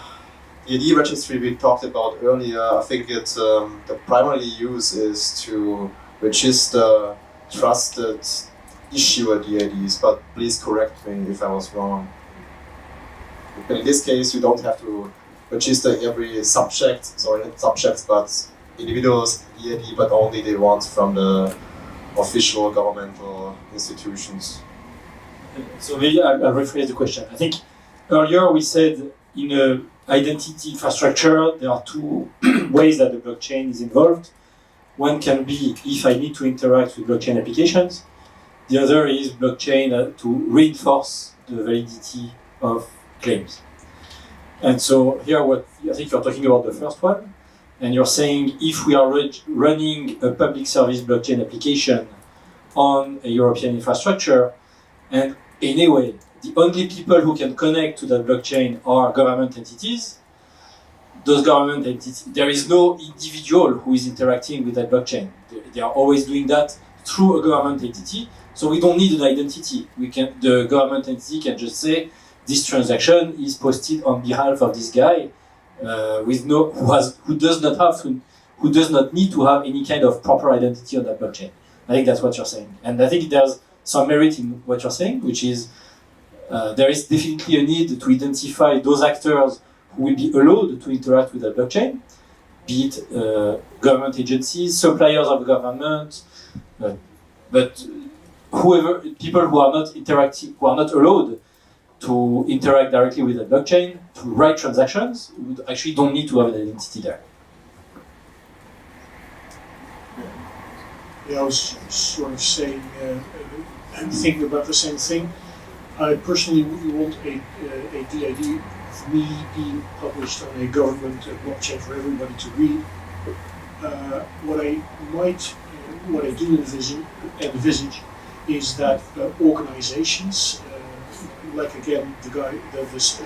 [SPEAKER 4] DID registry we talked about earlier, I think it's the primary use is to register trusted issuer DIDs, but please correct me if I was wrong. But in this case, you don't have to register every subject, not subjects, but individuals DID, but only the ones from the official governmental institutions.
[SPEAKER 2] So maybe I'll rephrase the question. I think earlier we said in an identity infrastructure there are two ways that the blockchain is involved. One can be if I need to interact with blockchain applications. The other is blockchain to reinforce the validity of claims. And so here I think you're talking about the first one, and you're saying if we are running a public service blockchain application on a European infrastructure, and anyway, the only people who can connect to that blockchain are government entities. Those government entities, there is no individual who is interacting with that blockchain. They are always doing that through a government entity. So we don't need an identity. The government entity can just say this transaction is posted on behalf of this guy, who does not need to have any kind of proper identity on that blockchain. I think that's what you're saying, and I think there's some merit in what you're saying, which is there is definitely a need to identify those actors who will be allowed to interact with the blockchain, be it government agencies, suppliers of government, but people who are not interacting, who are not allowed to interact directly with the blockchain, to write transactions, actually don't need to have an identity there.
[SPEAKER 1] Yeah, I was sort of saying, thinking about the same thing. I personally would want a DID of me being published on a government blockchain for everybody to read. What I do envisage is that organizations, like again this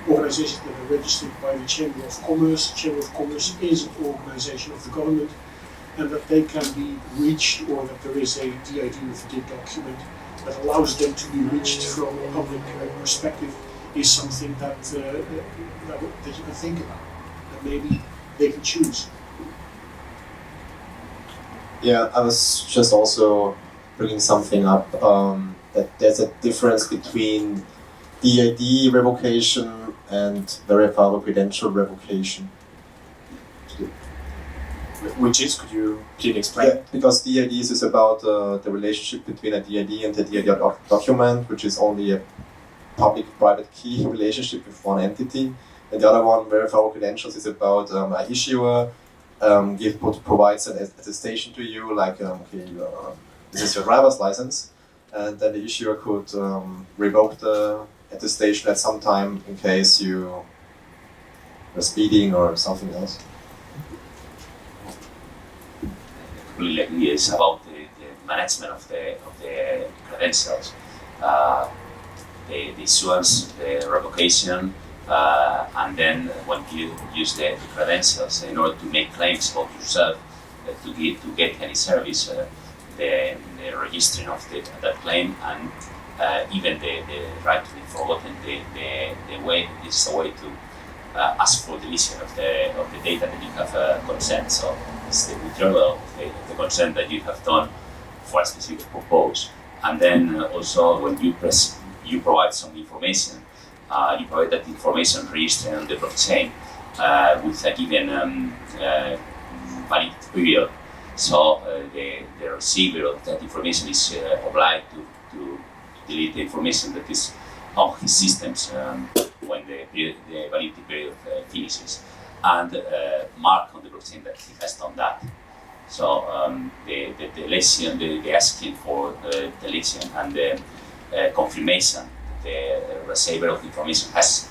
[SPEAKER 1] organizations that are registered by the Chamber of Commerce. Chamber of Commerce is an organization of the government. and that they can be reached, or that there is a DID with a DID document that allows them to be reached from a public perspective, is something that you can think about, and maybe they can choose.
[SPEAKER 4] Yeah, I was just also bringing something up, that there's a difference between DID revocation and verifiable credential revocation.
[SPEAKER 20] Which is, could you please explain?
[SPEAKER 4] Yeah, because DIDs is about the relationship between a DID and the DID document, which is only a public-private key relationship with one entity. And the other one, verifiable credentials, is about an issuer provides an attestation to you, like, okay, this is your driver's license, and then the issuer could revoke the attestation at some time in case you are speeding or something else.
[SPEAKER 7] Completely agree. It's about the management of the credentials, the issuance, the revocation, and then when you use the credentials in order to make claims about yourself, to get any service, the registering of that claim, and even the right to be forgotten, the way is a way to ask for deletion of the data that you have consent. So it's the withdrawal of the consent that you have done for a specific purpose. And then also when you provide some information, you provide that information registered on the blockchain with a given valid period. So the receiver of that information is obliged to delete the information that is on his systems when the validity period finishes, and mark on the blockchain that he has done that. So the deletion, the asking for deletion and the confirmation the receiver of information has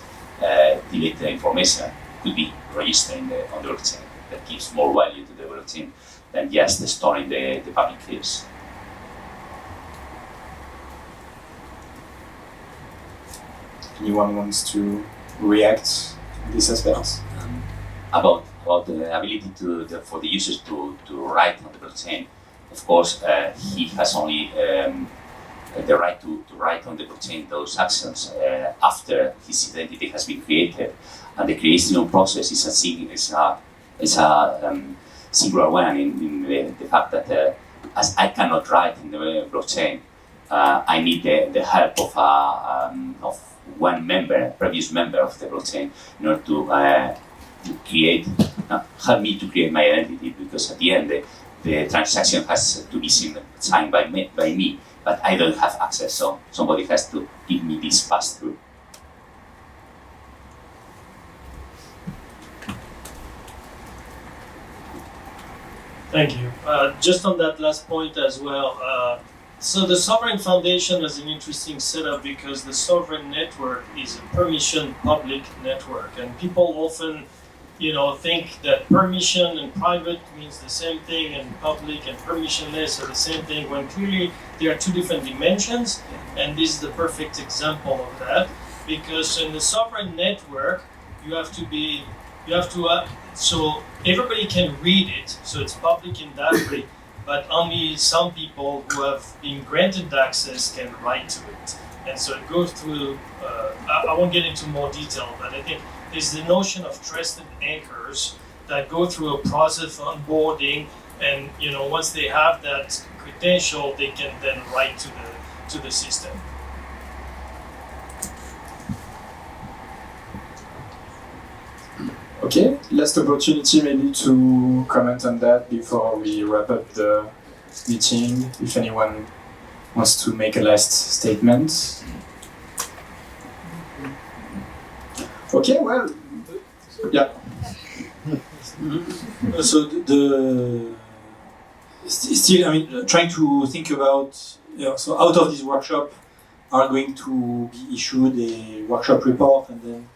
[SPEAKER 7] deleted the information could be registered on the blockchain. That gives more value to the blockchain than just storing the public keys.
[SPEAKER 20] Anyone wants to react to these aspects?
[SPEAKER 7] About the ability for the users to write on the blockchain. Of course, he has only the right to write on the blockchain those actions after his identity has been created, and the creation process is a singular one in the fact that as I cannot write in the blockchain, I need the help of one previous member of the blockchain in order to help me to create my identity, because at the end the transaction has to be signed by me, but I don't have access, so somebody has to give me this pass-through.
[SPEAKER 19] Thank you. Just on that last point as well, so the Sovereign Foundation is an interesting setup because the Sovereign Network is a permission public network, and people often think that permission and private means the same thing, and public and permissionless are the same thing, when clearly there are two different dimensions, and this is the perfect example of that, because in the Sovereign Network, so everybody can read it, so it's public in that way, but only some people who have been granted access can write to it. And so it goes through, I won't get into more detail, but I think there's the notion of trusted anchors that go through a process of onboarding, and once they have that credential, they can then write to the system.
[SPEAKER 20] Okay, last opportunity maybe to comment on that before we wrap up the meeting, if anyone wants to make a last statement. Okay, well, yeah.
[SPEAKER 2] So still, trying to think about, so out of this workshop are going to be issued a workshop report and then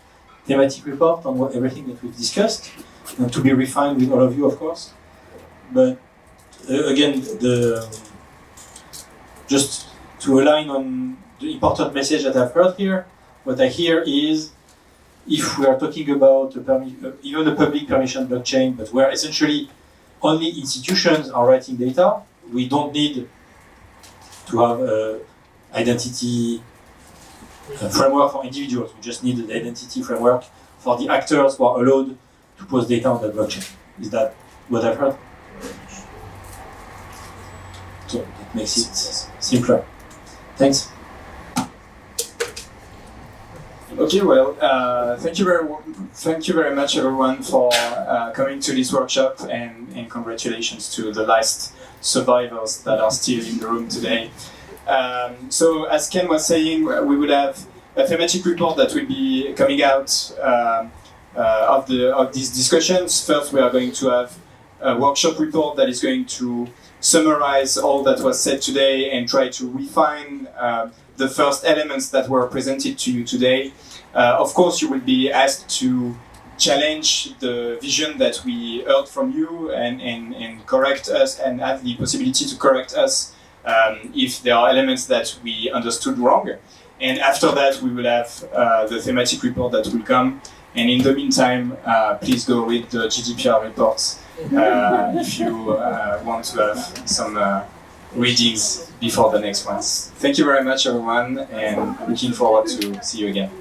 [SPEAKER 2] thematic report on everything that we've discussed, and to be refined with all of you, of course. But again, just to align on the important message that I've heard here, what I hear is, if we are talking about even a public permission blockchain, but where essentially only institutions are writing data. We don't need to have an identity framework for individuals. We just need an identity framework for the actors who are allowed to post data on the blockchain. Is that what I've heard? So it makes it simpler. Thanks.
[SPEAKER 22] Okay, well, thank you very much, everyone, for coming to this workshop, and congratulations to the last survivors that are still in the room today. So, as Ken was saying, we would have a thematic report that will be coming out of these discussions. First, we are going to have a workshop report that is going to summarize all that was said today and try to refine the first elements that were presented to you today. Of course, you will be asked to challenge the vision that we heard from you and correct us, and have the possibility to correct us if there are elements that we understood wrong. And after that, we will have the thematic report that will come. And in the meantime, please go read the GDPR reports if you want to have some readings before the next ones. Thank you very much, everyone, and looking forward to see you again.